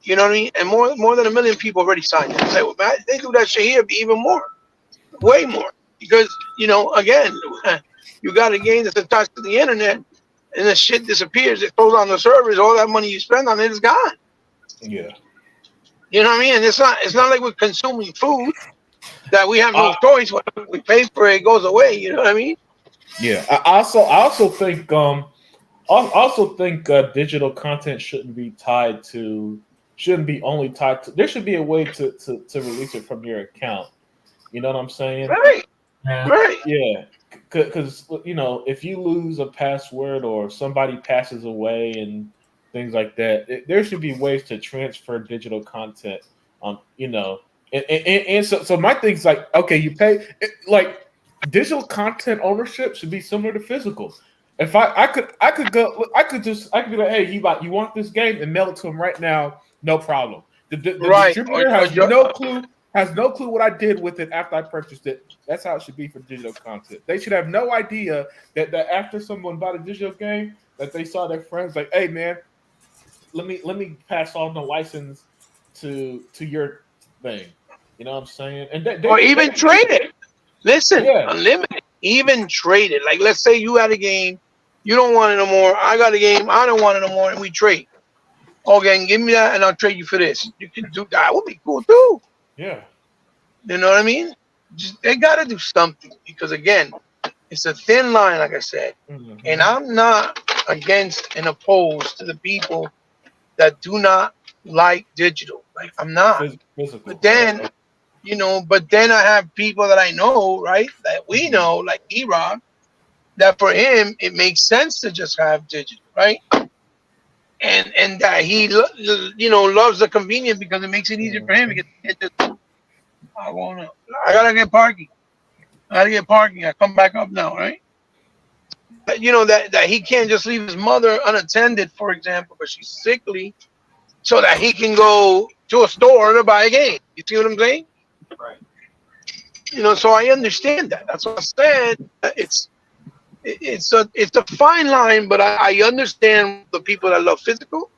You know what I mean? And more than 1 million people already signed it. Say, well, man, they do that shit here, it'd be even more, way more, because again, you got a game that's attached to the internet, and the shit disappears. It goes on the servers. All that money you spend on it is gone. Yeah. You know what I mean? And it's not like we're consuming food that we have no choice. When we pay for it, it goes away. You know what I mean? Yeah. I also think digital content shouldn't be only tied to. There should be a way to release it from your account. You know what I'm saying? Right. Yeah. Right. Yeah. Because if you lose a password or somebody passes away and things like that, there should be ways to transfer digital content. And so my thing's like, okay, you pay like digital content ownership should be similar to physical. If I could be like, hey, you want this game, and mail it to him right now, no problem. The Right. distributor has no clue what I did with it after I purchased it. That's how it should be for digital content. They should have no idea that after someone bought a digital game, that they saw their friends like, hey man, let me pass on the license to your thing. You know what I'm saying? And Or even trade it. Listen, Yeah. unlimited. Even trade it. Like, let's say you had a game, you don't want it no more. I got a game, I don't want it no more, and we trade. Okay, give me that, and I'll trade you for this. You can do that. Would be cool too. Yeah. You know what I mean? They got to do something because again, it's a thin line, like I said. Mm-hmm. And I'm not against and opposed to the people that do not like digital. Like, I'm not. Physical. But then, I have people that I know, right, that we know, like E-Rock, that for him it makes sense to just have digital, right? And that he loves the convenience because it makes it easier for him because it just, I gotta get parking. I come back up now, right? That he can't just leave his mother unattended, for example, because she's sickly, so that he can go to a store to buy a game. You see what I'm saying? Right. So I understand that. That's what I said. It's a fine line, but I understand the people that love physical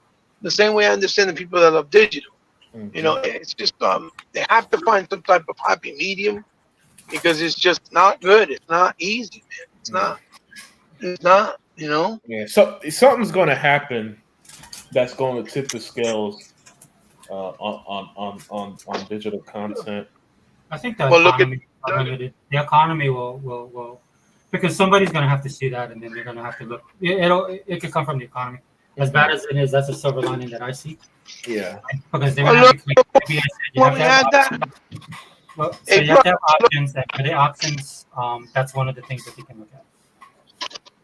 the same way I understand the people that love digital. Mm-hmm. It's just they have to find some type of happy medium because it's just not good. It's not easy, man. It's not. It's not. Yeah. So something's going to happen that's going to tip the scales on digital content. I think the Well, look at- economy are limited. The economy will because somebody's going to have to see that, and then they're going to have to look. It could come from the economy. As bad as it is, that's a silver lining that I see. Yeah. Because they're Oh, gonna have look, to, like maybe I said, you when have we to have had options. that, Well, so hey, you bro, have to have options, and for the options, that's one of the things that they can look at.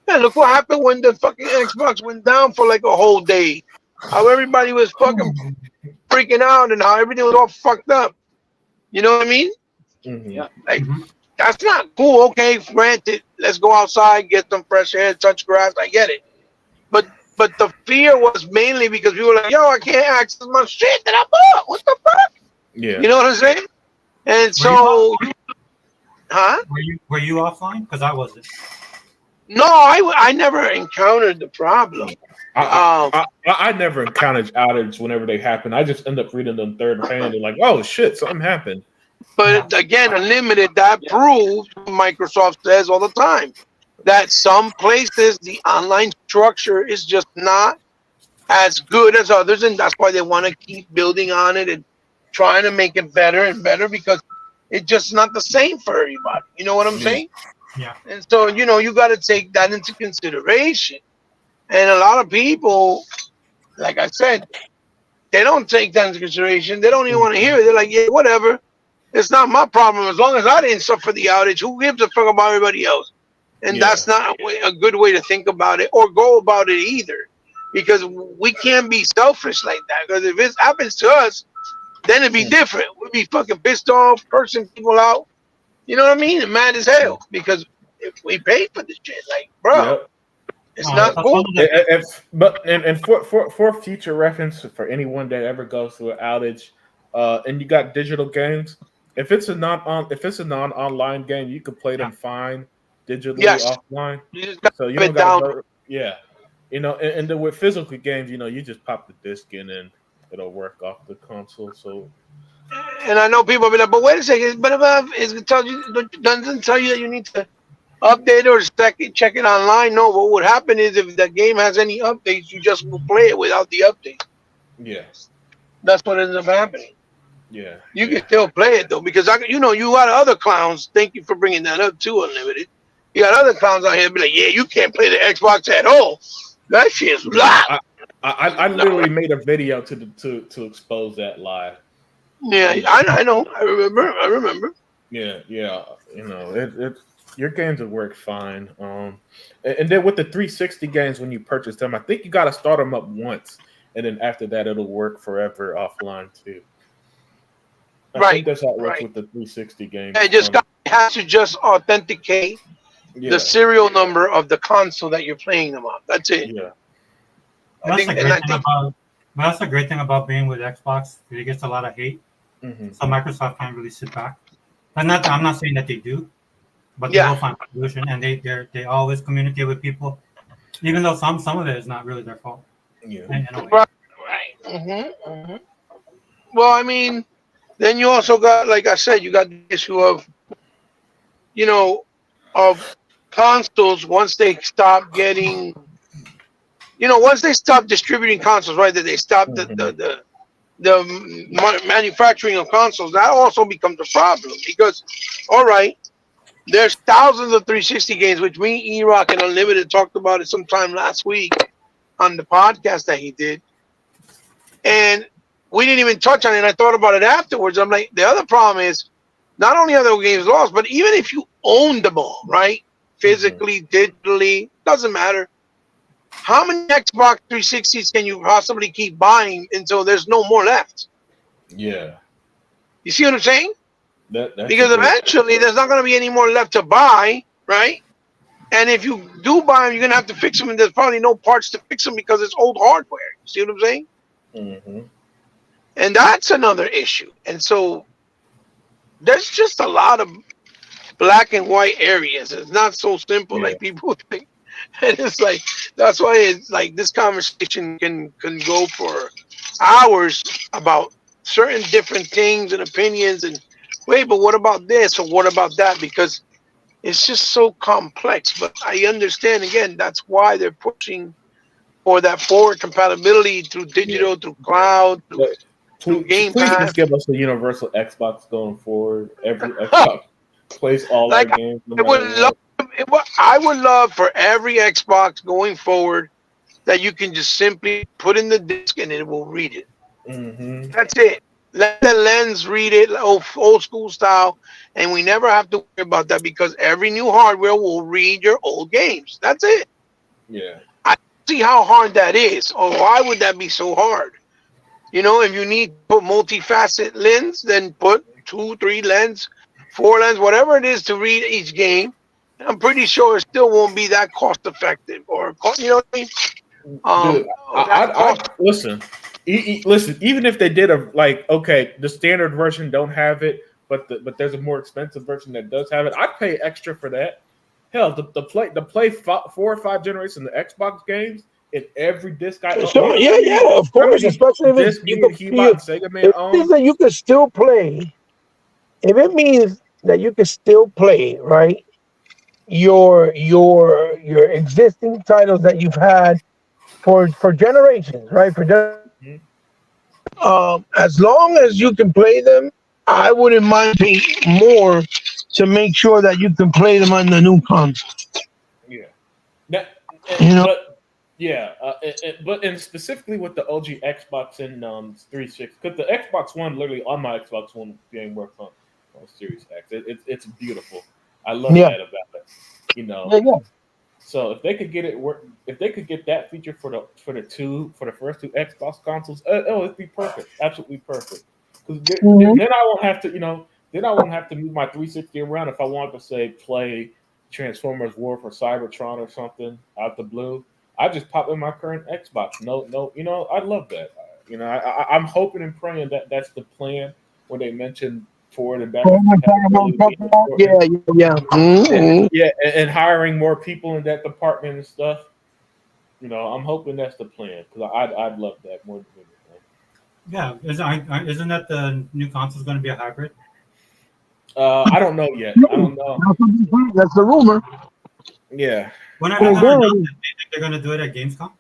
yeah, look what happened when the fucking Xbox went down for like a whole day. How everybody was fucking freaking out and how everything was all fucked up. You know what I mean? Mm-hmm. Yeah. Like, Mhm. that's not cool. Okay, granted, let's go outside, get some fresh air, touch grass. I get it. But but the fear was mainly because people were like, yo, I can't access my shit that I bought. What the fuck? Yeah. You know what I'm saying? And Were you so, offline? huh? Were you offline? Because I wasn't. No, I never encountered the problem. I, Um, I never encountered outage whenever they happen. I just end up reading them third hand and like, oh shit, something happened. Yeah. but again, Unlimited, that proves what Microsoft says all the time that some places the online structure is just not as good as others, and that's why they want to keep building on it and trying to make it better and better because it's just not the same for everybody. You know what I'm Yeah. saying? Yeah. And so, you got to take that into consideration. And a lot of people, like I said, they don't take that into consideration. They don't even want to hear it. They're like, yeah, whatever. It's not my problem. As long as I didn't suffer the outage, who gives a fuck about everybody else? And Yeah. that's not a good way to think about it or go about it either. Because we can't be selfish like that. Because if it happens to us, then it'd be different. We'd be fucking pissed off, cursing people out. You know what I mean? And mad as hell. Because if we paid for this shit, like, bro, Yep. it's No, not that's cool. one of the things. And for future reference for anyone that ever goes through an outage, and you got digital games, if it's a non online game, you can play Yeah. them fine digitally Yes. offline. You just got So to you have don't it got to down. go. Yeah, and then with physical games, you just pop the disc in and it'll work off the console. So And I know people will be like, but wait a second, but it tells you, doesn't tell you that you need to update or check it online. No, what would happen is if the game has any updates, you just will play it without the update. yeah, That's what ends up happening. yeah, You can yeah, still play it though, because you got other clowns. Thank you for bringing that up too, Unlimited. You got other clowns out here be like, yeah, you can't play the Xbox at all. That shit's yeah. loud. I literally made a video to expose that lie. Yeah, You know, I know. I remember. I remember. yeah, yeah. It your games will work fine. And then with the 360 games, when you purchase them, I think you got to start them up once, and then after that, it'll work forever offline too. I think Right, that's how it works right. with the 360 It games. just has to just authenticate the Yeah, serial number of the console that you're playing them on. That's it. yeah, I That's the think, and great I thing think, about. But that's the great thing about being with Xbox. It gets a lot of hate, hmm so Microsoft can't really sit back. And not, I'm not saying that they do, but they yeah, will find a solution, and they always communicate with people, even though some of it is not really their fault yeah, in a way. right, right. Well, I mean, then you also got, like I said, you got the issue of, you know, of consoles once they stop getting, once they stop distributing consoles, right? That they stop hmm the manufacturing of consoles. That also becomes a problem because, all right, there's thousands of 360 games, which me, E-Rock, and Unlimited talked about it sometime last week on the podcast that he did. And we didn't even touch on it. And I thought about it afterwards. I'm like, the other problem is not only are the games lost, but even if you own them all, right? hmm Physically, digitally, doesn't matter. How many Xbox 360s can you possibly keep buying until there's no more left? yeah. You see what I'm saying? That's a Because good. eventually there's not going to be any more left to buy, right? And if you do buy them, you're going to have to fix them, and there's probably no parts to fix them because it's old hardware. You see what I'm saying? hmm And that's another issue. And so there's just a lot of black and white areas. It's not so simple Yeah, like people think. And it's like that's why it's like this conversation can go for hours about certain different things and opinions and wait, but what about this or what about that? Because it's just so complex. But I understand again, that's why they're pushing for that forward compatibility through yeah. digital, through cloud, through But through Game please just Pass. give us a universal Xbox going forward. Every Xbox plays all our Like games no I would matter love, what. I would love for every Xbox going forward that you can just simply put in the disc and it will read it. Mm-hmm. That's it. Let the lens read it, old school style, and we never have to worry about that because every new hardware will read your old games. That's it. Yeah. I don't see how hard that is, or why would that be so hard? If you need to put multi-facet lens, then put 2, 3 lens, 4 lens, whatever it is to read each game. I'm pretty sure it still won't be that cost effective, or what I mean? Dude, That I cost. listen. Listen, even if they did okay, the standard version don't have it, but there's a more expensive version that does have it. I'd pay extra for that. Hell, the play 4 or 5 generations of the Xbox games in every disc I own. So yeah, of How course, many especially if it's discs you me could and Hebot feel and Sega Man if it means own? that you could still play. If it means that you could still play, right? Your existing titles that you've had for generations, right? Mhm. As long as you can play them, I wouldn't mind paying more to make sure that you can play them on the new console. Yeah. That, You know, but yeah, but and specifically with the OG Xbox and 360, because the Xbox One literally on my Xbox One game works on Series X. It's beautiful. I love yeah, that about it. You know, yeah, yeah. so if they could get it work, if they could get that feature for the first two Xbox consoles, it'd be perfect, absolutely perfect. Because Hmm. then I won't have to, then I won't have to move my 360 around if I wanted to say play Transformers War for Cybertron or something out the blue. I just pop in my current Xbox. No, no, I love that. I'm hoping and praying that that's the plan when they mentioned forward and Oh, backwards we're talking about compatibility being football? Yeah, important, yeah, yeah. and Hmm. yeah, and hiring more people in that department and stuff. I'm hoping that's the plan because I'd love that more than anything. Yeah, isn't that the new console is going to be a hybrid? I don't know yet. I don't know. That's the rumor. Yeah, When are But they going to announce again, it? Do you think they're going to do it at Gamescom?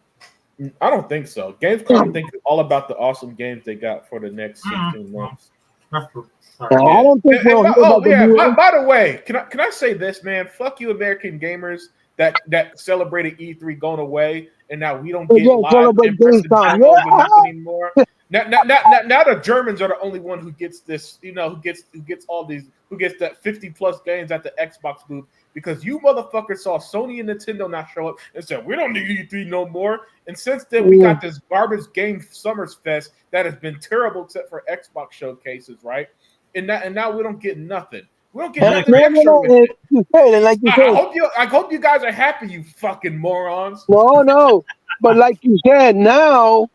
I don't think so. Gamescom, I think, is all about the awesome games they got for the next Mm-hmm. 16 Well, months. that's true. I Sorry. Yeah. don't think we'll hear Oh about the yeah. new. By the way, can I say this, man? Fuck you, American gamers that celebrated E3 going away, and now we don't get Yeah, live celebrate in-person GameStop. demos or nothing Yeah, anymore. Now the Germans are the only one who gets this. Who gets all these. Who gets that 50+ games at the Xbox booth because you motherfuckers saw Sony and Nintendo not show up and said we don't need E3 no more. And since then we yeah. got this garbage game Summers Fest that has been terrible except for Xbox showcases, right? And now we don't get nothing. We don't get Yeah, nothing No, no, extra no. with it. And like you I said, hope you guys are happy, you fucking morons. no, no. But like you said, now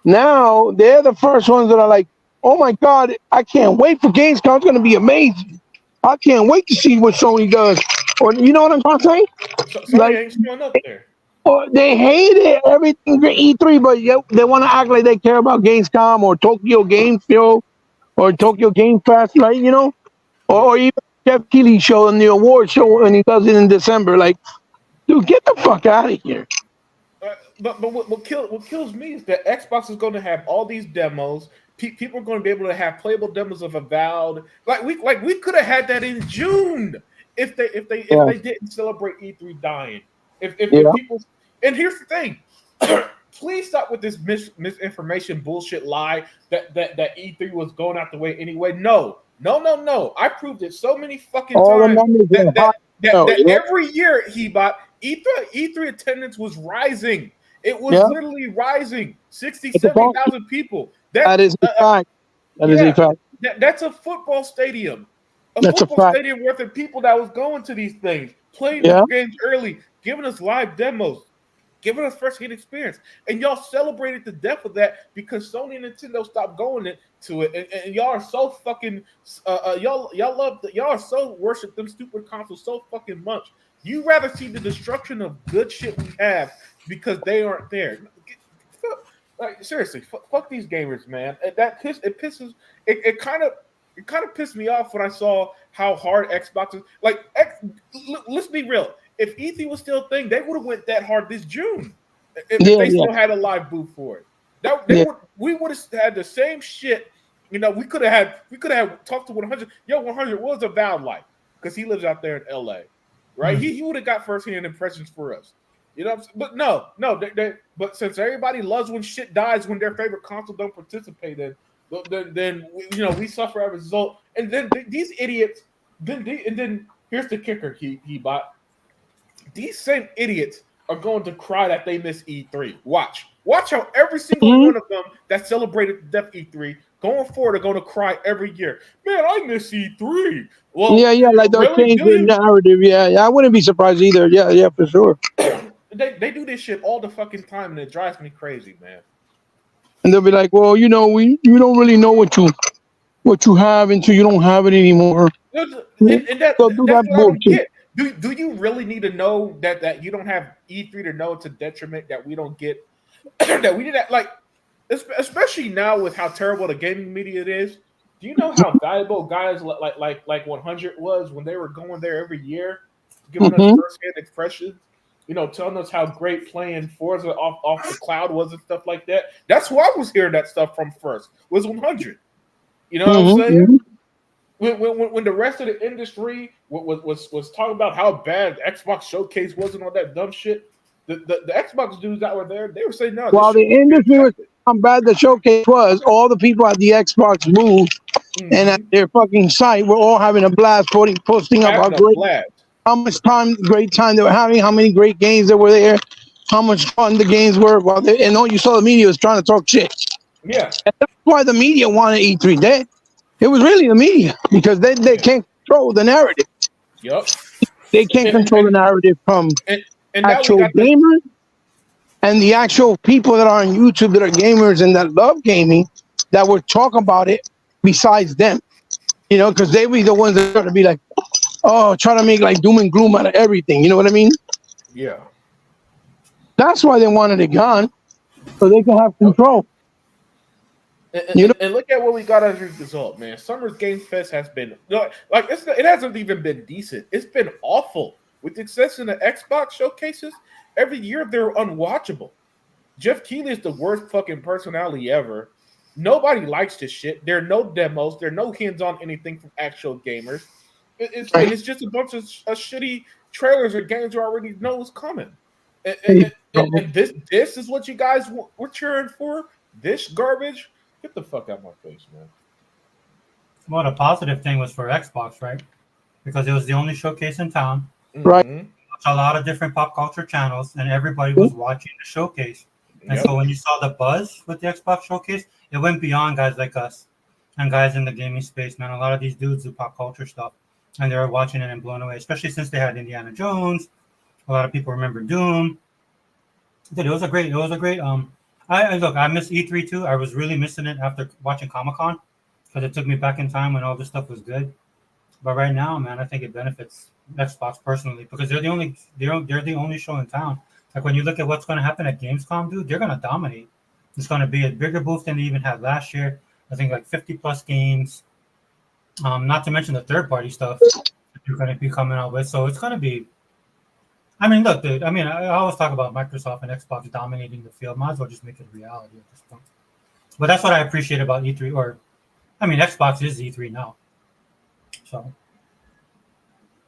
they're the first ones that are like, oh my god, I can't wait for Gamescom. It's gonna be amazing. I can't wait to see what Sony does. Or you know what I'm trying to say? So, Sony Like, ain't showing up there. or they hated everything for E3, but yet they want to act like they care about Gamescom or Tokyo Game Show or Tokyo Game Fest, right? Yeah. Or even Jeff Keighley show in the award show when he does it in December. Like, dude, get the fuck out of here. But what kills me is that Xbox is going to have all these demos. People are going to be able to have playable demos of Avowed. Like we could have had that in June if Yeah, they didn't celebrate E3 dying. If yeah. people and here's the thing. Please stop with this misinformation bullshit lie that E3 was going out the way anyway. No, no, no, no. I proved it so many fucking All the times numbers that are high. that that, No, that yep, every year he bought E3 attendance was rising. It was yeah. literally rising. 60, It's a fact. 70,000 people. That is a fact. That is a Yeah, fact. that's a football stadium. A That's a football fact. stadium worth of people that was going to these things, playing the Yeah. games early, giving us live demos, giving us first-hand experience. And y'all celebrated the death of that because Sony and Nintendo stopped going to it. And y'all are so fucking y'all are so worship them stupid consoles so fucking much. You rather see the destruction of good shit we have because they aren't there. Like seriously, fuck these gamers, man. It kind of pissed me off when I saw how hard Xbox is. Like, let's be real. If E3 was still a thing, they would have went that hard this June. If Yeah, they yeah, still had a live booth for it, that yeah. we would have had the same shit. We could have talked to 100. Yo, 100 was Avowed like because he lives out there in LA, right? Hmm. He would have got firsthand impressions for us. You know, but no. But since everybody loves when shit dies when their favorite console don't participate in, then we suffer as a result. And then these idiots, then here's the kicker. He bought these same idiots are going to cry that they miss E3. Watch how every single one of them that celebrated the death E3 going forward are going to cry every year. Man, I miss E3. Well, Yeah, like they'll really? change Do the you? narrative. Yeah, I wouldn't be surprised either. Yeah, for sure. They do this shit all the fucking time, and it drives me crazy, man. And they'll be like, well, you don't really know what you have until you don't have it anymore. And They'll do that's that what I don't bullshit. get. Do you really need to know that you don't have E3 to know it's a detriment that we don't get that we did that, like, especially now with how terrible the gaming media is? Do you know how valuable guys like 100 was when they were going there every year, giving us Hmm. firsthand impressions? Telling us how great playing Forza off the cloud was and stuff like that. That's who I was hearing that stuff from first. Was 100. You know what I'm saying? Hmm. When the rest of the industry was talking about how bad the Xbox Showcase was and all that dumb shit, the Xbox dudes that were there, they were saying, no, this While the shit was industry was fantastic. how bad the showcase was, all the people at the Xbox booth and at Mm-hmm. their fucking site were all having a blast, posting up Having a blast. how much great time they were having, how many great games that were there, how much fun the games were. And all you saw the media was trying to talk shit. Yeah. That's why the media wanted E3 dead. It was really the media because they Yeah. can't control the narrative. Yep. They can't And, control the narrative from and, and now we actual got this. gamers and the actual people that are on YouTube that are gamers and that love gaming that would talk about it besides them. Because they be the ones that are going to be like, oh, try to make like doom and gloom out of everything. You know what I mean? Yeah. That's why they wanted it gone, so they can have Yep. control. And look at what we got as a result, man. Summer's Game Fest has been it hasn't even been decent. It's been awful. With the exception of Xbox showcases, every year they're unwatchable. Jeff Keighley is the worst fucking personality ever. Nobody likes this shit. There are no demos. There are no hands-on anything from actual gamers. It's just a bunch of shitty trailers or games you already know is coming. And this is what you guys were cheering for? This garbage? Get the fuck out of my face, man. Well, the positive thing was for Xbox, right? Because it was the only showcase in town. Right. Mm-hmm. A lot of different pop culture channels, and everybody was watching the showcase. And Yep. so when you saw the buzz with the Xbox showcase, it went beyond guys like us and guys in the gaming space, man. A lot of these dudes do pop culture stuff, and they were watching it and blown away, especially since they had Indiana Jones. A lot of people remember Doom. Dude, it was a great. I miss E3 too. I was really missing it after watching Comic-Con because it took me back in time when all this stuff was good. But right now, man, I think it benefits Xbox personally because they're the only show in town. Like when you look at what's going to happen at Gamescom, dude, they're going to dominate. It's going to be a bigger booth than they even had last year. I think like 50 plus games. Not to mention the third party stuff that you're going to be coming out with. So it's going to be. I mean, look, dude. I mean, I always talk about Microsoft and Xbox dominating the field. Might as well just make it a reality at this point. But that's what I appreciate about E3. Xbox is E3 now. So.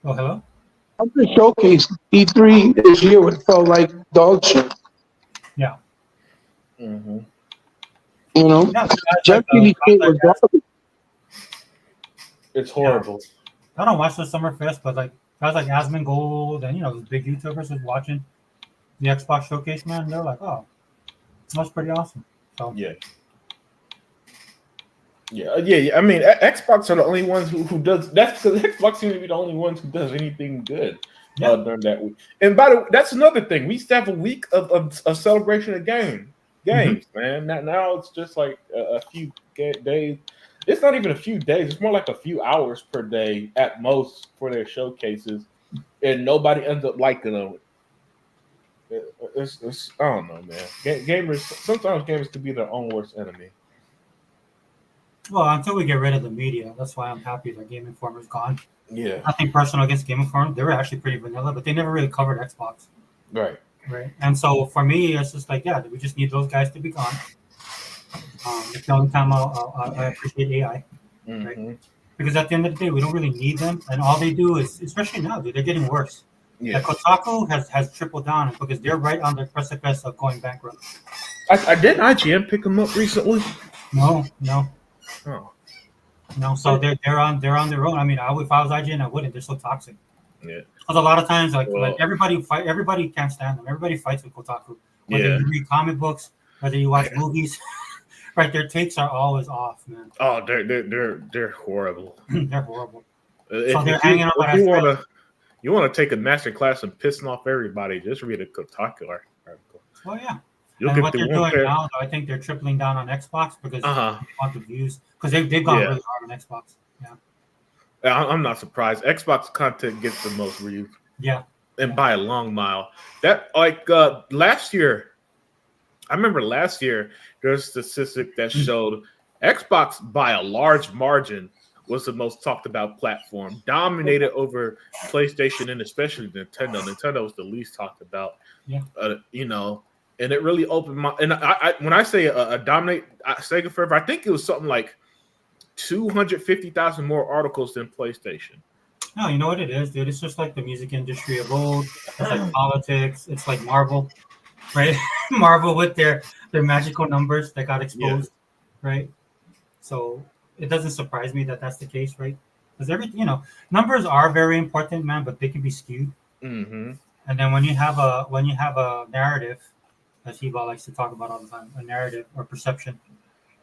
Oh, hello? After showcase E3 this year would felt like dog shit. Yeah. Mm-hmm. Yeah, Jeff Keighley shit was garbage. It's horrible. I don't watch the Summerfest, but like guys like Asmon Gold and the big YouTubers was watching the Xbox showcase, man. They're like, oh, that's pretty awesome. So Yeah. I mean, Xbox are the only ones who does. That's because Xbox seems to be the only ones who does anything good during that week. And by the way, that's another thing. We used to have a week of celebration of games, man. Now it's just like a few days. It's not even a few days. It's more like a few hours per day at most for their showcases, and nobody ends up liking them. It's I don't know, man. Gamers gamers can be their own worst enemy. well, until we get rid of the media, that's why I'm happy that Game Informer's gone. Yeah. Nothing personal against Game Informer. They were actually pretty vanilla, but they never really covered Xbox. Right. And so for me, it's just like, we just need those guys to be gone. It's the only time I appreciate AI. Right? Because at the end of the day, we don't really need them. And all they do is, especially now, dude, they're getting worse. Like Kotaku has tripled down because they're right on the precipice of going bankrupt. I didn't IGN pick them up recently. No. Oh, No, so they're on their own. I mean, if I was IGN, I wouldn't. They're so toxic. yeah. Because a lot of times, like Well, everybody can't stand them. Everybody fights with Kotaku. Whether yeah. you read comic books, whether you watch movies, right? Their takes are always off, man. Oh, they're horrible. They're horrible. If they're hanging on by you that want to take a master class and pissing off everybody, just read a Kotaku article. Oh yeah. You'll And get what the they're one doing pair. now, though, I think they're tripling down on Xbox because they want the views. Because they've gone really hard on Xbox. Yeah. I'm not surprised. Xbox content gets the most views. Yeah. And by a long mile. That last year, I remember last year there was a statistic that showed Xbox by a large margin was the most talked about platform, dominated over PlayStation and especially Nintendo. Nintendo was the least talked about. Yeah. And it really opened my. And I when I say a dominate Sega Forever, I think it was something like 250,000 more articles than PlayStation. No, you know what it is, dude? It's just like the music industry of old. It's like politics. It's like Marvel, right? Marvel with their magical numbers that got exposed, right? So it doesn't surprise me that that's the case, right? Because numbers are very important, man, but they can be skewed. Mm-hmm. And then when you have a narrative, as Heba likes to talk about all the time, a narrative or perception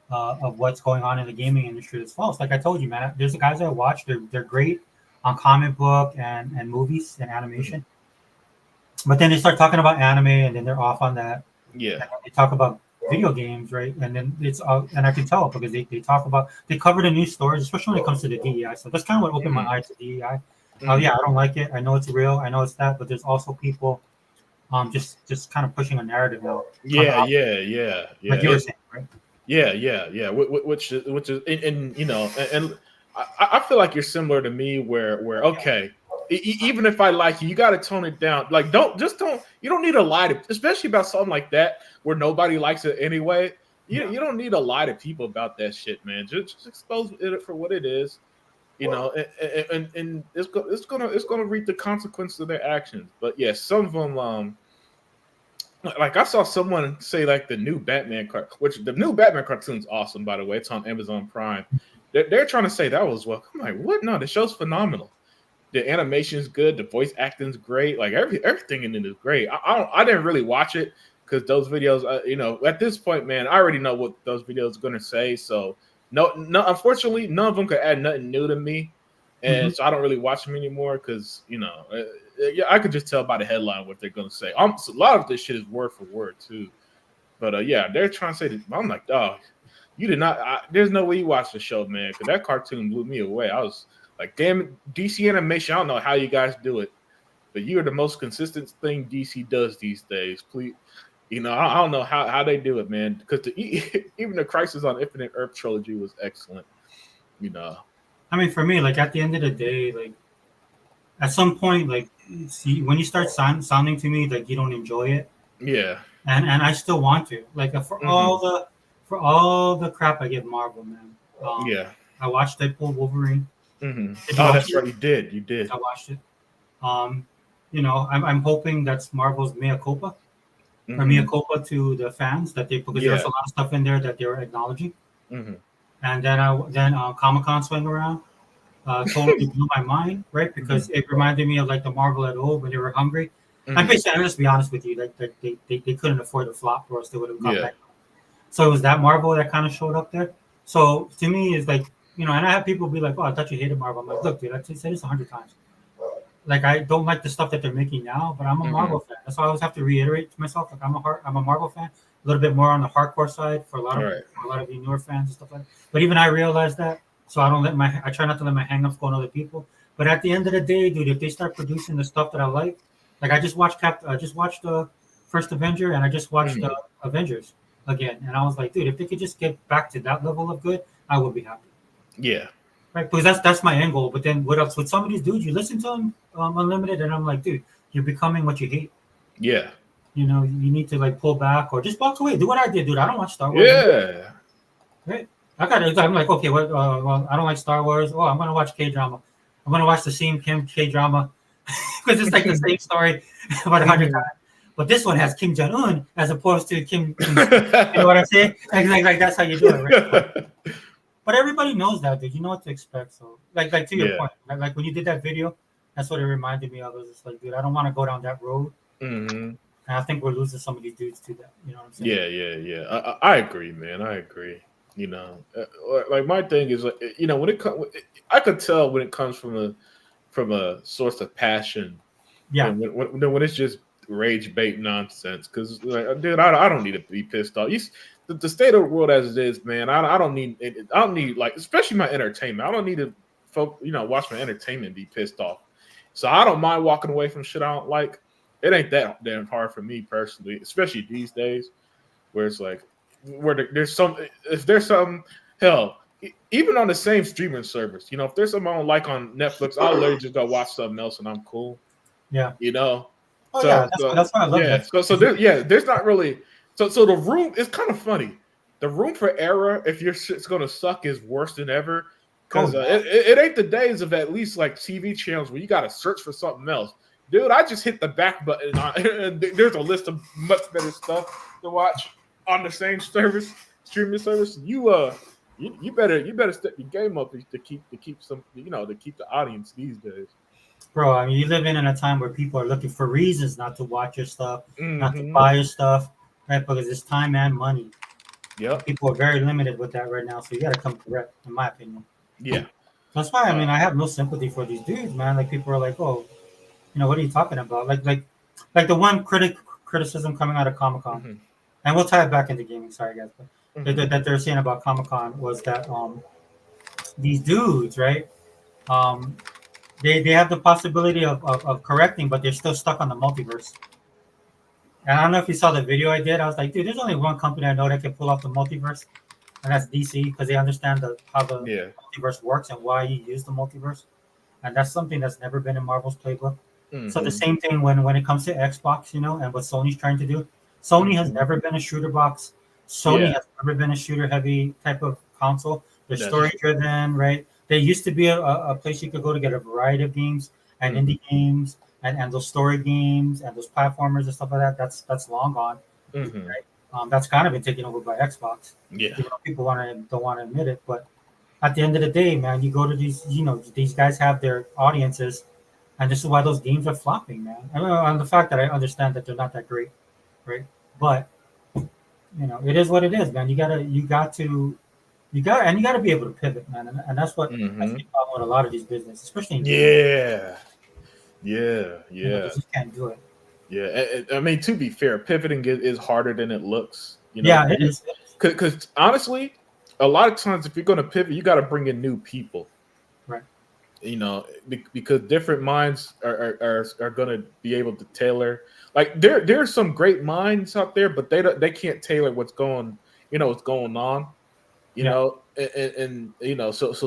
of what's going on in the gaming industry that's false. Like I told you, man, there's the guys I watch. They're great on comic book and movies and animation. But then they start talking about anime and then they're off on that. Yeah. And they talk about video games, right? And then it's and I can tell because they cover the news stories, especially when it comes to the DEI. So that's kind of what opened my eyes to DEI. Yeah, I don't like it. I know it's real. I know it's that, but there's also people just kind of pushing a narrative now. Yeah. Like you were saying, right? Yeah. Which is and I feel like you're similar to me where okay, even if I like you got to tone it down. Like you don't need to lie to, especially about something like that where nobody likes it anyway. You don't need to lie to people about that shit, man. Just expose it for what it is, and it's gonna reap the consequences of their actions. But yeah, some of them like I saw someone say like the new Batman which the new Batman cartoon's awesome, by the way. It's on Amazon Prime. They're trying to say that was well. I'm like, what? No, the show's phenomenal. The animation's good. The voice acting's great. Like everything in it is great. I didn't really watch it because those videos, at this point, man, I already know what those videos are gonna say. So no, unfortunately, none of them could add nothing new to me, and so I don't really watch them anymore because I could just tell by the headline what they're gonna say. So a lot of this shit is word for word too. But yeah, they're trying to say that. I'm like, dog. You did not. There's no way you watched the show, man, because that cartoon blew me away. I was like, damn it, DC animation. I don't know how you guys do it, but you are the most consistent thing DC does these days. Please, I don't know how they do it, man. Because even the Crisis on Infinite Earth trilogy was excellent. I mean, for me, like at the end of the day, like at some point, like see when you start sounding to me like you don't enjoy it, yeah, and I still want to, like for all the crap I give Marvel, man. I watched Deadpool, Wolverine. Oh, that's right. You did. I watched it. I'm hoping that's Marvel's mea culpa, or mea culpa to the fans because there's a lot of stuff in there that they were acknowledging. And then Comic-Con swung around, totally blew my mind, right? Because it reminded me of like the Marvel at old when they were hungry. And basically, I'm just be honest with you, like they couldn't afford the flop, or else they would have gone back. So it was that Marvel that kind of showed up there. So to me, it's like, and I have people be like, "Oh, I thought you hated Marvel." I'm like, "Look, dude, I've said this 100 times. Like, I don't like the stuff that they're making now, but I'm a Marvel fan. That's why I always have to reiterate to myself, like, I'm a Marvel fan. A little bit more on the hardcore side for a lot of you newer fans and stuff like that. But even I realize that, so I try not to let my hangups go on other people. But at the end of the day, dude, if they start producing the stuff that I like I just watched the first Avenger, and I just watched the Avengers again, and I was like, dude, if they could just get back to that level of good, I would be happy. Yeah. Right, because that's my end goal. But then what else? With some of these dudes, you listen to them Unlimited, and I'm like, dude, you're becoming what you hate. Yeah. You need to like pull back or just walk away. Do what I did, dude. I don't watch Star Wars. Yeah. Right. I'm like, okay, well, I don't like Star Wars. Oh, I'm gonna watch K-drama. I'm gonna watch the same K-drama because it's like the same story about 100 times. But this one has Kim Jong Un as opposed to Kim. You know what I'm saying? Like that's how you do it, right? But everybody knows that, dude. You know what to expect. So, like to your point, like when you did that video, that's what it reminded me of. It was just like, dude, I don't want to go down that road. And I think we're losing some of these dudes to that. You know what I'm saying? Yeah. I agree, man. I agree. You know, like my thing is, like, you know, when it comes, I could tell when it comes from a source of passion. Yeah. And when it's just rage bait nonsense, because like, dude, I don't need to be pissed off. The state of the world as it is, man. I don't need like, especially my entertainment. I don't need to watch my entertainment be pissed off. So I don't mind walking away from shit I don't like. It ain't that damn hard for me personally, especially these days, where it's like there's some hell, even on the same streaming service. You know, if there's something I don't like on Netflix, I'll literally just go watch something else and I'm cool. Yeah. You know. Oh yeah, that's why I love that. There's not really. So the room is kind of funny. The room for error, if your shit's gonna suck, is worse than ever. Because it ain't the days of at least like TV channels where you gotta search for something else. Dude, I just hit the back button and there's a list of much better stuff to watch on the same streaming service. You better step your game up to keep some to keep the audience these days. Bro, I mean, you live in a time where people are looking for reasons not to watch your stuff, not to buy your stuff, right? Because it's time and money. Yeah, people are very limited with that right now, so you got to come correct, in my opinion. Yeah, that's why. I mean, I have no sympathy for these dudes, man. Like people are like, oh, what are you talking about? Like the one criticism coming out of Comic-Con, and we'll tie it back into gaming. Sorry, guys, but that they're saying about Comic-Con was that these dudes, right? They have the possibility of correcting, but they're still stuck on the multiverse. And I don't know if you saw the video I did. I was like, dude, there's only one company I know that can pull off the multiverse, and that's DC, because they understand how the multiverse works and why you use the multiverse. And that's something that's never been in Marvel's playbook. So the same thing when it comes to Xbox, and what Sony's trying to do. Sony has never been a shooter box. Sony has never been a shooter heavy type of console. They're story driven, right? They used to be a place you could go to get a variety of games and indie games and those story games and those platformers and stuff like that. That's long gone. Right? That's kind of been taken over by Xbox. Yeah. People don't want to admit it, but at the end of the day, man, you go to these, these guys have their audiences, and this is why those games are flopping, man. I mean, on the fact that I understand that they're not that great, right? But it is what it is, man. You gotta be able to pivot, man, and that's what I think about with a lot of these businesses, especially in yeah. They just can't do it. Yeah, I mean, to be fair, pivoting is harder than it looks. Yeah, it is. Because honestly, a lot of times if you're going to pivot, you got to bring in new people, right? Because different minds are going to be able to tailor. Like there's some great minds out there, but they can't tailor what's going on. So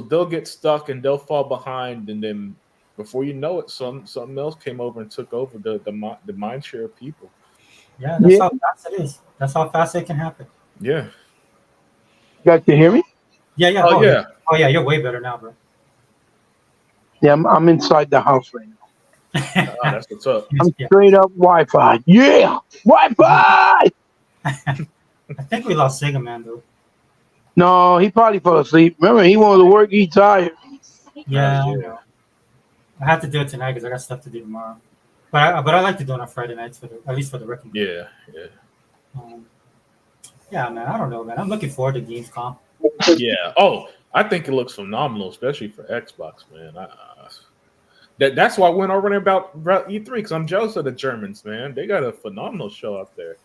they'll get stuck and they'll fall behind, and then before you know it, something else came over and took over the mind share of people. Yeah, that's how fast it is. That's how fast it can happen. Yeah. You guys can hear me? Yeah. Oh yeah. Oh yeah, you're way better now, bro. Yeah, I'm inside the house right now. That's what's up. I'm straight up Wi-Fi. Yeah, Wi-Fi. I think we lost Sega Man though. No, he probably fell asleep. Remember, he wanted to work. He tired. Yeah. I have to do it tonight because I got stuff to do tomorrow. But I like to do it on Friday nights at least for the wrecking. Yeah. Yeah, man. I don't know, man. I'm looking forward to Gamescom. Yeah. Oh, I think it looks phenomenal, especially for Xbox, man. That's why I went over there about E3 because I'm jealous of the Germans, man. They got a phenomenal show out there.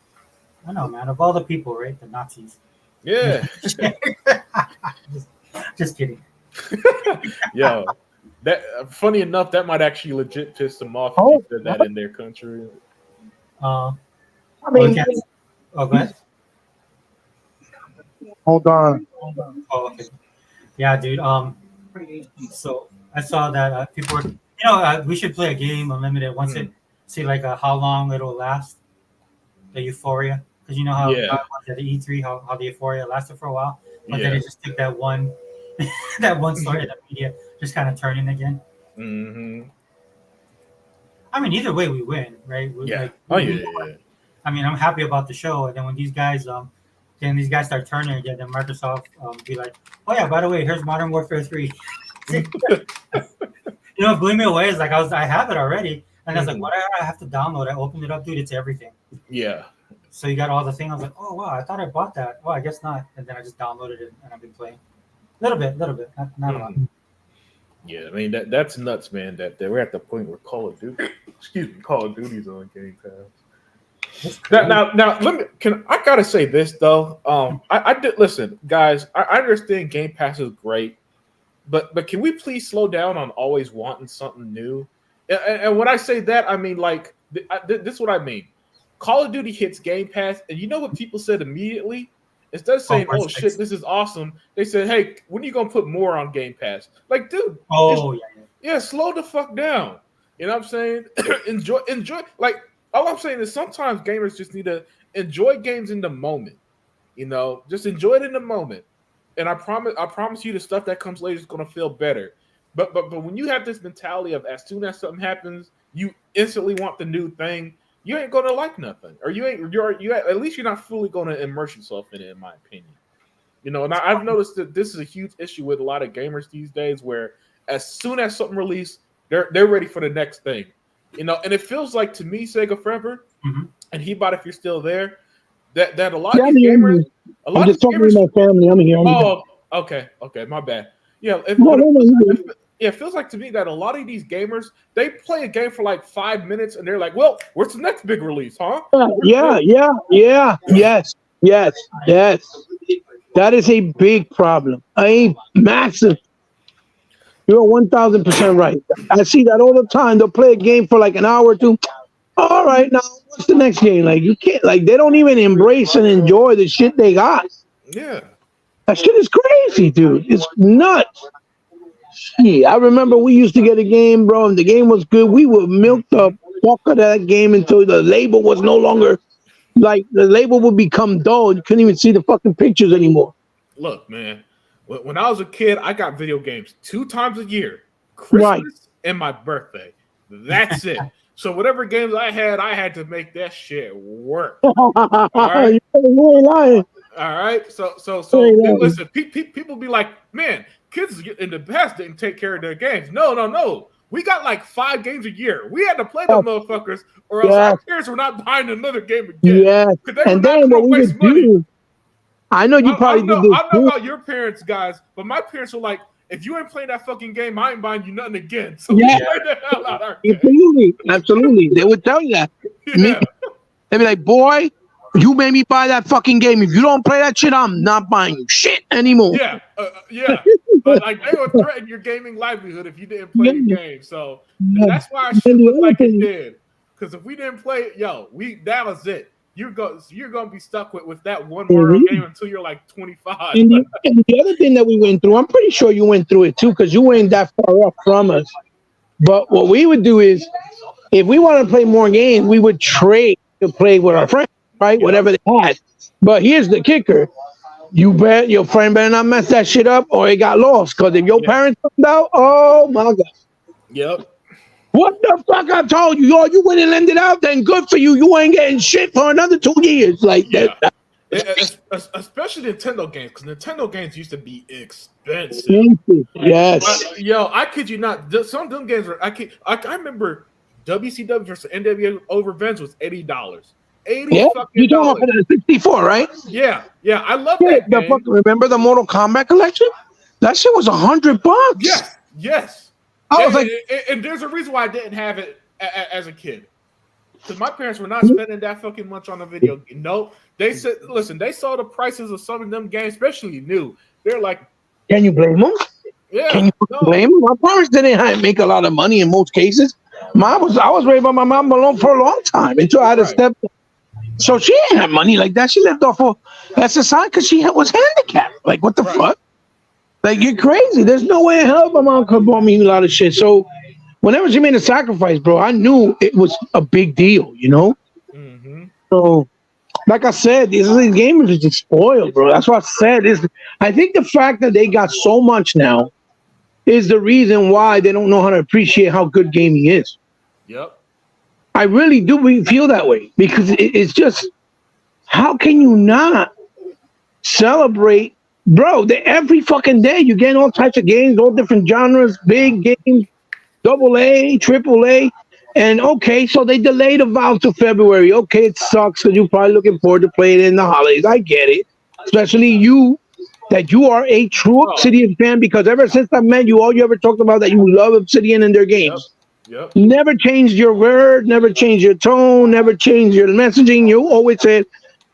I know, man. Of all the people, right? The Nazis. Yeah. Just kidding. Yo, that funny enough, that might actually legit piss them off if you said that in their country. I mean, go ahead. Hold on. Oh, okay. Yeah, dude. So I saw that people were, we should play a game unlimited once it see like how long it'll last. The euphoria, because you know how at the E3 how the euphoria lasted for a while, but then it just took that one that one story in the media just kind of turning again. I mean, either way we win, right? Yeah. Oh yeah. I mean, I'm happy about the show, and then when then these guys start turning again, then Microsoft be like, oh yeah, by the way, here's Modern Warfare 3. You know, blew me away is like I have it already, and I was like, what do I have to download? I opened it up, dude. It's everything. Yeah. So you got all the things. I was like, oh wow, I thought I bought that. Well, I guess not. And then I just downloaded it, and I've been playing a little bit, not a lot. Yeah, I mean that's nuts, man. That we're at the point where Call of Duty's on Game Pass. Now, let me. I gotta say this though. I did listen, guys. I understand Game Pass is great, but can we please slow down on always wanting something new? And when I say that, I mean like this is what I mean. Call of Duty hits Game Pass, and you know what people said immediately? Instead of saying, "Oh shit, this is awesome," they said, "Hey, when are you gonna put more on Game Pass?" Like, dude, yeah, slow the fuck down. You know what I'm saying? enjoy. Like, all I'm saying is sometimes gamers just need to enjoy games in the moment. You know, just enjoy it in the moment. And I promise you, the stuff that comes later is gonna feel better. But when you have this mentality of as soon as something happens, you instantly want the new thing. You ain't gonna like nothing, or you at least you're not fully gonna immerse yourself in it, in my opinion. You know, and I've noticed that this is a huge issue with a lot of gamers these days, where as soon as something releases, they're ready for the next thing. You know, and it feels like to me, Sega Forever, and Hebot, if you're still there, that a lot of these gamers, I'm just talking to my family. I'm here. Oh, okay, my bad. Yeah, it feels like to me that a lot of these gamers, they play a game for like 5 minutes and they're like, well, what's the next big release, huh? Yeah. Yes. That is a big problem. A massive. You're 1,000% right. I see that all the time. They'll play a game for like an hour or two. All right, now what's the next game? Like you can't, like they don't even embrace and enjoy the shit they got. Yeah. That shit is crazy, dude. It's nuts. Yeah, I remember we used to get a game, bro, and the game was good. We would milk the fuck out of that game until the label was no longer, like, the label would become dull. You couldn't even see the fucking pictures anymore. Look, man, when I was a kid, I got video games 2 times a year, Christmas and my birthday. That's it. So whatever games I had to make that shit work. All right? You ain't lying. All right. So listen, people be like, man, kids in the past didn't take care of their games. No. We got like 5 games a year. We had to play them motherfuckers, or else our parents were not buying another game again. Yeah. And then what we would do, I know you probably did this. I don't know about your parents, guys, but my parents were like, if you ain't playing that fucking game, I ain't buying you nothing again. So yeah. play the hell out of our Absolutely. They would tell you that. Yeah. They'd be like, boy, you made me buy that fucking game. If you don't play that shit, I'm not buying you shit anymore. Yeah. But like they would threaten your gaming livelihood if you didn't play the game. So that's why our shit looked like it did. Because if we didn't play it, that was it. You're gonna be stuck with that one Mario game until you're like 25. And the other thing that we went through, I'm pretty sure you went through it too, because you weren't that far off from us. But what we would do is, if we want to play more games, we would trade to play with our friends, right? Yeah. Whatever they had. But here's the kicker: you bet your friend better not mess that shit up, or it got lost. Because if your parents found out, oh my god. Yep. What the fuck I told you? You went and lent it out, then good for you. You ain't getting shit for another 2 years. Like that. Especially Nintendo games, because Nintendo games used to be expensive. Yes. I kid you not. Some of them games were. I remember WCW versus NWO Revenge was $80. $80 yeah, fucking you're talking about the 64, right? Yeah. I love that game. Remember the Mortal Kombat collection? That shit was $100. Yes. I was like, and there's a reason why I didn't have it as a kid, because my parents were not spending that fucking much on a video game. No, they said, listen, they saw the prices of some of them games, especially new. They're like, can you blame them? Yeah, can you blame them? My parents didn't make a lot of money in most cases. I was raised by my mom alone for a long time until I had to step. So she didn't have money like that. She lived off of SSI because she was handicapped. Like, what the fuck? Like, you're crazy. There's no way in hell my mom could bought me a lot of shit. So whenever she made a sacrifice, bro, I knew it was a big deal, you know? Mm-hmm. So, like I said, these gamers are just spoiled, bro. That's what I said. I think the fact that they got so much now is the reason why they don't know how to appreciate how good gaming is. Yep. I really do feel that way because it's just how can you not celebrate, bro? Every fucking day you get all types of games, all different genres, big games, double A, triple A, and okay, so they delayed Avowed to February. Okay, it sucks because you're probably looking forward to playing it in the holidays. I get it, especially you. That you are a true Oh, Obsidian fan because ever since I met you, all you ever talked about that you love Obsidian and their yep, games. yep. Never changed your word, never changed your tone, never changed your messaging. You always said,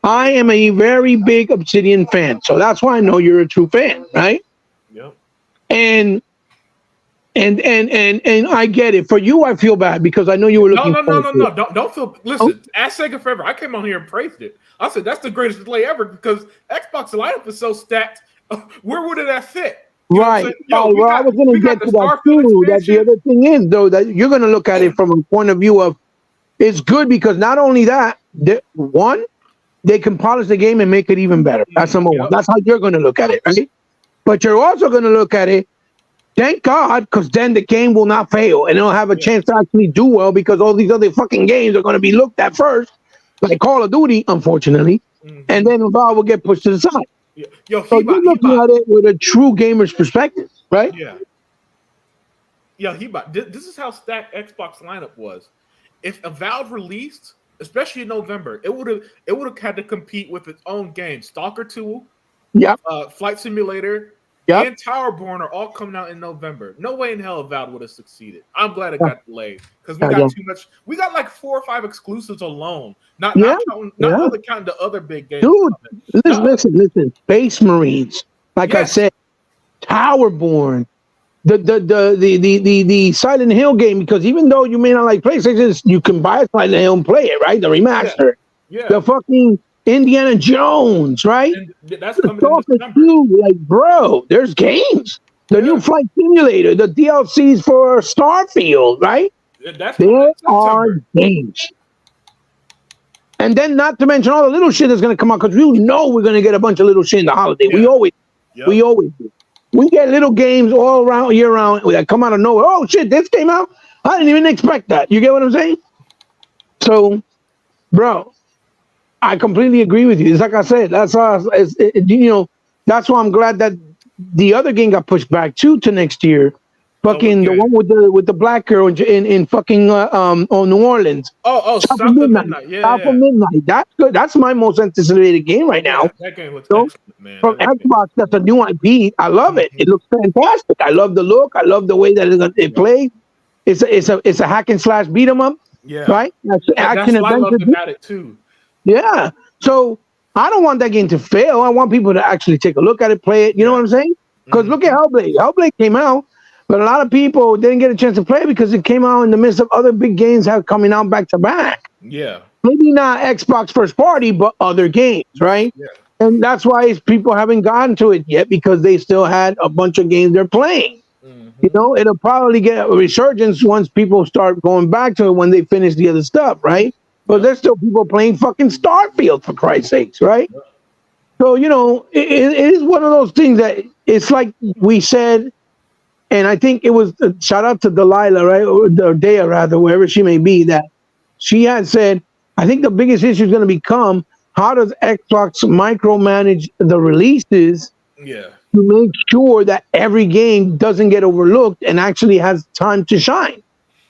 I am a very big Obsidian fan. So that's why I know you're a true fan, right? Yep. And and I get it. For you, I feel bad because I know you were looking forward to it. Don't feel. Listen, at Sega Forever, I came on here and praised it. I said that's the greatest delay ever because Xbox lineup is so stacked. Where would it have fit? You know what I'm Right. saying? Yo, Well, I was going to get to that Starfield too. That the expansion. other thing is, though, that you're going to look at it from a point of view of it's good because not only that, one, they can polish the game and make it even better. That's number one. That's how you're going to look at it, right? But you're also going to look at it, thank God, because then the game will not fail and it'll have a chance to actually do well because all these other fucking games are going to be looked at first, like Call of Duty, unfortunately, and then Valve will get pushed to the side. Yo, So you're looking at it with a true gamer's perspective, right? Yeah. Yeah, this is how stacked Xbox lineup was. If Avowed released, especially in November, it would have had to compete with its own games. Stalker 2, Flight Simulator, and Towerborn are all coming out in November. No way in hell Avowed would have succeeded. I'm glad it got delayed because we got too much. We got like 4 or 5 exclusives alone. Not counting the other big games. Dude, listen. Space Marines, like I said, Towerborn, the Silent Hill game. Because even though you may not like PlayStation, you can buy Silent Hill and play it, right? The remaster. Yeah. The fucking Indiana Jones, right? And that's coming in December. Like, bro, there's games. The new Flight Simulator, the DLCs for Starfield, right? There are games. And then not to mention all the little shit that's going to come out because we know we're going to get a bunch of little shit in the holiday. We always do. We get little games all around, year round that come out of nowhere. Oh, shit, this came out? I didn't even expect that. You get what I'm saying? So, bro, I completely agree with you. It's like I said, that's why that's why I'm glad that the other game got pushed back too to next year. Fucking the one with the black girl in fucking New Orleans. South of Midnight. South of Midnight. That's good. That's my most anticipated game right now. That game looks excellent, man. From Xbox, that's a new IP. I love it. It looks fantastic. I love the look. I love the way that it plays. It's a hack and slash beat 'em up. Yeah. Right. That's action what I adventure. loved about it too. Yeah. So I don't want that game to fail. I want people to actually take a look at it, play it. You know what I'm saying? Because look at Hellblade. Hellblade came out, but a lot of people didn't get a chance to play it because it came out in the midst of other big games coming out back to back. Yeah. Maybe not Xbox first party, but other games, right? Yeah. And that's why people haven't gotten to it yet because they still had a bunch of games they're playing. You know, it'll probably get a resurgence once people start going back to it when they finish the other stuff, right? But there's still people playing fucking Starfield, for Christ's sakes, right? So, you know, it is one of those things that it's like we said, and I think it was shout out to Delilah, right? Or Dea, rather, wherever she may be, that she had said, I think the biggest issue is going to become how does Xbox micromanage the releases to make sure that every game doesn't get overlooked and actually has time to shine?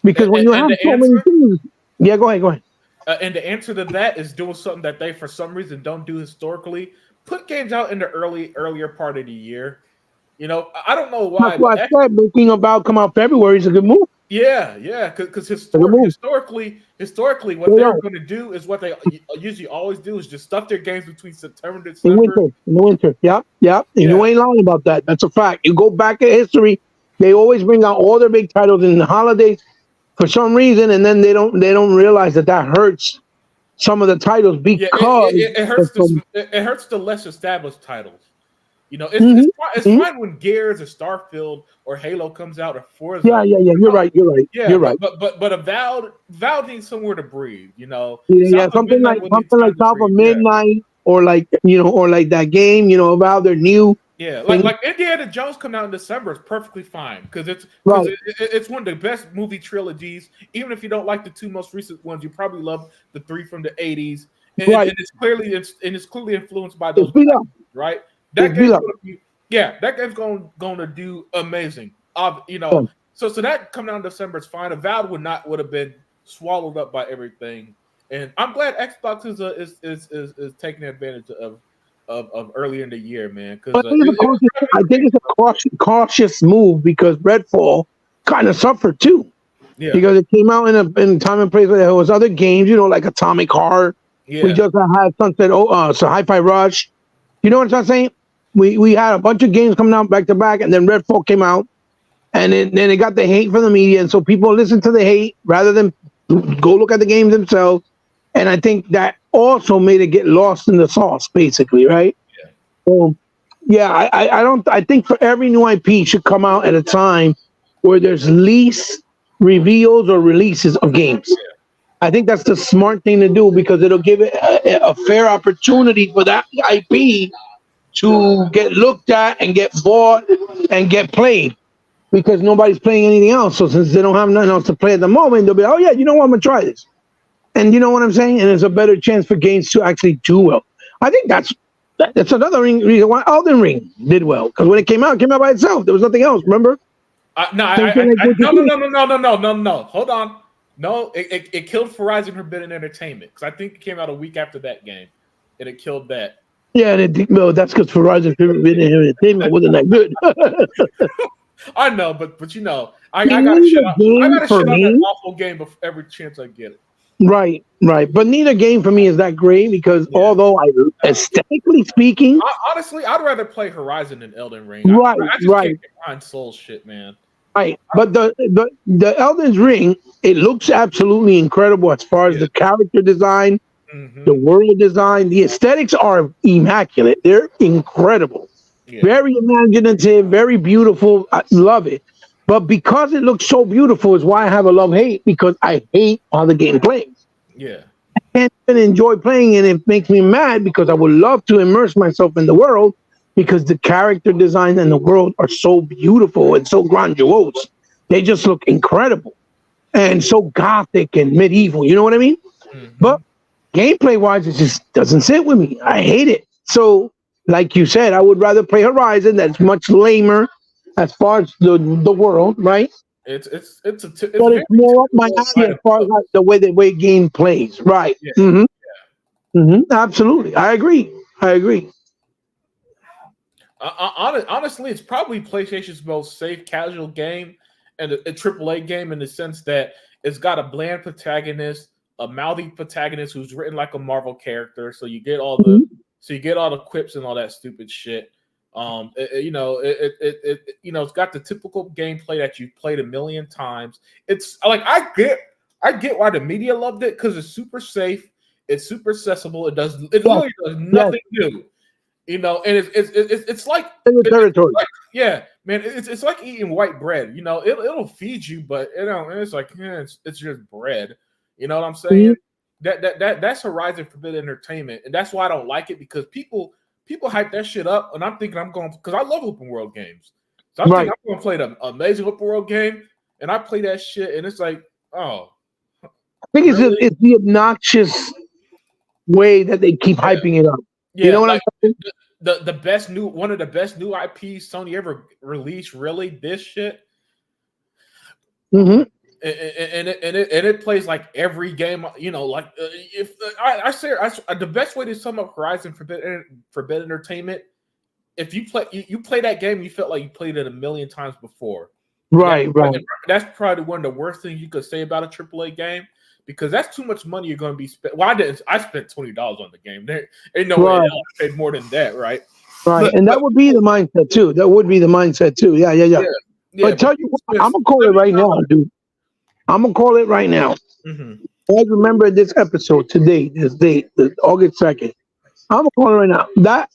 Because when you have so many things, go ahead. And the answer to that is doing something that they, for some reason, don't do historically. Put games out in the earlier part of the year. You know, I don't know why. That's why I said making Avowed come out February is a good move. Yeah, because historically, what they're going to do is what they usually always do is just stuff their games between September and December. In the winter. Yep. And you ain't lying about that. That's a fact. You go back in history, they always bring out all their big titles in the holidays for some reason, and then they don't realize that hurts some of the titles because it hurts the less established titles. You know, it's fine when Gears or Starfield or Halo comes out or Forza. Yeah. You're right. But Avowed needs somewhere to breathe. You know, something like South of Midnight or like that game. You know, Avowed, they're new. Yeah, And- like Indiana Jones coming out in December is perfectly fine because Right. it's one of the best movie trilogies. Even if you don't like the two most recent ones, you probably love the three from the '80s, and, Right. and it's clearly influenced by It's those beat black up. movies, right? It's That beat game's up. gonna be that game's going to do amazing. You know, Yeah. so that coming out in December is fine. Avowed would have been swallowed up by everything, and I'm glad Xbox is taking advantage of earlier in the year, man. Because But I think it's a cautious move because Redfall kind of suffered too. yeah, Because it came out in a time and place where there was other games, like Atomic Heart. yeah, We just had Sunset, so Hi-Fi Rush. You know what I'm saying? We had a bunch of games coming out back to back, and then Redfall came out, and then it got the hate from the media, and so people listen to the hate rather than go look at the games themselves. And I think that also made it get lost in the sauce, basically, right? Yeah. So, yeah, I don't. I think for every new IP should come out at a time where there's least reveals or releases of games. I think that's the smart thing to do because it'll give it a fair opportunity for that IP to get looked at and get bought and get played because nobody's playing anything else. So since they don't have nothing else to play at the moment, they'll be, oh yeah, you know what, I'm gonna try this. And you know what I'm saying? And there's a better chance for games to actually do well. I think that's another reason why Elden Ring did well because when it came out by itself. There was nothing else. Remember? No. Hold on. No, it killed Horizon Forbidden Entertainment because I think it came out a week after that game, and it killed that. Yeah, that's because Horizon Forbidden Entertainment wasn't that good. I know, but I gotta shit out that awful game every chance I get it. Right. But neither game for me is that great because although aesthetically speaking, honestly, I'd rather play Horizon than Elden Ring. Right. I just can't get behind Souls shit, man. Right, but the Elden Ring, it looks absolutely incredible as far as the character design, the world design, the aesthetics are immaculate. They're incredible, very imaginative, very beautiful. I love it. But because it looks so beautiful, is why I have a love-hate because I hate how the game plays. Yeah, I can't even enjoy playing, and it makes me mad because I would love to immerse myself in the world. Because the character design and the world are so beautiful and so grandiose. They just look incredible and so gothic and medieval. You know what I mean? But gameplay-wise, it just doesn't sit with me. I hate it. So, like you said, I would rather play Horizon. That's much lamer as far as the world, right? It's but it's more up my alley as far as like, the way game plays, right? Yeah. Absolutely, I agree. Honestly, it's probably PlayStation's most safe casual game and a AAA game in the sense that it's got a bland protagonist, a mouthy protagonist who's written like a Marvel character, so you get all the quips and all that stupid shit. It's got the typical gameplay that you've played a million times. It's like I get why the media loved it because it's super safe, it's super accessible. It literally does nothing new. And it's like it's like eating white bread. It'll feed you, but it's like it's just bread. You know what I'm saying? That's Horizon Forbidden Entertainment, and that's why I don't like it because people hype that shit up, and I'm thinking I'm going because I love open world games, so I'm thinking I'm going to play the amazing open world game, and I play that shit, and it's like, oh, I think it's the obnoxious way that they keep hyping it up. Yeah, you know what I'm saying? One of the best new IPs Sony ever released. Really, this shit. Mm-hmm. And it plays like every game. The best way to sum up Horizon Forbidden Entertainment, if you play that game, you felt like you played it a million times before. Right. That's probably one of the worst things you could say about a AAA game. Because that's too much money you're going to be spent. Well, I spent $20 on the game. There ain't no way I paid more than that, right? Right, and that would be the mindset too. Yeah. But tell you what, I'm gonna call it right now, dude. I'm gonna call it right now. Mm-hmm. I remember this episode today, this date, August 2nd. I'm gonna call it right now. That,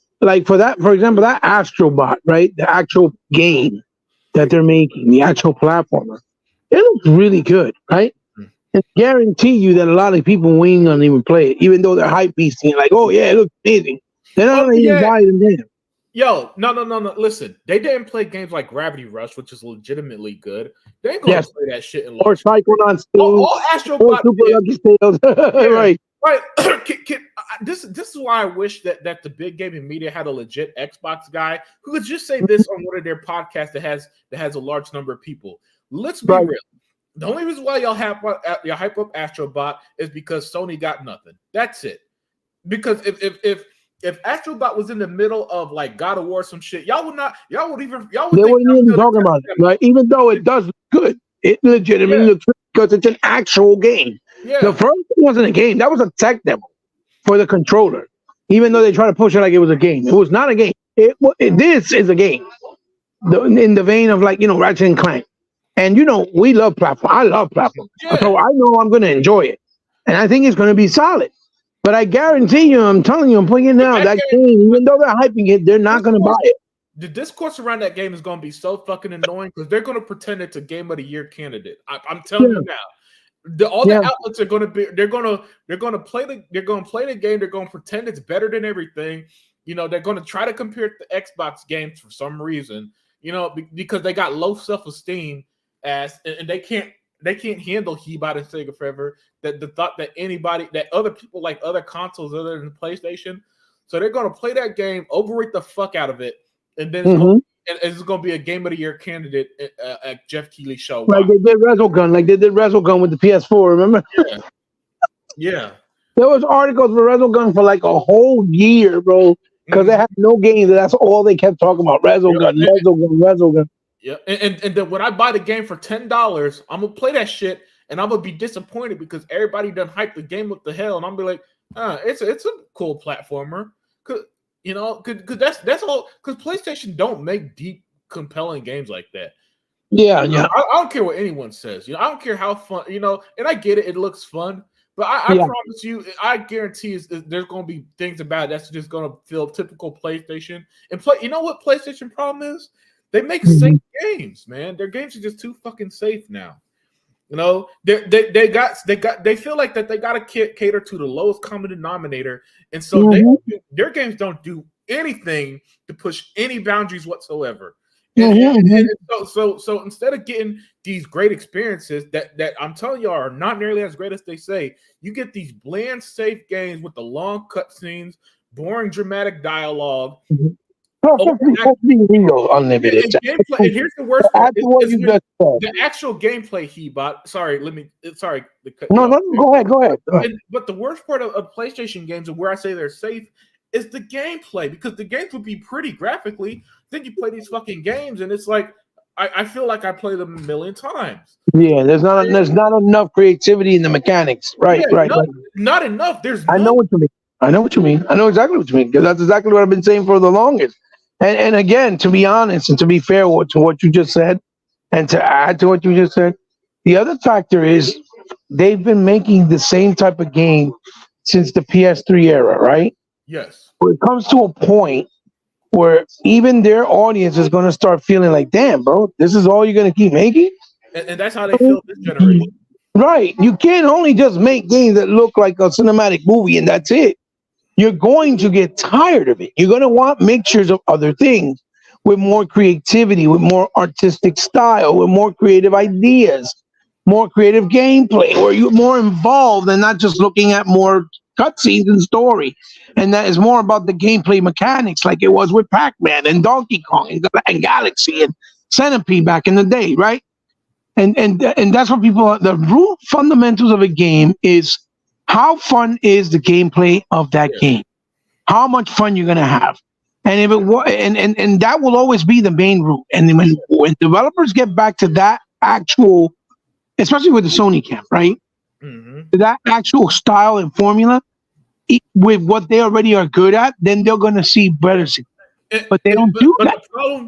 for example, that Astrobot, right? The actual game that they're making, the actual platformer, it looks really good, right? And guarantee you that a lot of people ain't gonna even play it, even though they're hype beasting like, oh yeah, it looks amazing. They're not gonna even buy it in there. Yo, no. Listen, they didn't play games like Gravity Rush, which is legitimately good. They ain't gonna Yes. play that shit in Or large. Psychonauts 2, All or Astrobot Super did, Lucky Tales. Right. right. This is why I wish that the big gaming media had a legit Xbox guy who could just say this on one of their podcasts that has a large number of people. Let's be Right. real. The only reason why y'all hype up Astrobot is because Sony got nothing. That's it. Because if Astrobot was in the middle of like God of War some shit, y'all would They think wouldn't even be talking about it, right? Even though it does look good, it legitimately looks good because it's an actual game. The Yeah. first one wasn't a game; that was a tech demo for the controller. Even though they try to push it like it was a game, it was not a game. This is a game, in the vein of like Ratchet and Clank. And we love platform. I love platform, Yeah. so I know I'm going to enjoy it, and I think it's going to be solid. But I guarantee you, I'm telling you, I'm putting it now. That game, even though they're hyping it, they're not going to buy it. The discourse around that game is going to be so fucking annoying because they're going to pretend it's a Game of the Year candidate. I'm telling you now. All the outlets are going to be. They're going to play the game. They're going to pretend it's better than everything. They're going to try to compare it to Xbox games for some reason. Because they got low self-esteem and they can't handle Hebot and Sega forever. That the thought that other people like other consoles other than PlayStation, so they're going to play that game, overrate the fuck out of it, and then it's going to be a Game of the Year candidate at Jeff Keighley's show. Like they did Resogun with the PS4. Remember? Yeah. There was articles for Resogun for like a whole year, bro, because they had no games. That's all they kept talking about. Resogun. Yeah, and then when I buy the game for $10, I'm gonna play that shit, and I'm gonna be disappointed because everybody done hype the game up the hell, and I'm gonna be like, it's a cool platformer, cause that's all. Because PlayStation don't make deep, compelling games like that. Yeah. I don't care what anyone says. I don't care how fun. And I get it. It looks fun. But I promise you, I guarantee there's going to be things about it that's just going to feel typical PlayStation. And you know what PlayStation problem is? They make safe games, man. Their games are just too fucking safe now. They feel like that they got to cater to the lowest common denominator, and so their games don't do anything to push any boundaries whatsoever. And so instead of getting these great experiences that I'm telling you are not nearly as great as they say, you get these bland, safe games with the long cutscenes, boring, dramatic dialogue. Unlimited. And here's the worst part: the actual gameplay. Sorry. No, go ahead. But the worst part of PlayStation games, and where I say they're safe, is the gameplay, because the games would be pretty graphically. Then you play these fucking games, and it's like I feel like I play them a million times. Yeah, there's not enough creativity in the mechanics. Right. Not enough. I know what you mean. I know exactly what you mean, because that's exactly what I've been saying for the longest. And again, to be honest and to be fair to what you just said, and to add to what you just said, the other factor is they've been making the same type of game since the PS3 era, right? Yes. But it comes to a point where even their audience is going to start feeling like, damn, bro, this is all you're going to keep making? And that's how they feel this generation. Right. You can't only just make games that look like a cinematic movie and that's it. You're going to get tired of it. You're going to want mixtures of other things with more creativity, with more artistic style, with more creative ideas, more creative gameplay, where you're more involved and not just looking at more cutscenes and story. And that is more about the gameplay mechanics, like it was with Pac-Man and Donkey Kong and Galaxy and Centipede back in the day, right? And that's what the root fundamentals of a game is how fun is the gameplay of that game, how much fun you're gonna have, and if it and that will always be the main root. And when developers get back to that actual, especially with the Sony camp, right, that actual style and formula with what they already are good at, then they're gonna see better success. But they don't do that.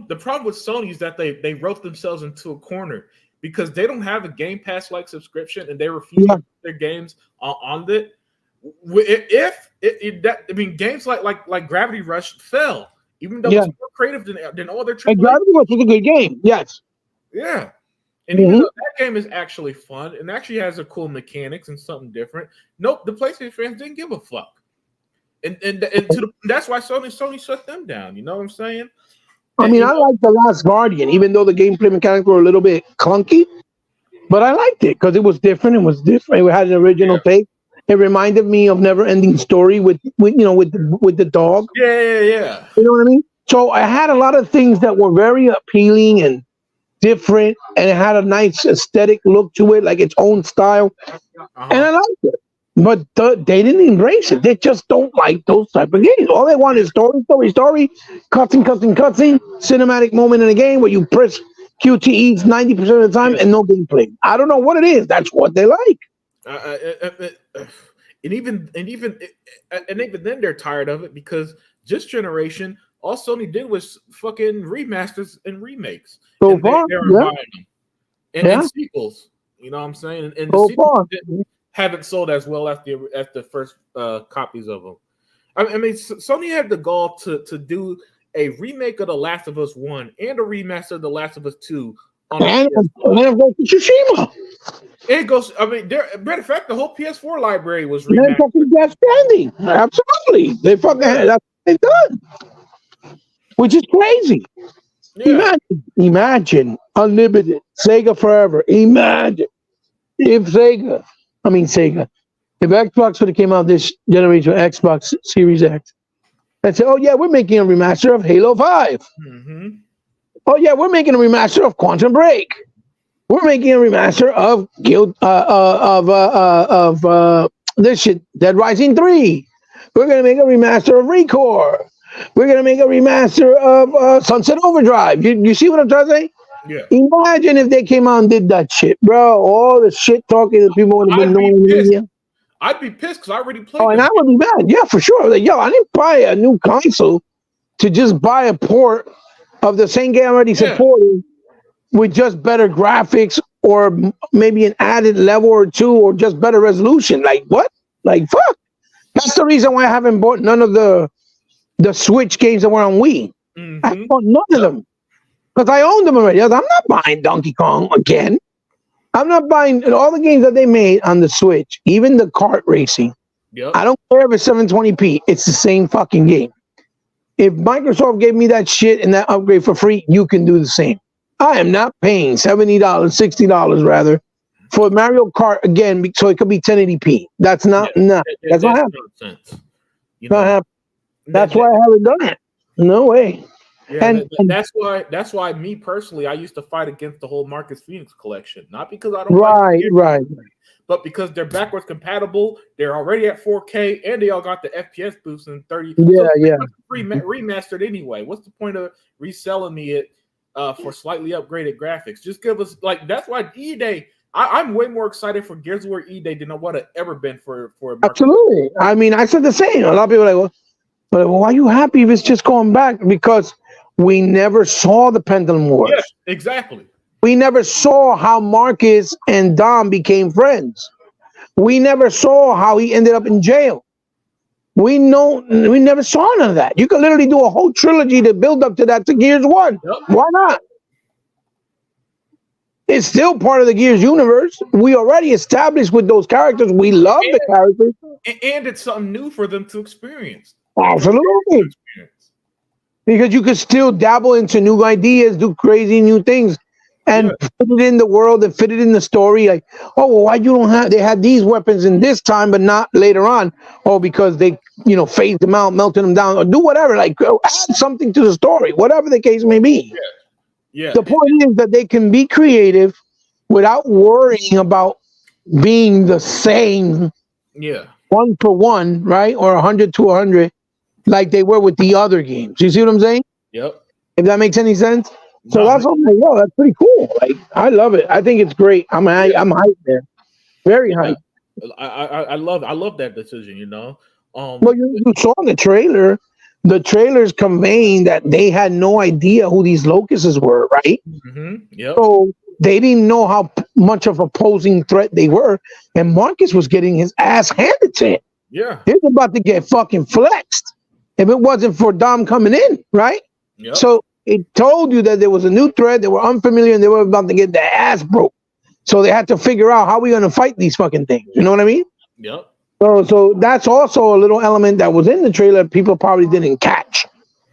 The problem with Sony is that they wrote themselves into a corner, because they don't have a Game Pass like subscription, and they refuse to put their games on it. Games like Gravity Rush fell, even though it's more creative than all their AAA. And Gravity Rush is a good game, yes. Yeah, and even though that game is actually fun and actually has a cool mechanics and something different, nope, the PlayStation fans didn't give a fuck. That's why Sony shut them down. You know what I'm saying? I mean, I like The Last Guardian, even though the gameplay mechanics were a little bit clunky, but I liked it because it was different. It was different. It had an original take. It reminded me of Never Ending Story with the dog. Yeah. You know what I mean? So I had a lot of things that were very appealing and different, and it had a nice aesthetic look to it, like its own style, and I liked it. But they didn't embrace it. They just don't like those type of games. All they want is story, cutscene, cinematic moment in a game where you press QTEs 90% of the time and no gameplay. I don't know what it is. That's what they like. And even then they're tired of it because this generation, all Sony did was fucking remasters and remakes. So and far, they're buying them. And sequels. You know what I'm saying? And the sequels haven't sold as well as the first copies of them. I mean, Sony had the gall to do a remake of The Last of Us 1 and a remaster of The Last of Us 2 on Tsushima. It goes. I mean, matter of fact, the whole PS4 library was remastered. Fucking Death Stranding. Absolutely, they fucking that's what they've done, which is crazy. Yeah. Imagine unlimited Sega forever. Imagine if Sega, if Xbox would have came out this generation, Xbox Series X, and said, "Oh yeah, we're making a remaster of Halo 5. Mm-hmm. Oh yeah, we're making a remaster of Quantum Break. We're making a remaster of this shit, Dead Rising 3. We're gonna make a remaster of Recore. We're gonna make a remaster of Sunset Overdrive." You see what I'm trying to say? Yeah. Imagine if they came out and did that shit, bro. All the shit talking that people would have been doing. I'd be pissed because I already played. Oh, and I would be mad. Yeah, for sure. Like, I didn't buy a new console to just buy a port of the same game I already supported with just better graphics or maybe an added level or two or just better resolution. Like, what? Like, fuck. That's the reason why I haven't bought none of the Switch games that were on Wii. Mm-hmm. I bought none of them because I owned them already. I'm not buying Donkey Kong again. I'm not buying all the games that they made on the Switch, even the kart racing. Yep. I don't care if it's 720p. It's the same fucking game. If Microsoft gave me that shit and that upgrade for free, you can do the same. I am not paying $70, $60 rather, for Mario Kart again, so it could be 1080p. That's not that's not happening. Not happening. That's why I haven't done it. No way. Yeah, and that's why me personally, I used to fight against the whole Marcus Phoenix collection. Not because I don't right, but because they're backwards compatible, they're already at 4K, and they all got the FPS boost in 30. Yeah. Remastered anyway. What's the point of reselling me it for slightly upgraded graphics? Just give us that's why E-Day. I'm way more excited for Gears of War E-Day than I would have ever been for Absolutely. I mean, I said the same. A lot of people are like, well, why are you happy if it's just going back? Because we never saw the Pendulum Wars. Yes, exactly. We never saw how Marcus and Dom became friends. We never saw how he ended up in jail. We never saw none of that. You could literally do a whole trilogy to build up to that to Gears 1. Yep. Why not? It's still part of the Gears universe. We already established with those characters. We love the characters. And it's something new for them to experience. Absolutely. Because you could still dabble into new ideas, do crazy new things, and fit it in the world and fit it in the story. Like, oh, well, why you don't have? They had these weapons in this time, but not later on. Oh, because they, phased them out, melted them down, or do whatever. Like, add something to the story, whatever the case may be. Yeah. The point is that they can be creative without worrying about being the same. Yeah. 1 for 1, right, or 100 to 100. Like they were with the other games. You see what I'm saying? Yep. If that makes any sense. So that's what I'm like, yo, that's pretty cool. Like, I love it. I think it's great. I'm hyped there. Very hyped. I love that decision, Well, you saw the trailer. The trailers conveying that they had no idea who these locusts were, right? Mm-hmm. Yep. So they didn't know how much of a posing threat they were. And Marcus was getting his ass handed to him. Yeah. He was about to get fucking flexed if it wasn't for Dom coming in, right? Yep. So it told you that there was a new threat, they were unfamiliar, and they were about to get their ass broke. So they had to figure out how we're going to fight these fucking things. You know what I mean? Yep. So that's also a little element that was in the trailer people probably didn't catch,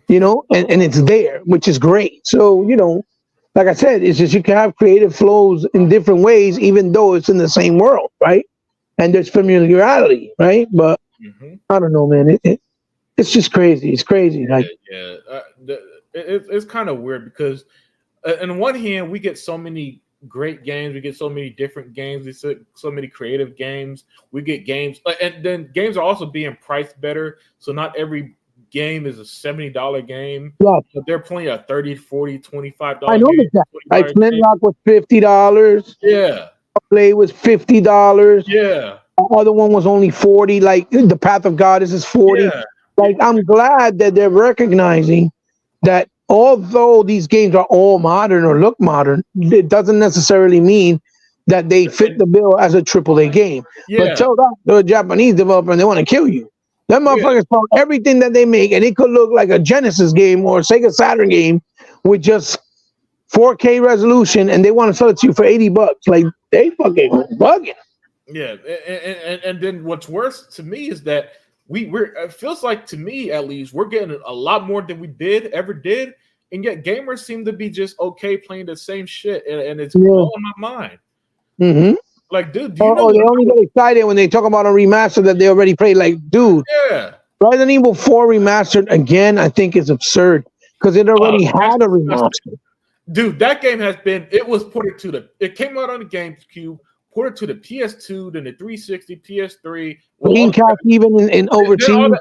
and it's there, which is great. So, like I said, it's just you can have creative flows in different ways, even though it's in the same world, right? And there's familiarity, right? But I don't know, man. It's just crazy. It's crazy. Like, Yeah. It's kind of weird because, on one hand, we get so many great games. We get so many different games. We get so many creative games. We get games, and then games are also being priced better. So not every game is a $70 game. yeah, But they're playing a $30, $40, $25 I know game. that. Like $20 game. Flintlock was $50. Yeah. Play was $50. Yeah. The other one was only 40. Like the Path of Goddess is 40. Yeah. Like I'm glad that they're recognizing that although these games are all modern or look modern, it doesn't necessarily mean that they fit the bill as a AAA game. Yeah. But tell that to a Japanese developer and they want to kill you. Them motherfuckers found everything that they make, and it could look like a Genesis game or a Sega Saturn game with just 4K resolution, and they want to sell it to you for $80. Like they fucking bugging. Yeah, and then what's worse to me is that we're it feels like, to me at least, we're getting a lot more than we ever did, and yet gamers seem to be just okay playing the same shit, and it's blowing my mind. Mm-hmm. Like, dude, do you know? They only get excited when they talk about a remaster that they already played. Like, dude, Resident Evil 4 remastered again, I think is absurd because it already had a remaster. Dude, that game it came out on the GameCube, ported to the PS2, then the 360, PS3. Dreamcast even in overseas. All the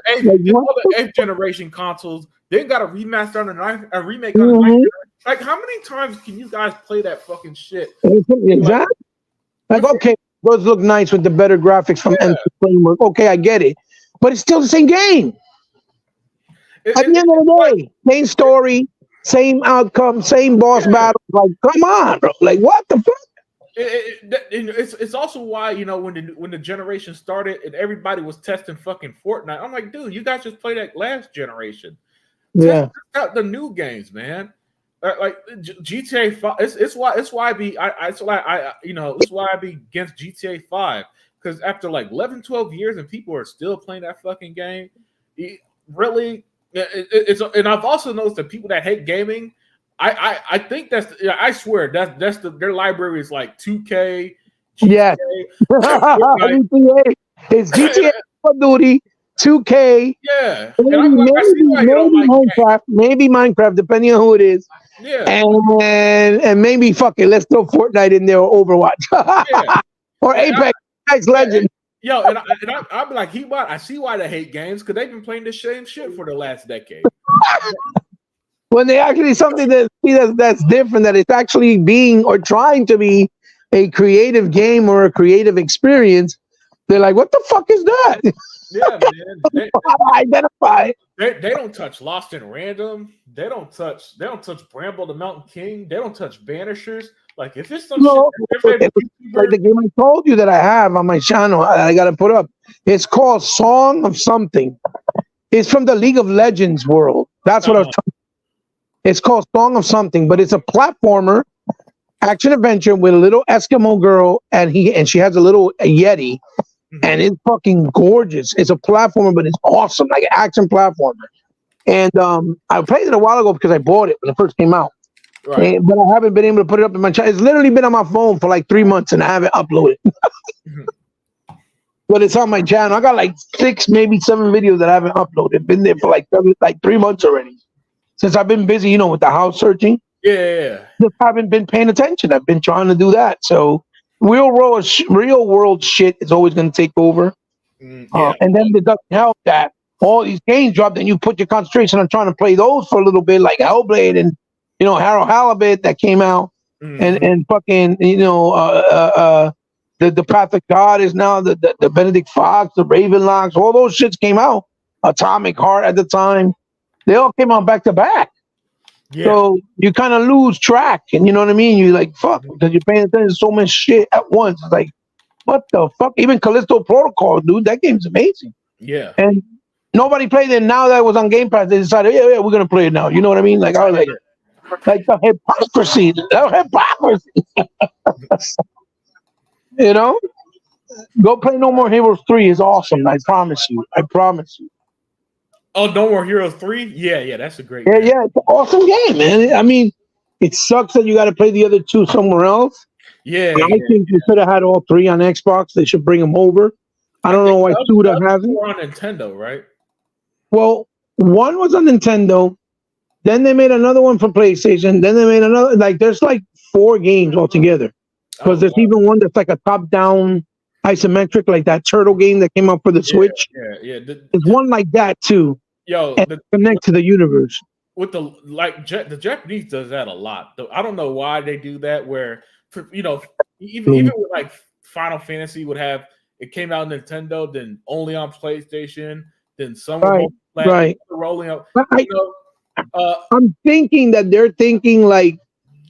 8th generation consoles. Then got a remaster on a remake on the 9th generation. Like, how many times can you guys play that fucking shit? Exactly. Like, okay, those look nice with the better graphics from MC Framework. Okay, I get it. But it's still the same game. At the end of the day, same story, same outcome, same boss battle. Like, come on, bro. Like, what the fuck? It's also why, when the generation started and everybody was testing fucking Fortnite, I'm like, dude, you guys just play that last generation. Test out the new games, man. Like GTA 5, it's why I be against GTA 5, because after like 11, 12 years and people are still playing that fucking game, and I've also noticed that people that hate gaming, I think I swear that's their library is like 2K. GTA, it's GTA Call of Duty, 2K. Yeah, maybe Minecraft, depending on who it is. Yeah, and maybe fuck it, let's throw Fortnite in there or Overwatch, or Apex Legends. Yo, and I'm like, I see why they hate games, because they've been playing the same shit for the last decade. When they actually something that's different, that it's actually being or trying to be a creative game or a creative experience, they're like, what the fuck is that? Yeah, man. Identify. They don't touch Lost in Random. They don't touch Bramble the Mountain King. They don't touch Banishers. Like, if it's some shit, like the game I told you that I have on my channel, I gotta put up. It's called Song of Something. It's from the League of Legends world. That's what I was talking. It's called Song of Something, but it's a platformer action adventure with a little Eskimo girl, and she has a little Yeti. And it's fucking gorgeous. It's a platformer, but it's awesome, like an action platformer. And I played it a while ago because I bought it when it first came out. Right. But I haven't been able to put it up in my channel. It's literally been on my phone for like 3 months, and I haven't uploaded. But it's on my channel. I got like 6, maybe 7 videos that I haven't uploaded. Been there for like 3 months already. Since I've been busy, with the house searching. Yeah. Just haven't been paying attention. I've been trying to do that. So real world shit is always going to take over. And then it doesn't help that all these games drop, then you put your concentration on trying to play those for a little bit, like Hellblade and Harold Halibut that came out, and fucking the Path of God is now the Benedict Fox, the Ravenlocks, all those shits came out. Atomic Heart at the time, they all came out back to back. So you kind of lose track, and you know what I mean? You like fuck because you're paying attention to so much shit at once. It's like, what the fuck? Even Callisto Protocol, dude, that game's amazing. Yeah. And nobody played it. Now that it was on Game Pass, they decided, yeah, we're gonna play it now. You know what I mean? Like I was like the hypocrisy. Go play No More Heroes 3 is awesome. I promise you. I promise you. Oh, No More Heroes 3? Yeah, that's a great Yeah, game. yeah, it's an awesome game, man. I mean, it sucks that you got to play the other two somewhere else. Yeah, I yeah. think you should have had all three on Xbox. They should bring them over. I I don't know think why the Suda other hasn't. were on Nintendo, right? Well, one was on Nintendo. Then they made another one for PlayStation. Then they made another. Like, there's like 4 games altogether. Because Oh, there's wow. even one that's like a top-down isometric, like that turtle game that came out for the Switch. Yeah. There's one like that too, Yo, and connect to the universe. with the the Japanese does that a lot. I don't know why they do that. Where even with like Final Fantasy would have it came out on Nintendo, then only on PlayStation, then some were Right, multi-plat, right. rolling up. I'm thinking that they're thinking like,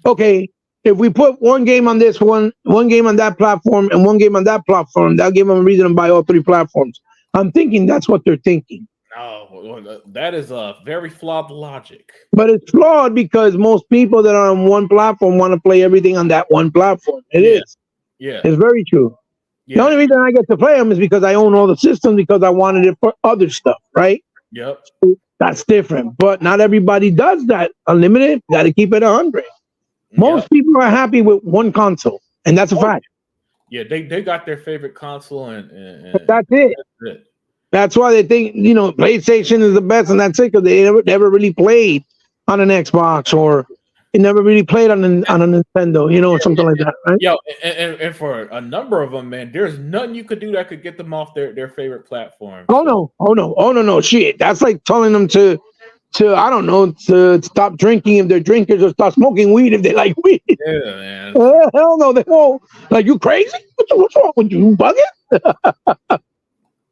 okay, if we put one game on this one game on that platform, and one game on that platform, that'll give them a reason to buy all 3 platforms. I'm thinking that's what they're thinking. No, that is a very flawed logic. But it's flawed because most people that are on one platform want to play everything on that one platform. It is. Yeah. It's very true. Yeah. The only reason I get to play them is because I own all the systems because I wanted it for other stuff, right? Yep. That's different. But not everybody does that. Unlimited, got to keep it 100. Most people are happy with one console, and that's a fact. Yeah, they got their favorite console, and that's it. That's it. That's why they think, PlayStation is the best, and that's it, because they never really played on an Xbox, or it never really played on a Nintendo, or something like that, right? Yo, and for a number of them, man, there's nothing you could do that could get them off their favorite platform. Oh no, shit. That's like telling them to I don't know, to stop drinking if they're drinkers, or stop smoking weed if they like weed. Yeah, man. Hell no, they won't. Like, you crazy? What's wrong with you? You bugging?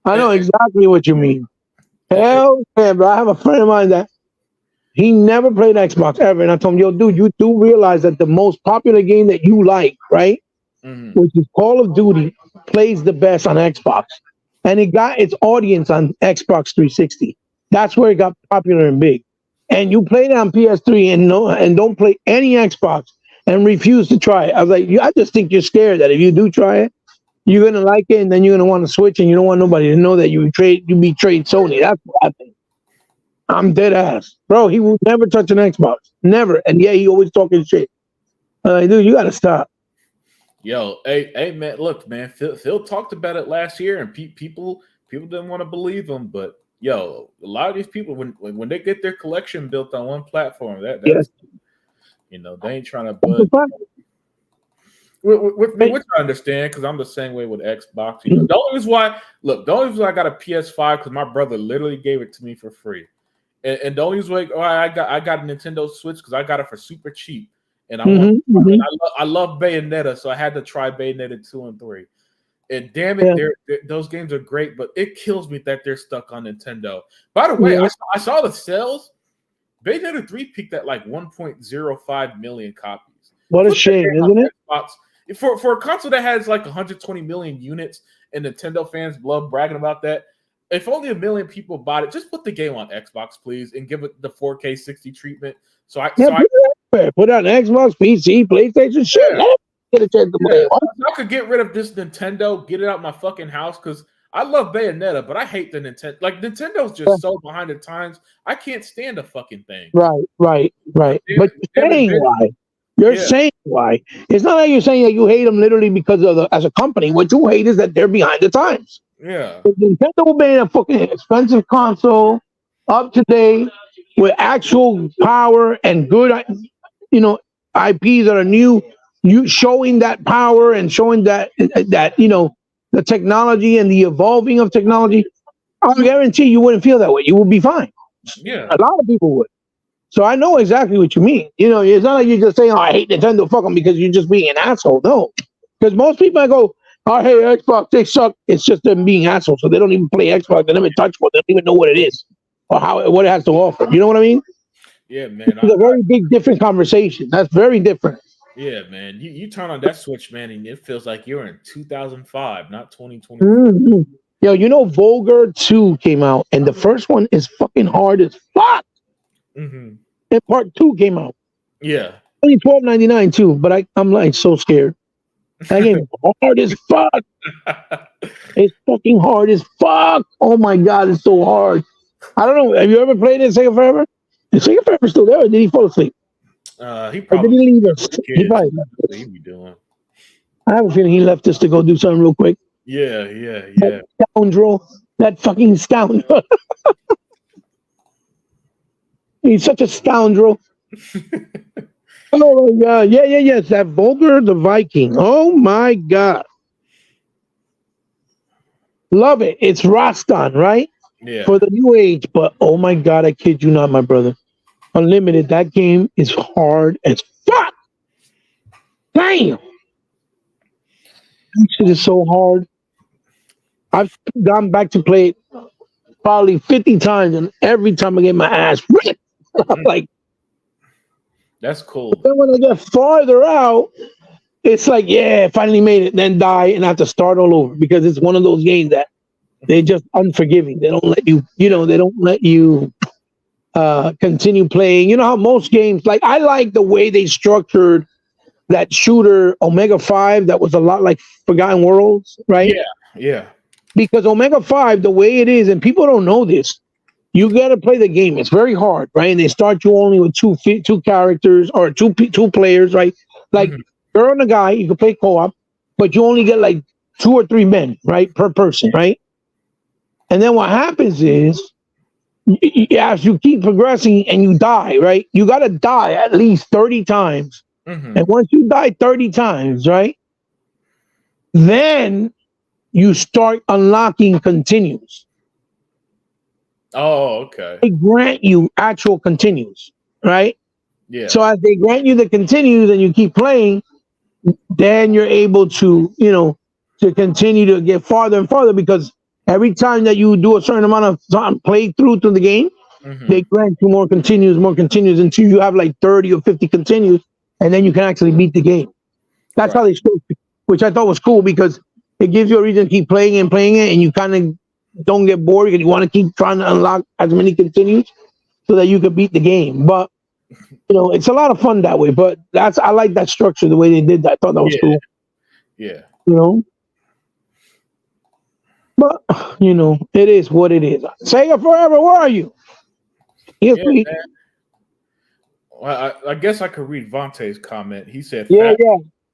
I know exactly what you mean. Hell yeah, bro. I have a friend of mine that he never played Xbox ever. And I told him, yo, dude, you do realize that the most popular game that you like, right? Mm-hmm. Which is Call of Duty, plays the best on Xbox. And it got its audience on Xbox 360. That's where it got popular and big. And you played it on PS3 and don't play any Xbox and refuse to try it. I was like, I just think you're scared that if you do try it, you're gonna like it, and then you're gonna want to switch, and you don't want nobody to know that you betrayed Sony. That's what I think. I'm dead ass, bro. He will never touch an Xbox, never. And yeah, he always talking shit. I'm like, dude, you gotta stop. Yo, hey, man, look, man. Phil talked about it last year, and people didn't want to believe him, but yo, a lot of these people, when they get their collection built on one platform, that's they ain't trying to budge. Which I understand, because I'm the same way with Xbox. The only reason why I got a PS5 because my brother literally gave it to me for free, and the only reason why I got a Nintendo Switch because I got it for super cheap, and I love Bayonetta, so I had to try Bayonetta 2 and 3. And damn it, those games are great, but it kills me that they're stuck on Nintendo. By the way, I saw the sales. Bayonetta 3 peaked at like 1.05 million copies. What a shame, isn't it? Xbox, for a console that has like 120 million units, and Nintendo fans love bragging about that. If only 1 million people bought it, just put the game on Xbox, please, and give it the 4K 60 treatment. Put it on Xbox, PC, PlayStation, shit. Yeah. Get a chance to play. I could get rid of this Nintendo, get it out my fucking house, because I love Bayonetta, but I hate the Nintendo. Like, Nintendo's just so behind the times. I can't stand the fucking thing. Right. But you're saying why? You're saying why? It's not like you're saying that you hate them literally because of as a company. What you hate is that they're behind the times. Yeah. If Nintendo made a fucking expensive console, up to date, with actual power and good, IPs that are new, you showing that power and showing that the technology and the evolving of technology, I guarantee you wouldn't feel that way. You would be fine. Yeah. A lot of people would. So I know exactly what you mean. It's not like you're just saying, "Oh, I hate Nintendo, fuck them," because you're just being an asshole. No, because most people I go, "Oh, hey, Xbox, they suck." It's just them being assholes, so they don't even play Xbox. They never touch one. They don't even know what it is or what it has to offer. You know what I mean? Yeah, man. It's a very big, different conversation. That's very different. Yeah, man. You turn on that Switch, man, and it feels like you're in 2005, not 2020. Mm-hmm. Yo, Vulgar 2 came out, and the first one is fucking hard as fuck. Mm-hmm. And part 2 came out. Yeah. Only $12.99 too, but I'm like so scared. That game is hard as fuck. It's fucking hard as fuck. Oh my god, it's so hard. I don't know. Have you ever played it in Sega Forever? Is Sega Forever still there, or did he fall asleep? He Or did probably he leave us? He kids. probably left What us. he be doing? I have a feeling he left us to go do something real quick. Yeah. That scoundrel. That fucking scoundrel. He's such a scoundrel. Oh my god. Yeah. It's that Vulgar the Viking. Oh my god. Love it. It's Rastan, right? Yeah. For the new age. But oh my god, I kid you not, my brother. Unlimited, that game is hard as fuck. Damn. That shit is so hard. I've gone back to play it probably 50 times, and every time I get my ass ripped. I'm like, That's cool. then when I get farther out, it's like, yeah, finally made it, then die and have to start all over because it's one of those games that they're just unforgiving. They don't let you, they don't let you continue playing. You know how most games, like I like the way they structured that shooter Omega 5 that was a lot like Forgotten Worlds, right? Yeah. Because Omega 5, the way it is, and people don't know this, you got to play the game. It's very hard, right? And they start you only with two characters or two players, right? Like girl and a guy, you can play co-op, but you only get like 2 or 3 men, right, per person, right? And then what happens is, as you keep progressing and you die, right? You got to die at least 30 times. And once you die 30 times, right? Then you start unlocking continues. Oh, okay. They grant you actual continues, right? Yeah. So as they grant you the continues and you keep playing, then you're able to, to continue to get farther and farther because every time that you do a certain amount of time play through the game, they grant you more continues until you have like 30 or 50 continues, and then you can actually beat the game. That's how they showed it, which I thought was cool because it gives you a reason to keep playing it, and you kind of don't get bored because you want to keep trying to unlock as many continues so that you can beat the game. But it's a lot of fun that way. But I like that structure, the way they did that. I thought that was cool. Yeah. But it is what it is. Sega Forever, where are you? Yes, Yeah, man. Well, I guess I could read Vontae's comment. He said, Yeah.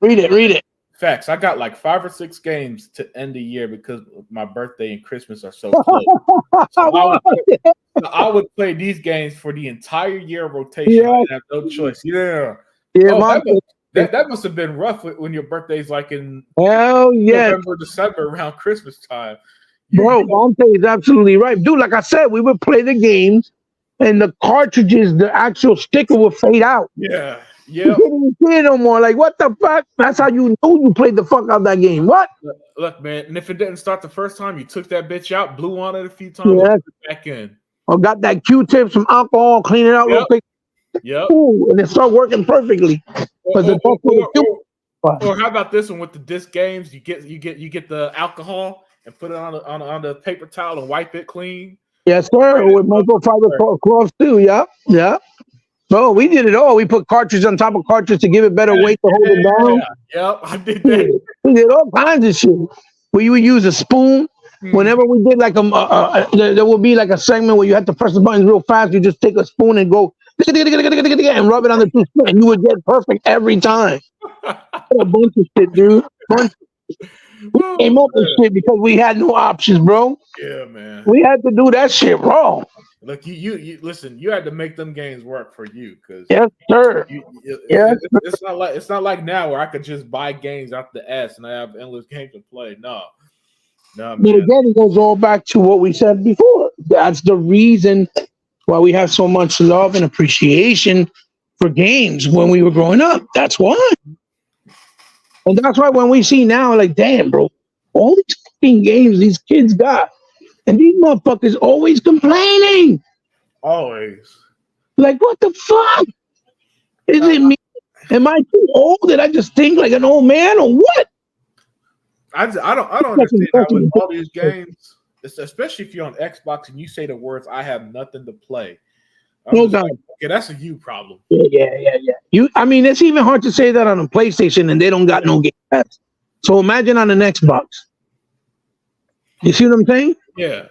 Read it. Facts. I got like 5 or 6 games to end the year because my birthday and Christmas are so close. So I would play these games for the entire year rotation. Yeah. I have no choice. Yeah. That must have been rough when your birthday's like in November, December, around Christmas time. Bro, Monte is absolutely right. Dude, like I said, we would play the games and the cartridges, the actual sticker would fade out. Yeah. You couldn't see it no more. Like, what the fuck? That's how you knew you played the fuck out that game. What? Look, man, and if it didn't start the first time, you took that bitch out, blew on it a few times, and put it back in. Or got that Q-tip, some alcohol, clean it out real quick. Yep. Ooh, and it start working perfectly. Or how about this one with the disc games? You get the alcohol and put it on the paper towel and wipe it clean. Yes, sir. With microfiber cloths too. Yeah. Bro, we did it all. We put cartridge on top of cartridge to give it better weight to hold it down. Yep, I did that. We did all kinds of shit. We would use a spoon. Whenever we did like there would be like a segment where you had to press the buttons real fast. You just take a spoon and go and rub it on the 2 spoon, and you would get perfect every time. A bunch of shit, dude. We came up with shit because we had no options, bro. Yeah, man. We had to do that shit raw. Look, you listen. You had to make them games work for you, because yes, sir. It's not like now where I could just buy games out the ass and I have endless games to play. No, man. But again, it goes all back to what we said before. That's the reason why we have so much love and appreciation for games when we were growing up. That's why. And that's why when we see now, like, damn, bro, all these fucking games these kids got, and these motherfuckers always complaining. Always. Like, what the fuck? Is it me? Am I too old? Did I just think like an old man or what? I don't understand how with all these games, especially if you're on Xbox and you say the words, "I have nothing to play." No doubt. Like, okay, that's a you problem. Yeah. I mean, it's even hard to say that on a PlayStation and they don't got no Game Pass. So imagine on an Xbox. You see what I'm saying? Yeah,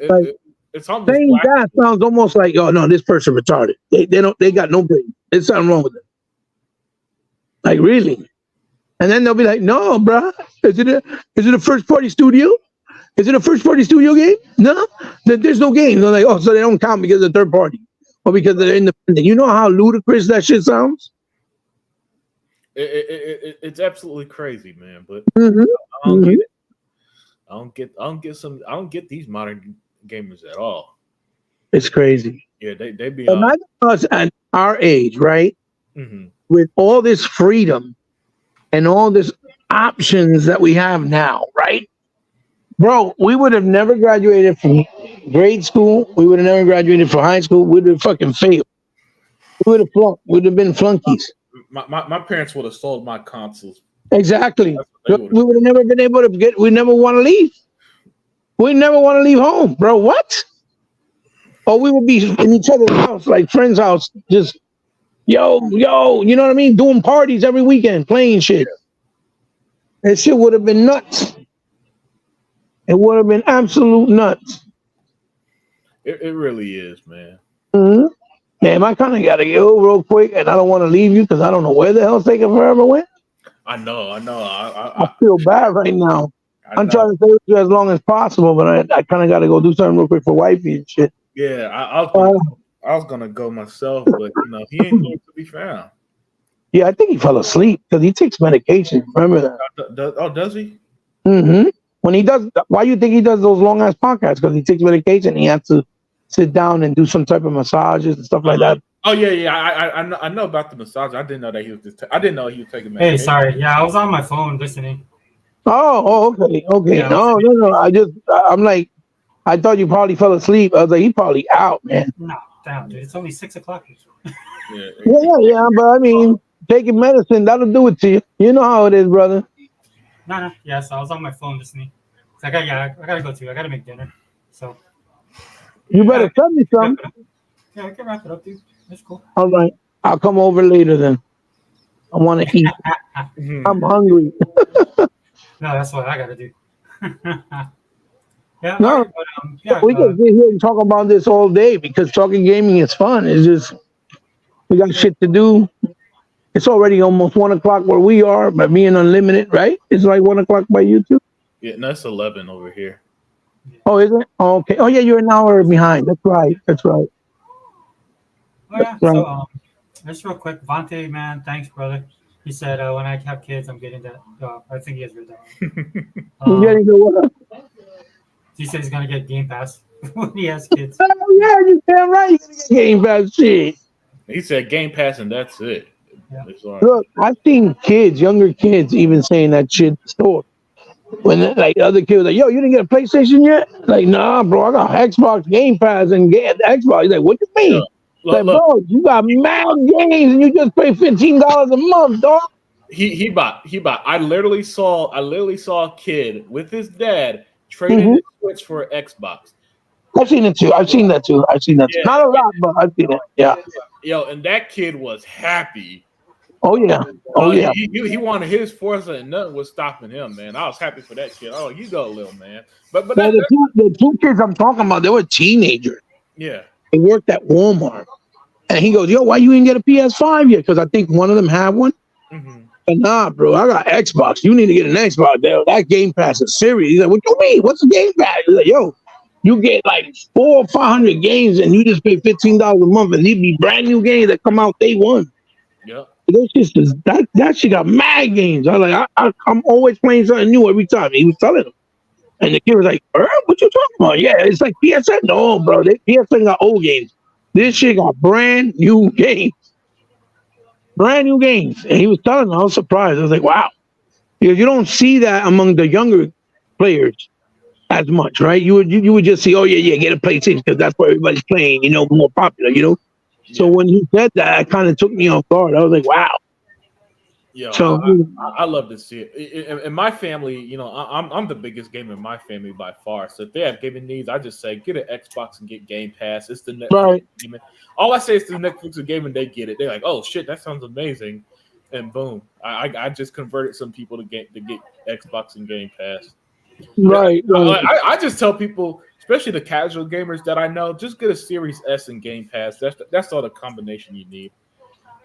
Like, it's almost saying black. that sounds almost like, oh no, this person retarded. They got no brain. There's something wrong with them. Like really? And then they'll be like, no, bruh. Is it a first party studio? Is it a first party studio game? No, there's no game. They're like, oh, so they don't count because they're third party or because they're independent. You know how ludicrous that shit sounds? It's absolutely crazy, man. But Mm-hmm. I don't get it. I don't get these modern gamers at all. It's crazy. Yeah, they be Imagine us at our age, right? mm-hmm. With all this freedom and all this options that we have now, right? Bro, we would have never graduated from grade school. We would have never graduated from high school. We would have fucking failed. We would have flunked. We would have been flunkies. My parents would have sold my consoles. Exactly. We We would have never been able to get. We never want to leave. We never want to leave home, bro. What? Or we would be in each other's house, like friends' house, just yo, you know what I mean? Doing parties every weekend, playing shit. That shit would have been nuts. It would have been absolute nuts. It really is, man. Mm-hmm. Damn, I kind of got to go real quick, and I don't want to leave you because I don't know where the hell's taking forever went. I know. I feel bad right now. I'm know. trying to stay with you as long as possible, but I kind of got to go do something real quick for wifey and shit. Yeah, I was gonna go myself, but he ain't going to be found. Yeah, I think he fell asleep because he takes medication. Remember that? Does he? Mm-hmm. When he does, why you think he does those long ass podcasts? Because he takes medication. He has to sit down and do some type of massages and stuff like that. Oh yeah. I know about the massage. I didn't know that he was. I didn't know he was taking medication. Hey, sorry. Yeah, I was on my phone listening. Okay. Yeah, No. I'm like, I thought you probably fell asleep. I was like, he probably out, man. No, damn, dude. It's only 6 o'clock. Yeah. But I mean, taking medicine, that'll do it to you. You know how it is, brother. No. Yeah, so I was on my phone listening. I gotta go too. I gotta make dinner. So You better tell me something. Yeah, I can wrap it up, dude. That's cool. All right. I'll come over later then. I want to eat. I'm hungry. No, that's what I gotta do. Yeah, No, but, we can sit here and talk about this all day because talking gaming is fun. It's just we got shit to do. It's already almost 1 o'clock where we are, but being unlimited, right? It's like 1 o'clock by you too. Yeah, no, it's 11 over here. Oh, is it? Oh, okay. Oh, yeah, you're an hour behind. That's right. Oh, yeah. So, just real quick, Vontae, man, thanks, brother. He said when I have kids, I'm getting that. I think he has read that. You're getting to what? He said he's gonna get Game Pass when he has kids. Oh, yeah, you're damn right. You're gonna get Game Pass shit. He said Game Pass and that's it. Yeah. Look, I've seen kids, younger kids, even saying that shit in the store. When like other kids, like, yo, you didn't get a PlayStation yet? Like, nah, bro, I got Xbox Game Pass and get Xbox. He's like, what you mean? Like, bro, you got mad games and you just pay $15 a month, dog. He bought. I literally saw a kid with his dad trading his Switch for an Xbox. I've seen it too. I've seen that too. Yeah. Not a lot, but I've seen it. Yeah. Yo, and that kid was happy. Oh yeah. He wanted his Forza and nothing was stopping him, man. I was happy for that kid. Oh, you go, little man. But the two kids I'm talking about, they were teenagers. Yeah. They worked at Walmart. And he goes, yo, why you didn't get a PS5 yet? Because I think one of them had one. Mm-hmm. But nah, bro, I got Xbox. You need to get an Xbox. That Game Pass is serious. He's like, what you mean? What's the Game Pass? He's like, yo, you get like 400 or 500 games and you just pay $15 a month and they'd be brand new games that come out day one. Yeah. That shit got mad games. I was like, I'm always playing something new every time. He was telling him. And the kid was like, what you talking about? Yeah, it's like PSN. No, bro, PSN got old games. This shit got brand new games. Brand new games. And he was telling me, I was surprised. I was like, wow. Because you don't see that among the younger players as much, right? You would just see, oh, yeah, get a PlayStation because that's where everybody's playing, more popular, Yeah. So when he said that, it kind of took me off guard. I was like, wow. Yeah, so I love to see it. In my family, I'm the biggest gamer in my family by far. So if they have gaming needs, I just say get an Xbox and get Game Pass. It's the Netflix gaming. All I say is the Netflix of gaming. They get it. They're like, oh shit, that sounds amazing. and boom, I just converted some people to get Xbox and Game Pass. Right. I just tell people, especially the casual gamers that I know, just get a Series S and Game Pass. That's all the combination you need.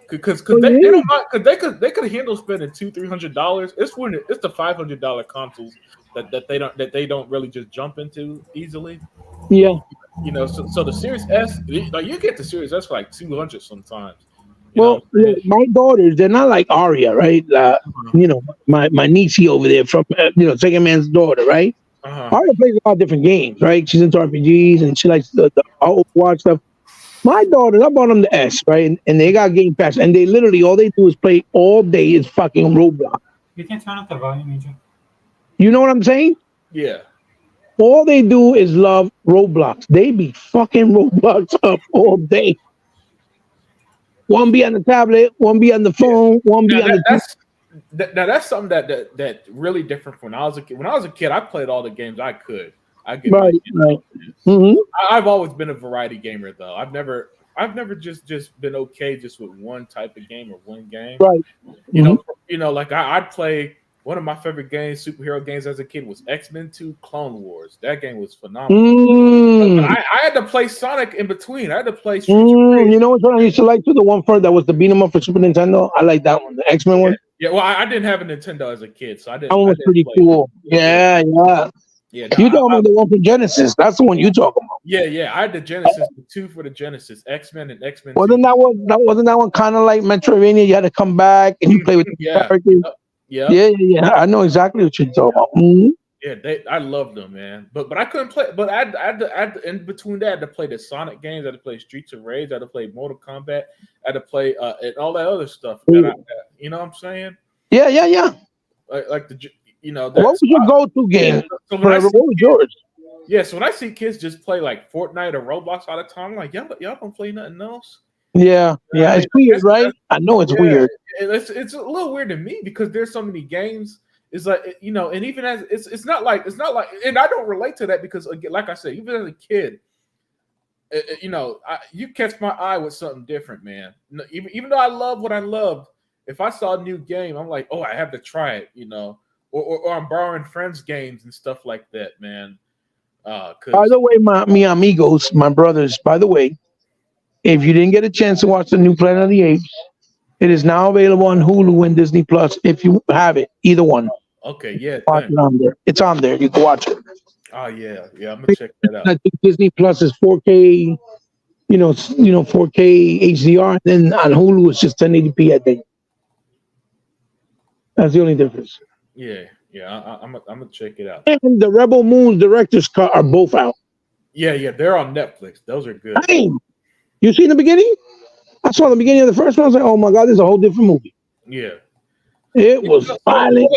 Because they don't mind, cause they could handle spending $200-300. It's the $500 consoles that they don't really just jump into easily. Yeah. You know, so the Series S, like you get the Series S for like 200 sometimes. Well, look, my daughters, they're not like Aria, right? You know, my niecey over there from, Second Man's daughter, right? Aria plays a lot of different games, right? She's into RPGs and she likes the Overwatch stuff. My daughters, I bought them the S, right? And they got Game Pass. And they literally, all they do is play all day is fucking Roblox. You can turn up the volume, AJ. You know what I'm saying? Yeah. All they do is love Roblox. They be fucking Roblox up all day. One be on the tablet, one be on the phone, one be on the. That's something that really different from when I was a kid. When I was a kid, I played all the games I could. I get right. Mm-hmm. I've always been a variety gamer though. I've never just been okay just with one type of game or one game. Right. You know, like I'd play one of my favorite games, superhero games as a kid was X-Men 2 Clone Wars. That game was phenomenal. I had to play Sonic in between. I had to play Streets of Rage. You know which one I used to like too? The one that was the beat 'em up for Super Nintendo. I like that one, the X-Men one. Yeah, well, I didn't have a Nintendo as a kid, so I didn't. That one was pretty cool. Yeah. Yeah, you talking about the one for Genesis? That's the one you talking about. Yeah. I had the Genesis, the 2 for the Genesis, X-Men and X-Men. Wasn't that one kind of like Metroidvania? You had to come back and you play with the characters. Yeah. I know exactly what you're talking about. Mm-hmm. Yeah, I loved them, man. But I couldn't play. But I had to, in between that, I had to play the Sonic games. I had to play Streets of Rage. I had to play Mortal Kombat. I had to play and all that other stuff. You know what I'm saying? Yeah. Like the. What was your go-to game? So what was yours? Yeah, so when I see kids just play like Fortnite or Roblox all the time, I'm like, y'all don't play nothing else. Yeah, it's weird, right? I know it's weird. It's a little weird to me because there's so many games. It's like and even as it's not like, and I don't relate to that because again, like I said, even as a kid, you catch my eye with something different, man. Even though I love what I loved, if I saw a new game, I'm like, oh, I have to try it, Or I'm borrowing friends' games and stuff like that, man. By the way, mi amigos, my brothers, by the way, if you didn't get a chance to watch the new Planet of the Apes, it is now available on Hulu and Disney Plus if you have it, either one. Okay, yeah. It's on there. You can watch it. Oh, yeah. I'm going to check that out. I think Disney Plus is 4K, 4K HDR. Then on Hulu, it's just 1080p, I think. That's the only difference. Yeah, I'm gonna check it out. And the Rebel Moon director's cut are both out. Yeah, they're on Netflix. Those are good. Dang. You seen the beginning? I saw the beginning of the first one. I was like, oh my god, this is a whole different movie. Yeah, it was violent.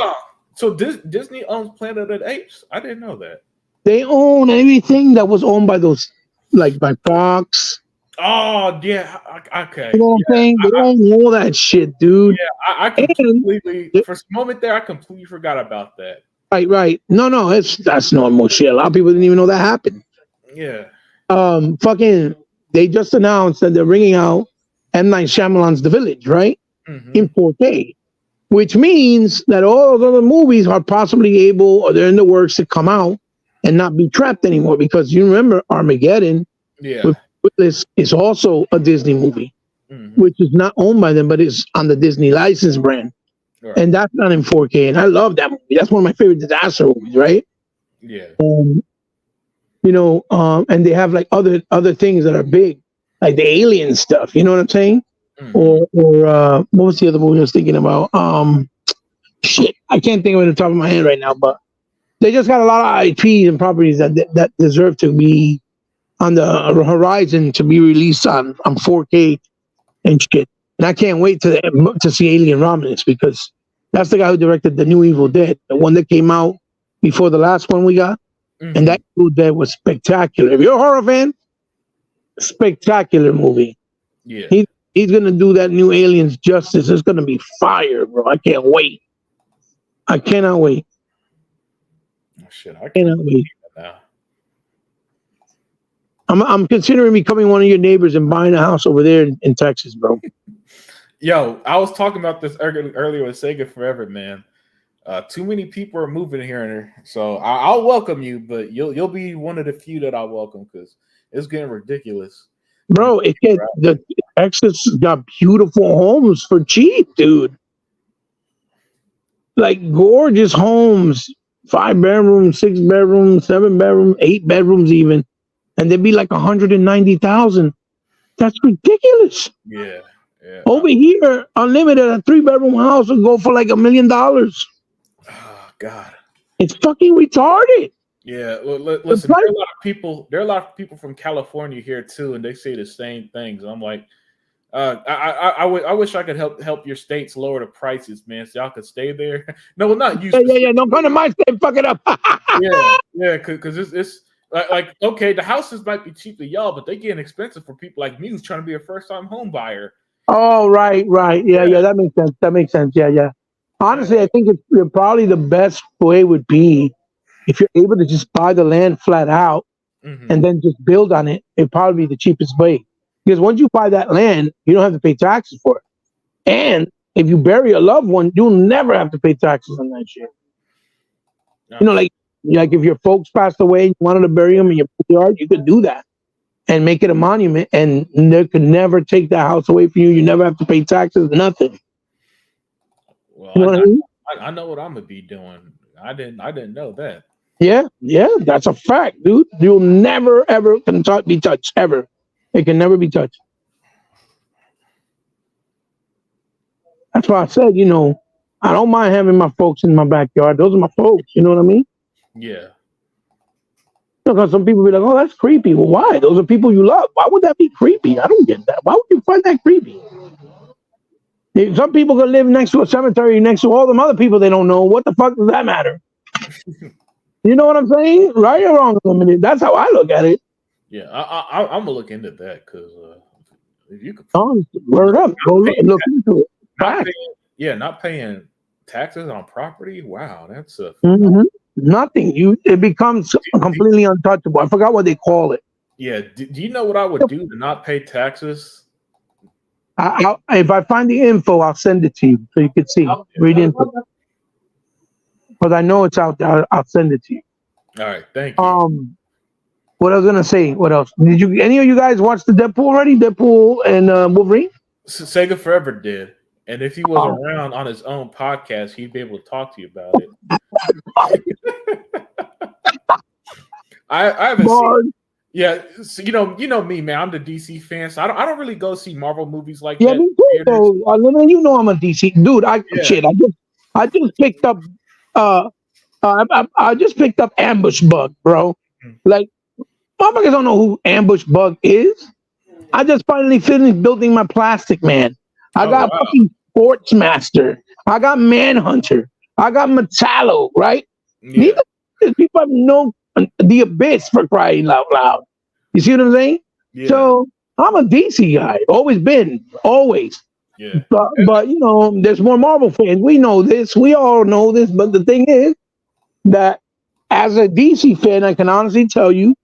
So Disney owns Planet of the Apes. I didn't know that. They own everything that was owned by those, like by Fox. Oh yeah, okay. You know what I'm saying? They own all that shit, dude. Yeah, I completely for a moment there, I completely forgot about that. Right. No, that's normal shit. A lot of people didn't even know that happened. Yeah. They just announced that they're bringing out M. Night Shyamalan's The Village, right? Mm-hmm. In 4K, which means that all those other movies are possibly able, or they're in the works to come out and not be trapped anymore. Because you remember Armageddon. Yeah. This is also a Disney movie, which is not owned by them, but it's on the Disney license brand. Right. And that's not in 4K. And I love that movie. That's one of my favorite disaster movies, right? Yeah. And they have like other things that are big, like the alien stuff. You know what I'm saying? Or what was the other movie I was thinking about? Shit, I can't think of it on the top of my head right now. But they just got a lot of IPs and properties that deserve to be on the horizon to be released on 4K and shit. And I can't wait to see Alien Romulus, because that's the guy who directed the new Evil Dead, the one that came out before the last one we got. And that Evil Dead was spectacular. If you're a horror fan, spectacular movie. Yeah. He's gonna do that new Aliens justice. It's gonna be fire, bro. I can't wait. I cannot wait. Oh, shit, I cannot wait. Now. I'm considering becoming one of your neighbors and buying a house over there in Texas, bro. Yo, I was talking about this earlier with Sega Forever, man. Too many people are moving here, so I'll welcome you, but you'll be one of the few that I'll welcome because it's getting ridiculous. Bro, the Texas got beautiful homes for cheap, dude. Like gorgeous homes, 5 bedrooms, 6 bedrooms, 7 bedrooms, 8 bedrooms, even, and they'd be like 190,000. That's ridiculous. Yeah, yeah. Over here, unlimited, a 3 bedroom house would go for like $1 million. Oh God. It's fucking retarded. Yeah, well, listen. There are a lot of people. There are a lot of people from California here too, and they say the same things. I'm like, I wish I could help your states lower the prices, man, so y'all could stay there. No, well, not you. Yeah. Don't come to my state, fuck it up. yeah, because it's like okay, the houses might be cheap to y'all, but they getting expensive for people like me who's trying to be a first time home buyer. Oh, right. Yeah. That makes sense. Yeah. Honestly, I think it's probably the best way would be if you're able to just buy the land flat out and then just build on it. It'd probably be the cheapest way. Because once you buy that land, you don't have to pay taxes for it. And if you bury a loved one, you'll never have to pay taxes on that shit. You know, like if your folks passed away and you wanted to bury them in your backyard, you could do that and make it a monument, and they could never take that house away from you. You never have to pay taxes, nothing. Well, you know what I mean? I know what I'm gonna be doing. I didn't know that. Yeah, that's a fact, dude. You'll never ever be touched ever. It can never be touched. That's why I said, I don't mind having my folks in my backyard. Those are my folks. You know what I mean? Yeah. Because some people be like, "Oh, that's creepy." Well, why? Those are people you love. Why would that be creepy? I don't get that. Why would you find that creepy? If some people can live next to a cemetery, next to all them other people they don't know. What the fuck does that matter? You know what I'm saying? Right or wrong, limited. That's how I look at it. Yeah, I'm gonna look into that because if you could word up, go look into it. Not paying taxes on property. Wow, that's nothing. It becomes completely untouchable. I forgot what they call it. Yeah. Do you know what I would do to not pay taxes? If I find the info, I'll send it to you so you can see. Read info. Because I know it's out there. I'll send it to you. All right, thank you. What I was gonna say. What else? Did any of you guys watch the Deadpool already? Deadpool and Wolverine? Sega Forever did. And if he was around on his own podcast, he'd be able to talk to you about it. I haven't seen. Yeah, so you know me, man. I'm the DC fan, so I don't really go see Marvel movies like that. Yeah, me too. So, you know I'm a DC dude. I just picked up. I just picked up Ambush Bug, bro. Like, motherfuckers don't know who Ambush Bug is. I just finally finished building my Plastic Man. I got fucking Sportsmaster. I got Manhunter. I got Metallo, right? Yeah. These people have no the Abyss, for crying out loud. You see what I'm saying? Yeah. So I'm a DC guy. Always been. Always. Yeah. But there's more Marvel fans. We know this. We all know this. But the thing is that as a DC fan, I can honestly tell you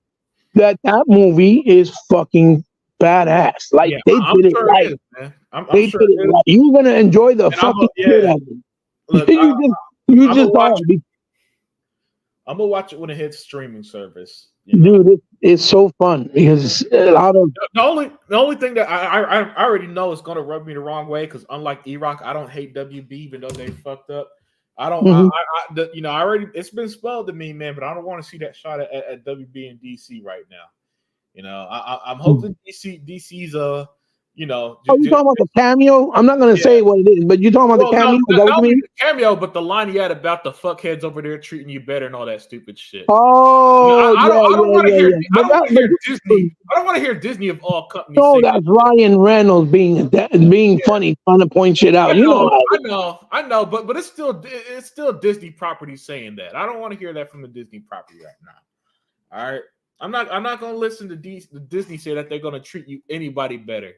that movie is fucking badass. Like, they did it right. They did it right. You're gonna enjoy the fucking shit out of it. Look, I'm gonna watch it when it hits streaming service. Dude, it's so fun because a lot of the only thing that I already know is gonna rub me the wrong way, because unlike E-Rock, I don't hate WB even though they fucked up. I don't. I already, it's been spelled to me, man. But I don't want to see that shot at WB and DC right now. I'm hoping DC's you talking about the cameo? I'm not gonna say what it is, but you talking about the cameo? Not only the cameo, but the line he had about the fuckheads over there treating you better and all that stupid shit. Oh, I don't want to hear. I don't want to hear Disney. I don't want to hear Disney of all companies. No, that's Ryan Reynolds being funny, trying to point shit out. I know, but it's still Disney property saying that. I don't want to hear that from the Disney property right now. All right, I'm not gonna listen to Disney say that they're gonna treat you anybody better.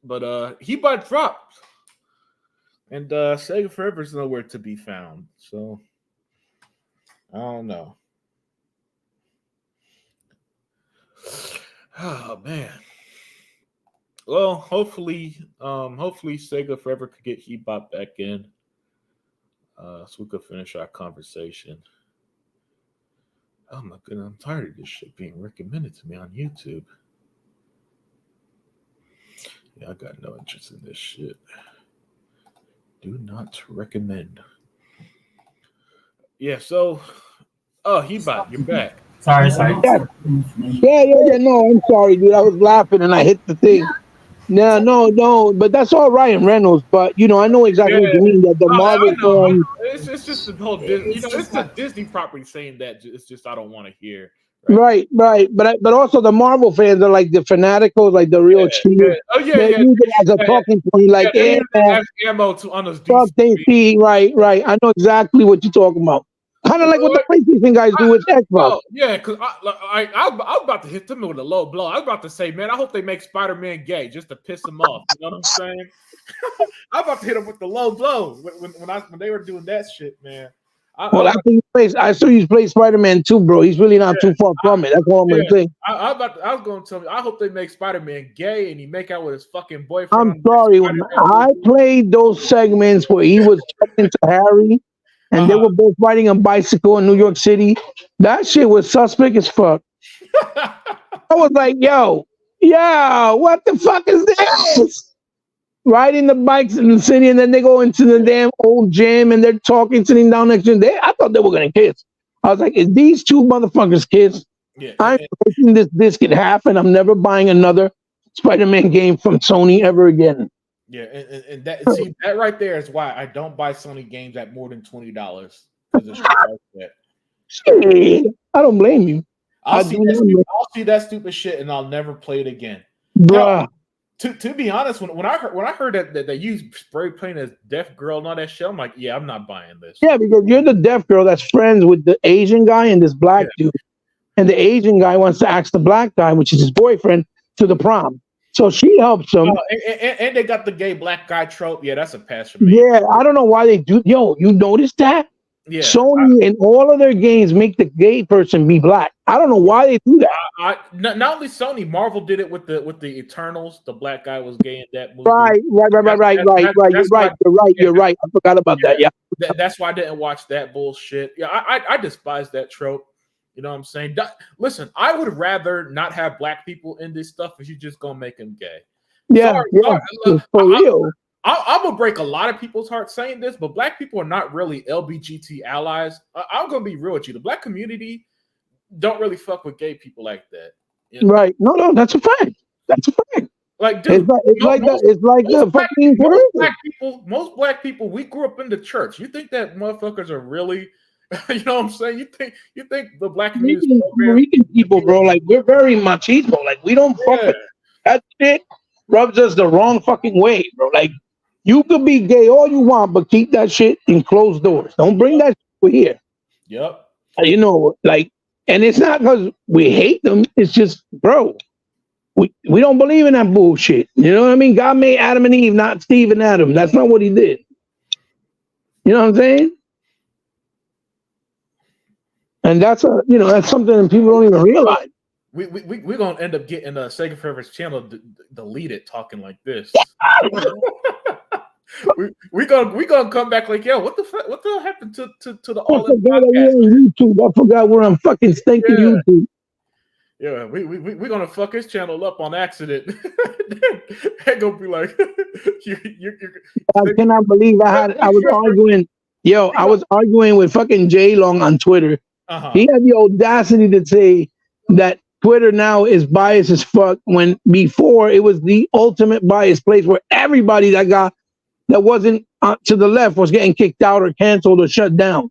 But he bought dropped, and Sega Forever is nowhere to be found. So I don't know. Oh man, Well, hopefully Sega Forever could get Hebop back in, so we could finish our conversation. Oh my goodness, I'm tired of this shit being recommended to me on YouTube. Yeah, I got no interest in this shit. Do not recommend. Yeah, so Hebop, you're back. Sorry. Yeah, yeah. No, I'm sorry, dude. I was laughing and I hit the thing. No. But that's all Ryan Reynolds. But I know Yeah, exactly what you mean. That the I Marvel know. fans, It's just the whole Disney. It's a Disney property saying that. It's just I don't want to hear. Right? right. But also the Marvel fans are like the fanaticals, like the real Yeah. cheaters. Oh yeah, They yeah, use it as a yeah. talking point. Yeah, Like, they're yeah, using it as ammo to on those fuck DC. DC. Right. I know exactly what you're talking about. Kind of like what the PlayStation guys do with Xbox. Oh yeah, because I was about to hit them with a low blow. I was about to say, man, I hope they make Spider-Man gay just to piss him off. You know what I'm saying? I was about to hit him with the low blow when they were doing that shit, man. Well, I saw you play Spider-Man 2, bro. He's really not too far from it. That's all I'm Yeah, gonna say. I was going to tell you. I hope they make Spider-Man gay and he make out with his fucking boyfriend. I'm On the sorry. next When Spider-Man I movie. played those segments where he was talking to Harry and they were both riding a bicycle in New York City, that shit was suspect as fuck. I was like, yo, what the fuck is this? Riding the bikes in the city, and then they go into the damn old gym and they're talking, sitting down next to them. I thought they were gonna kiss. I was like, if these two motherfuckers kiss, Yeah, I'm breaking this disc in half, and I'm never buying another Spider-Man game from Sony ever again. yeah, and that right there is why I don't buy Sony games at more than $20 because it's like that. Shit, I don't blame you. I do not blame- I'll see that stupid shit and I'll never play it again. Hell, bruh. to be honest, when I heard that they used spray paint as deaf girl and all that shit, I'm like, yeah, I'm not buying this. Yeah, because you're the deaf girl that's friends with the Asian guy and this black dude, and the Asian guy wants to ask the black guy, which is his boyfriend, to the prom. So she helps him. And they got the gay black guy trope. Yeah, that's a pass for me. Yeah, I don't know why they do. Yo, you notice that? Yeah, Sony in all of their games make the gay person be black. I don't know why they do that. Not only Sony, Marvel did it with the Eternals. The black guy was gay in that movie. Right. You're right. I forgot about that. Yeah. That's why I didn't watch that bullshit. Yeah, I despise that trope. You know what I'm saying? Listen, I would rather not have black people in this stuff if you just gonna make them gay. Yeah, for real. I'm gonna break a lot of people's hearts saying this, but black people are not really LGBT allies. I'm gonna be real with you. The black community don't really fuck with gay people like that. You know? Right? No, that's a fact. That's a fact. Like, dude, most black people. We grew up in the church. You think that motherfuckers are really? You know what I'm saying? You think the black community Rican people, bro? Like we're very machismo. Like we don't fuck with that shit. Rubs us the wrong fucking way, bro. Like you could be gay all you want, but keep that shit in closed doors. Don't bring that shit here. Yep. You know, like, and it's not because we hate them. It's just, bro, we don't believe in that bullshit. You know what I mean? God made Adam and Eve, not Steve and Adam. That's not what he did. You know what I'm saying? And that's that's something that people don't even realize. We're gonna end up getting Sega Forever's channel deleted talking like this. we gonna come back like, yo, what the fuck? What the hell happened to the all podcast? YouTube. I forgot we're on fucking stinking YouTube. Yeah, we're gonna fuck his channel up on accident. They're gonna be like, I cannot believe I was arguing. Yo, I was arguing with fucking Jay Long on Twitter. He had the audacity to say that Twitter now is biased as fuck when before it was the ultimate bias place where everybody that wasn't to the left was getting kicked out or canceled or shut down.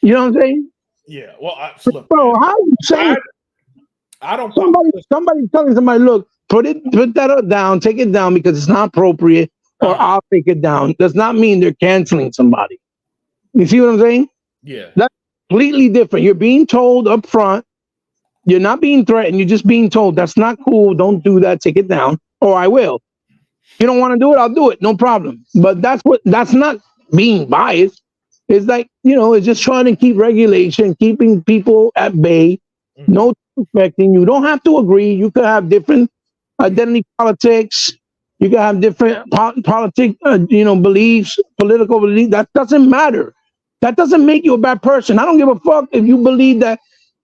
You know what I'm saying? Yeah. Well, look, bro, how you saying? I don't. Somebody telling somebody, look, put that down, take it down because it's not appropriate, or I'll take it down. Does not mean they're canceling somebody. You see what I'm saying? Yeah. That's completely different. You're being told up front. You're not being threatened. You're just being told that's not cool. Don't do that. Take it down, or I will. You don't want to do it, I'll do it. No problem. But that's not being biased. It's like, it's just trying to keep regulation, keeping people at bay, no disrespecting. You don't have to agree. You could have different identity politics. You can have different beliefs, political beliefs. That doesn't matter. That doesn't make you a bad person. I don't give a fuck if you believe that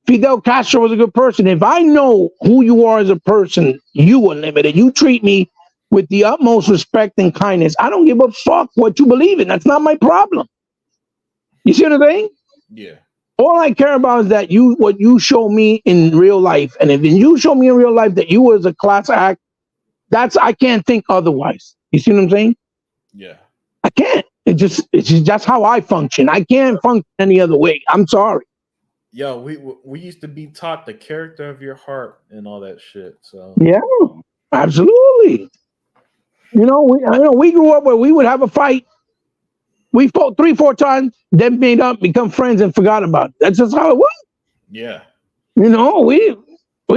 Fidel Castro was a good person. If I know who you are as a person, you are limited. You treat me with the utmost respect and kindness. I don't give a fuck what you believe in. That's not my problem. You see what I'm saying? Yeah. All I care about is that what you show me in real life. And if you show me in real life that you was a class act, I can't think otherwise. You see what I'm saying? Yeah. I can't. It's just that's how I function. I can't function any other way. I'm sorry. Yo, we used to be taught the character of your heart and all that shit. So Yeah, absolutely. We grew up where we would have a fight. We fought 3-4 times, then made up, become friends, and forgot about it. That's just how it was. yeah. We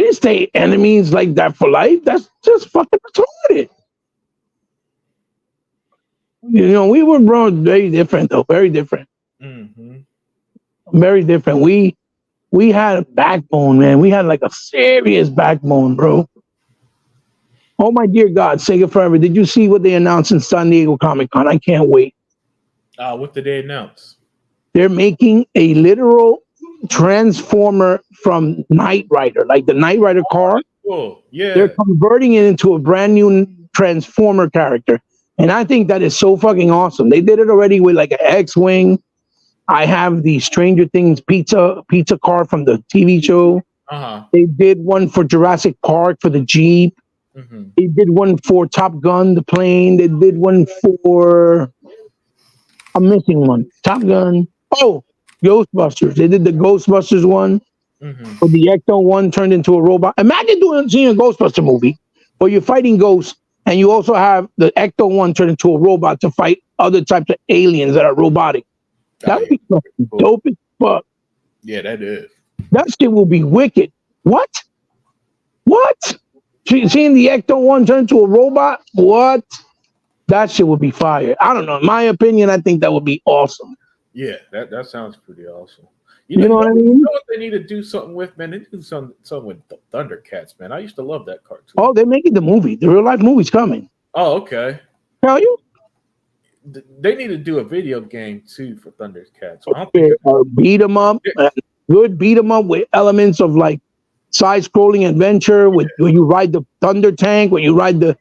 didn't stay enemies like that for life. That's just fucking retarded. We were brought very different, though. Very different. Mm-hmm. Very different. We had a backbone, man. We had like a serious backbone, bro. Oh my dear God, Sega Forever. Did you see what they announced in San Diego Comic-Con? I can't wait. What did they announce? They're making a literal transformer from Knight Rider, like the Knight Rider car. Cool. Yeah. They're converting it into a brand new transformer character. And I think that is so fucking awesome. They did it already with like an X-Wing. I have the Stranger Things pizza car from the TV show. Uh-huh. They did one for Jurassic Park for the Jeep. Mm-hmm. They did one for Top Gun, the plane. They did one for... I'm missing one. Top Gun. Oh, Ghostbusters. They did the Ghostbusters one. Mm-hmm. Where the Ecto-1 turned into a robot. Imagine seeing a Ghostbuster movie where you're fighting ghosts and you also have the Ecto-1 turned into a robot to fight other types of aliens that are robotic. That would be fucking dope as fuck. Yeah, that is. That shit will be wicked. What? Seeing the Ecto-1 turn into a robot? What? That shit would be fire. I don't know. In my opinion, I think that would be awesome. Yeah, that sounds pretty awesome. You know what I mean? You know what they need to do something with, man? They need to do something with Thundercats, man. I used to love that cartoon. Oh, they're making the movie. The real life movie's coming. Oh, okay. Tell you? They need to do a video game too for Thundercats. Beat 'em up. Good beat 'em up with elements of like side-scrolling adventure where you ride the Thunder Tank, where you ride the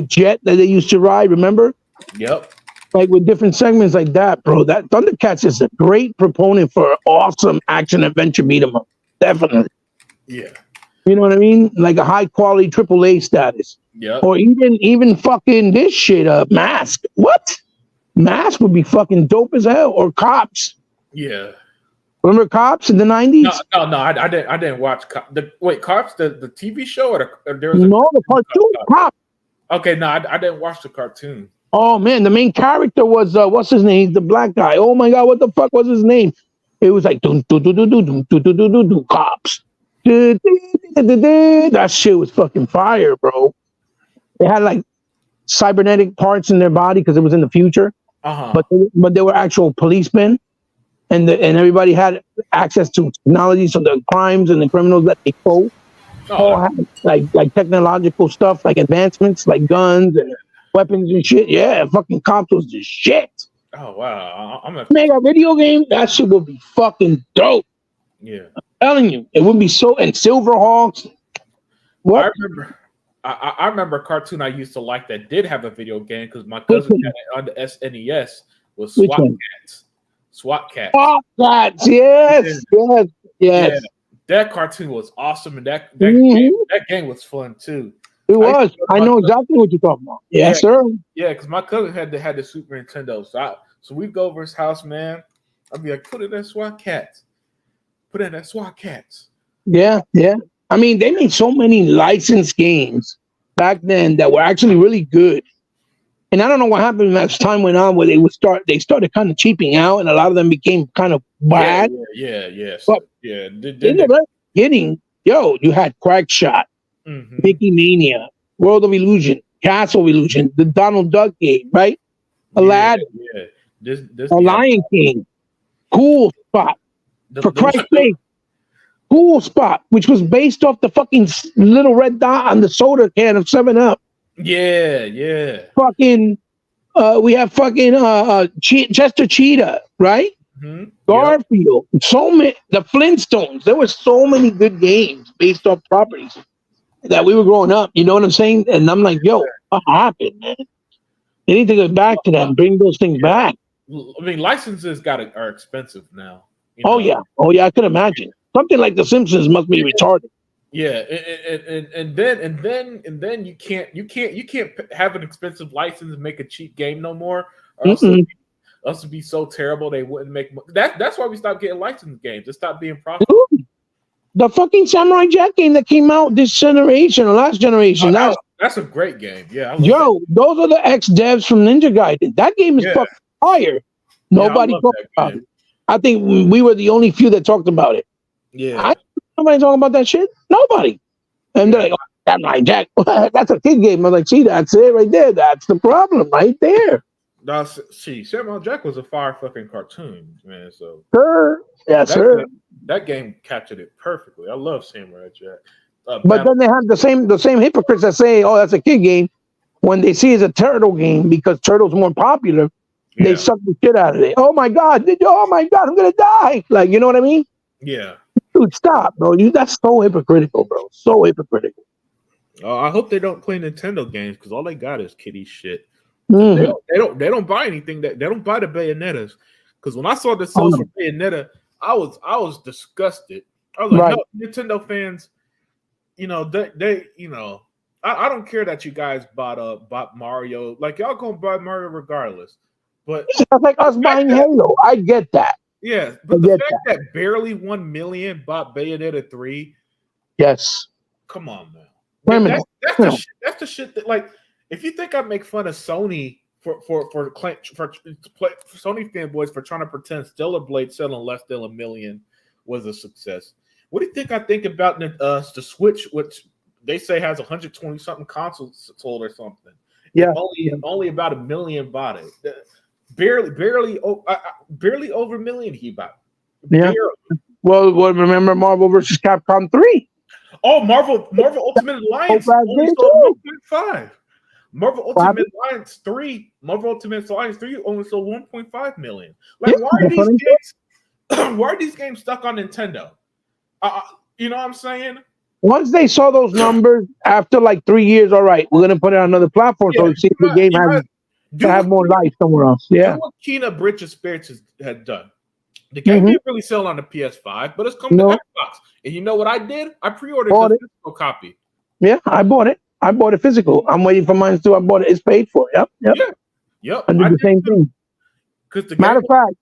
jet that they used to ride, remember? Yep. Like with different segments like that, bro. That Thundercats is a great proponent for an awesome action adventure beat 'em up. Definitely. Yeah. You know what I mean? Like a high quality AAA status. Yeah. Or even fucking this shit Mask. What? Mask would be fucking dope as hell. Or Cops. Yeah. Remember Cops in the 90s? No. I didn't watch Cops. Cops, the TV show or there was the cartoon Cops. Okay, no, I didn't watch the cartoon. Oh man, the main character was what's his name? He's the black guy. Oh my God, what the fuck was his name? It was like Cops. That shit was fucking fire, bro. They had like cybernetic parts in their body because it was in the future. Uh-huh. But they were actual policemen, and everybody had access to technology. So the crimes and the criminals that they fought all had like technological stuff, like advancements, like guns and weapons and shit. Yeah, fucking Cops was the shit. Oh wow, I'm gonna make a video game. That shit would be fucking dope. Yeah, I'm telling you, it would be so. And Silverhawks. What? I remember a cartoon I used to like that did have a video game because my cousin had it on the SNES was SWAT Cats. SWAT Cats. SWAT Cats. Yes. Yeah, that cartoon was awesome, and that game was fun too. It was. I know exactly what you're talking about. Yes, sir. Yeah, because my cousin had the Super Nintendo, so we'd go over his house, man. I'd be like, put in that SWAT Cats. Put in that SWAT Cats. Yeah. I mean, they made so many licensed games back then that were actually really good. And I don't know what happened as time went on, where they started kind of cheaping out, and a lot of them became kind of bad. Yeah. But in the beginning, you had Crackshot, Mickey Mania, World of Illusion, Castle of Illusion, the Donald Duck game, right? Aladdin, this Lion King, Cool Spot. For Christ's sake. Cool Spot, which was based off the fucking little red dot on the soda can of 7-Up. Yeah. Fucking, we have fucking Chester Cheetah, right? Mm-hmm. Garfield. So many, the Flintstones. There were so many good games based off properties that we were growing up. You know what I'm saying? And I'm like, yo, what happened, man? They need to go back to that and bring those things back. I mean, licenses are expensive now. Oh yeah, I could imagine. Something like The Simpsons must be retarded. Yeah, and then you can't have an expensive license and make a cheap game no more. Or else it'd be so terrible they wouldn't make that's why we stopped getting licensed games. It stopped being profitable. Dude, the fucking Samurai Jack game that came out this generation or last generation. That's a great game. Yeah. Those are the ex-devs from Ninja Gaiden. That game is fucking fire. Nobody talked about it. I think we were the only few that talked about it. Yeah. Nobody talking about that shit? Nobody. And they're like, oh, Samurai Jack. That's a kid game. I'm like, see, that's it right there. That's the problem right there. Samurai Jack was a fire fucking cartoon, man. So sure. Yes, sir. That game captured it perfectly. I love Samurai Jack. But then they have the same hypocrites that say, "Oh, that's a kid game." When they see it's a turtle game because turtles more popular, they suck the shit out of it. Oh my god! I'm gonna die! Like, you know what I mean? Yeah. Dude, stop, bro. That's so hypocritical, bro. So hypocritical. I hope they don't play Nintendo games because all they got is kiddie shit. Mm-hmm. They don't buy anything they don't buy the Bayonettas. Because when I saw the social Bayonetta, I was disgusted. I was like, no, Nintendo fans. They I don't care that you guys bought Mario. Like, y'all gonna buy Mario regardless. But it's like us buying Halo. I get that. Yeah, but the fact that barely 1 million bought Bayonetta 3. Yes. Come on, man. That's the shit that, like, if you think I make fun of Sony for Sony fanboys for trying to pretend Stellar Blade selling less than 1 million was a success. What do you think I think about the Switch, which they say has 120 something consoles sold or something? Yeah, only about 1 million bought it. Barely over 1 million he bought. Yeah. Well, remember Marvel vs. Capcom 3? Oh, Marvel Ultimate Alliance only sold 1.5. Marvel Ultimate Alliance 3 only sold 1.5 million. Like, why are these games stuck on Nintendo? You know what I'm saying? Once they saw those numbers after like 3 years, all right, we're gonna put it on another platform so see if the game have more life somewhere else. Yeah. Do what Kena Bridge of Spirits had done. The game didn't really sell on the PS5, but it's coming to Xbox. And you know what I did? I pre-ordered the physical copy. Yeah, I bought it. I bought it physical. I'm waiting for mine too. I bought it. It's paid for. Yep. Yep. I did the same thing. Matter of fact,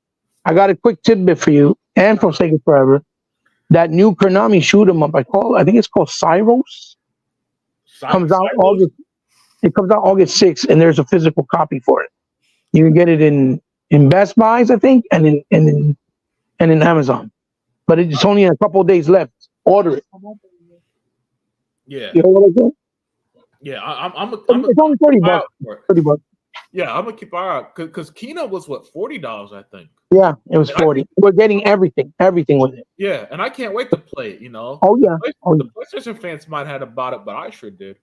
I got a quick tidbit for you and from Sega Forever. That new Konami shoot 'em up, I think it's called Cyros. Comes out August. It comes out August 6th, and there's a physical copy for it. You can get it in Best Buys, I think, and in Amazon. But it's only a couple of days left. Order it. Yeah. You know what I'm saying? Yeah, it's only $30. $30. Yeah, I'm gonna keep an eye out because Kena was what $40, I think. Yeah, it was 40. We're getting everything with it. Yeah, and I can't wait to play it. You know. Oh yeah. The PlayStation fans might have bought it, but I sure did.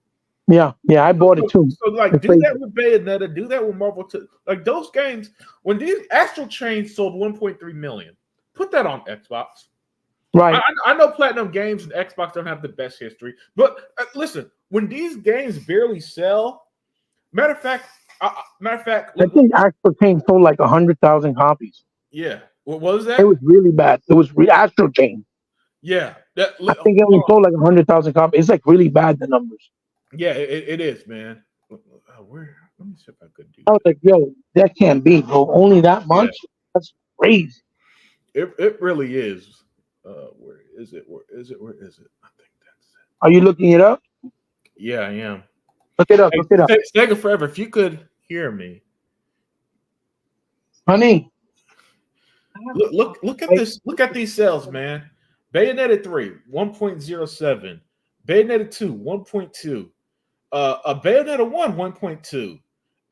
Yeah, I bought it too. So like, do that with Bayonetta, do that with Marvel. Like those games, when these Astral Chain sold 1.3 million, put that on Xbox. Right. I know Platinum Games and Xbox don't have the best history, but listen, when these games barely sell, matter of fact, I think Astral Chain sold like 100,000 copies. Yeah, what was that? It was really bad. It was Astral Chain. Yeah, I think it only sold like 100,000 copies. It's like really bad, the numbers. Yeah, it is, man. Where? Let me see if I could do. I was like, yo, that can't be, bro. Only that much? Yeah. That's crazy. It really is. Where is it? I think that's it. Are you looking it up? Yeah, I am. Look it up. Sega Forever, if you could hear me, honey. Look at this. Look at these sales, man. Bayonetta 3, 1.07. Bayonetta 2, 1.2. Bayonetta 1, 1.2.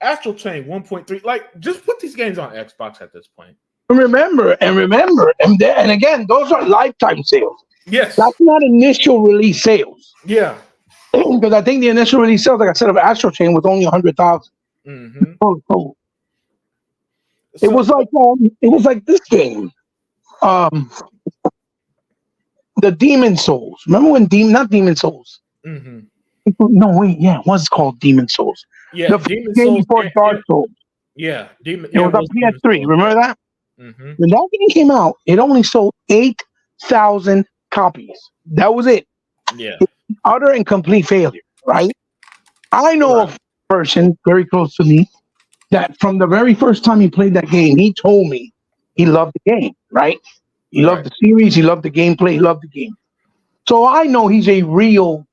Astral Chain, 1.3. Like, just put these games on Xbox at this point. Remember, and again, those are lifetime sales. Yes. That's not initial release sales. Yeah. Because I think the initial release sales, like I said, of Astro Chain was only 100,000. Mm-hmm. Oh. It So, was like this game. The Demon Souls. Remember when not Demon Souls? mm-hmm. No, wait, yeah, it was called Demon Souls. Yeah, The Demon game Souls. before Dark Souls. Yeah, Demon. It Yeah, was it on was Demon PS3. Souls. Remember that? Mm-hmm. When that game came out, it only sold 8,000 copies. That was it. Yeah. Utter and complete failure, right? I know Right. a person very close to me that from the very first time he played that game, he told me he loved the game, right? He loved the series, he loved the gameplay, he loved the game. So I know he's a real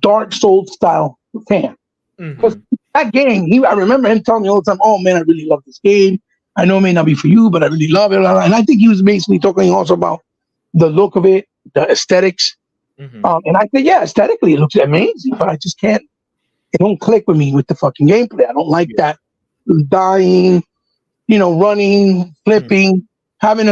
Dark Souls style fan. Because that game, I remember him telling me all the time, "Oh man, I really love this game. I know it may not be for you, but I really love it." And I think he was basically talking also about the look of it, the aesthetics. And I said, "Yeah, aesthetically it looks amazing, but I just can't. It don't click with me with the fucking gameplay. I don't like that dying, running, flipping, having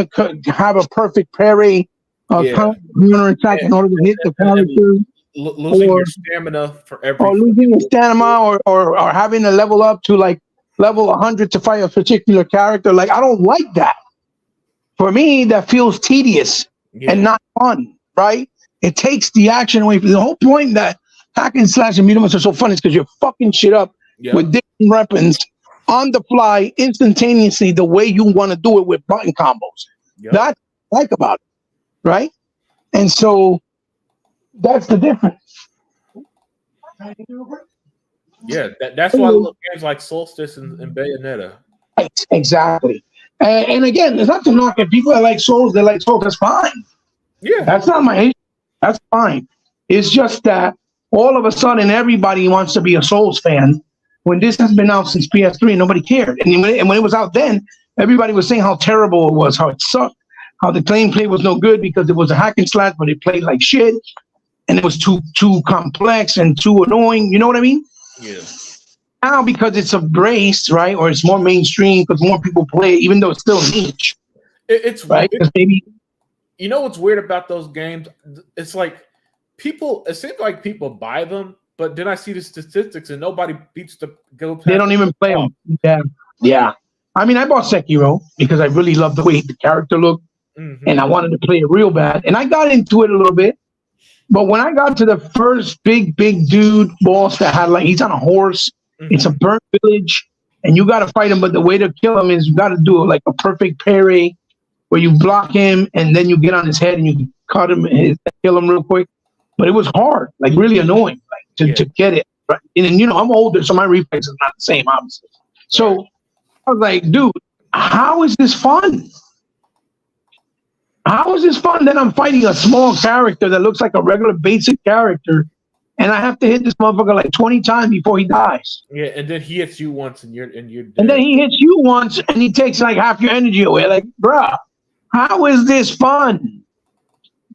have a perfect parry, counter attack in order to hit the character." Losing your stamina for every, or losing your stamina, or having to level up to like level 100 to fight a particular character. Like, I don't like that. For me, that feels tedious and not fun, right? It takes the action away from the whole point that hack and slash and beat 'em ups are so fun is because you're fucking shit up with different weapons on the fly instantaneously the way you want to do it with button combos. That's what I like about it, right? And so that's the difference. Yeah, that's why I love games like Solstice and Bayonetta. Exactly. And again, it's not to knock if people that like Souls, they like Souls, that's fine. Yeah. That's not my issue. That's fine. It's just that all of a sudden everybody wants to be a Souls fan when this has been out since PS3 and nobody cared. And when it was out then, everybody was saying how terrible it was, how it sucked, how the gameplay was no good because it was a hack and slash, but it played like shit. And it was too complex and too annoying. You know what I mean? Yeah. Now, because it's embraced, right, or it's more mainstream because more people play it, even though it's still niche. It's right. Because maybe you know what's weird about those games? It's like people. It seems like people buy them, but then I see the statistics and nobody beats the go. They don't even play them. Yeah. I mean, I bought Sekiro because I really loved the way the character looked, and I wanted to play it real bad, and I got into it a little bit. But when I got to the first big dude boss that had he's on a horse, it's a burnt village, and you got to fight him. But the way to kill him is you got to do like a perfect parry where you block him and then you get on his head and you cut him and kill him real quick. But it was hard, like really annoying, to get it. Right? And I'm older, so my reflex is not the same, obviously. So I was like, dude, how is this fun? How is this fun? Then I'm fighting a small character that looks like a regular basic character, and I have to hit this motherfucker like 20 times before he dies. Yeah, and then he hits you once, and you're dead. And then he hits you once, and he takes like half your energy away. Like, bruh, how is this fun?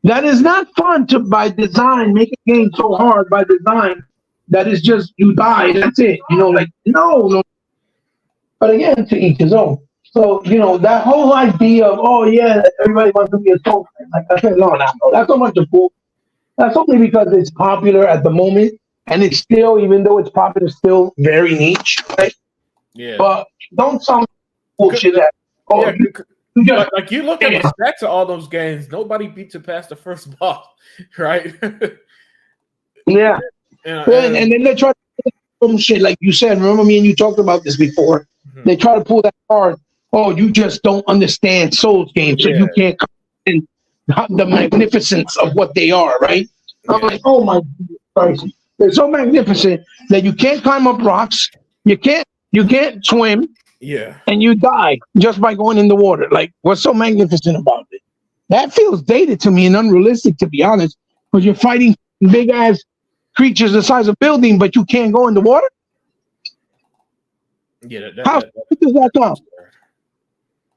That is not fun to by design make a game so hard by design that is just you die. That's it. No. But again, to each his own. So, that whole idea of, everybody wants to be a soul fan. Like I said, no. That's not much of bull. That's only because it's popular at the moment. And it's still, even though it's popular, still very niche, right? Yeah. But don't sound bullshit that, like you look at the stats of all those games, nobody beats it past the first boss, right? Yeah. And then they try to do some shit, like you said. Remember me and you talked about this before. They try to pull that card. Oh, you just don't understand Souls games, so you can't comprehend the magnificence of what they are, right? I'm like, oh my Christ. They're so magnificent that you can't climb up rocks, you can't swim, and you die just by going in the water. Like, what's so magnificent about it? That feels dated to me and unrealistic, to be honest, because you're fighting big ass creatures the size of a building, but you can't go in the water. Yeah, how does that sound?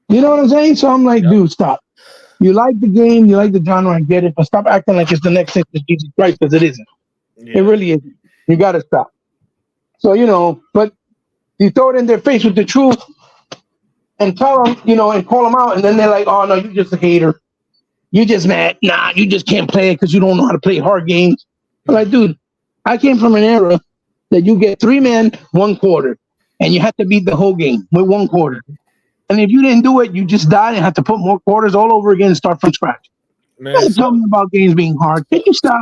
You know what I'm saying? So I'm like, dude, stop. You like the game, you like the genre, I get it, but stop acting like it's the next thing to Jesus Christ, because it isn't. It really isn't. You got to stop. So, but you throw it in their face with the truth and tell them, and call them out, and then they're like, oh, no, you're just a hater. You just mad. Nah, you just can't play it because you don't know how to play hard games. I'm like, dude, I came from an era that you get 3 men, 1 quarter, and you have to beat the whole game with 1 quarter. And if you didn't do it, you just died and have to put more quarters all over again and start from scratch. Man, Don't tell me about games being hard. Can you stop?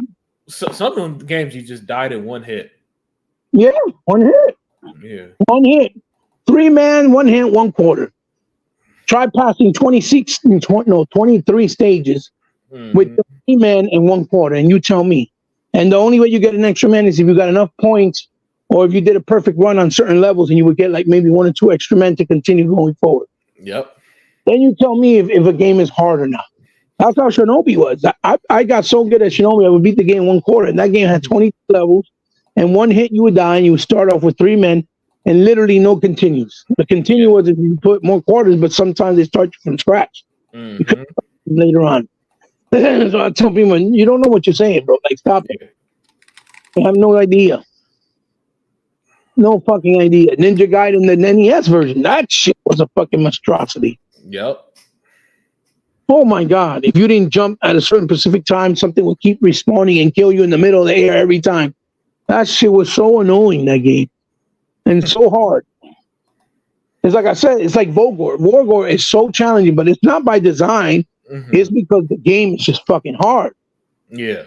some of the games you just died in 1 hit. Yeah, 1 hit. Yeah. 1 hit. 3 man, 1 hit, 1 quarter. Try passing 23 stages with 3 men and 1 quarter, and you tell me. And the only way you get an extra man is if you got enough points, or if you did a perfect run on certain levels, and you would get like maybe 1 or 2 extra men to continue going forward. Yep. Then you tell me if a game is hard or not. That's how Shinobi was. I got so good at Shinobi, I would beat the game 1 quarter, and that game had 20 levels, and 1 hit you would die, and you would start off with 3 men, and literally no continues. The continue was if you put more quarters, but sometimes they start you from scratch. Later on. So I tell people, you don't know what you're saying, bro. Like, stop it. I have no idea. No fucking idea. Ninja Gaiden, the NES version, that shit was a fucking monstrosity. Yep. Oh my God. If you didn't jump at a certain specific time, something would keep respawning and kill you in the middle of the air every time. That shit was so annoying, that game. And so hard. It's like I said, it's like Vogor. Vogor is so challenging, but it's not by design. It's because the game is just fucking hard. Yeah.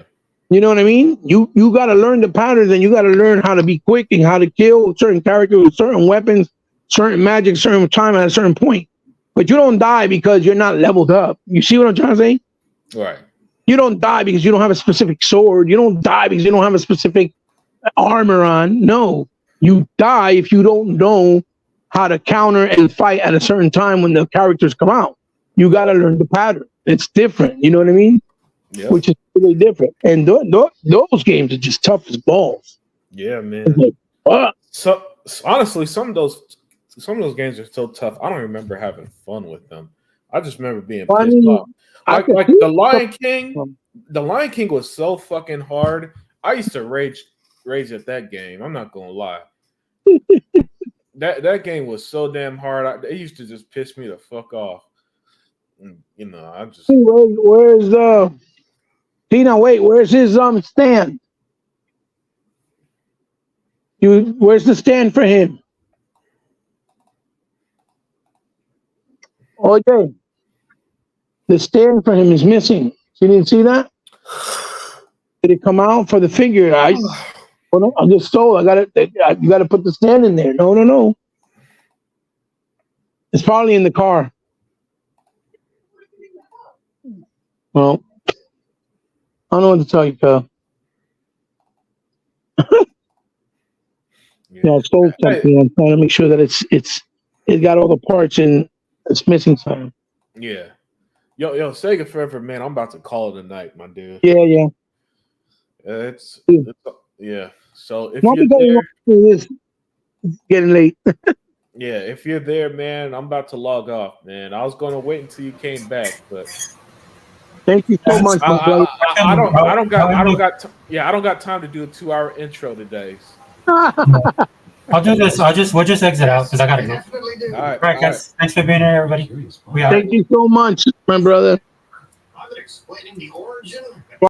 You know what I mean? You got to learn the patterns, and you got to learn how to be quick and how to kill certain characters with certain weapons, certain magic, certain time at a certain point. But you don't die because you're not leveled up. You see what I'm trying to say? Right. You don't die because you don't have a specific sword. You don't die because you don't have a specific armor on. No. You die if you don't know how to counter and fight at a certain time when the characters come out. You got to learn the pattern. It's different. You know what I mean? Yep. Which is really different. And those games are just tough as balls. Yeah, man. So honestly, some of those games are so tough. I don't remember having fun with them. I just remember being pissed off. Like the Lion King. The Lion King was so fucking hard. I used to rage at that game. I'm not gonna lie. that game was so damn hard. It used to just piss me the fuck off. You know, I just where's Tina? Wait, where's his stand? Where's the stand for him? Okay, the stand for him is missing. You didn't see that? Did it come out for the figure? I just stole. I got it. You got to put the stand in there. No. It's probably in the car. Well, I don't know what to tell you, Phil. Yeah, I stole something. I'm trying to make sure that it got all the parts and it's missing something. Yeah. Yo, Sega Forever, man. I'm about to call it a night, my dude. Yeah. It's yeah. So if you're there, it's getting late. Yeah, if you're there, man, I'm about to log off, man. I was going to wait until you came back, but thank you so much. I don't got time to do a 2-hour intro today. I'll do this. We'll just exit out because I gotta go. All right, guys. Thanks for being here, everybody. Thank you so much, my brother. Explaining the origin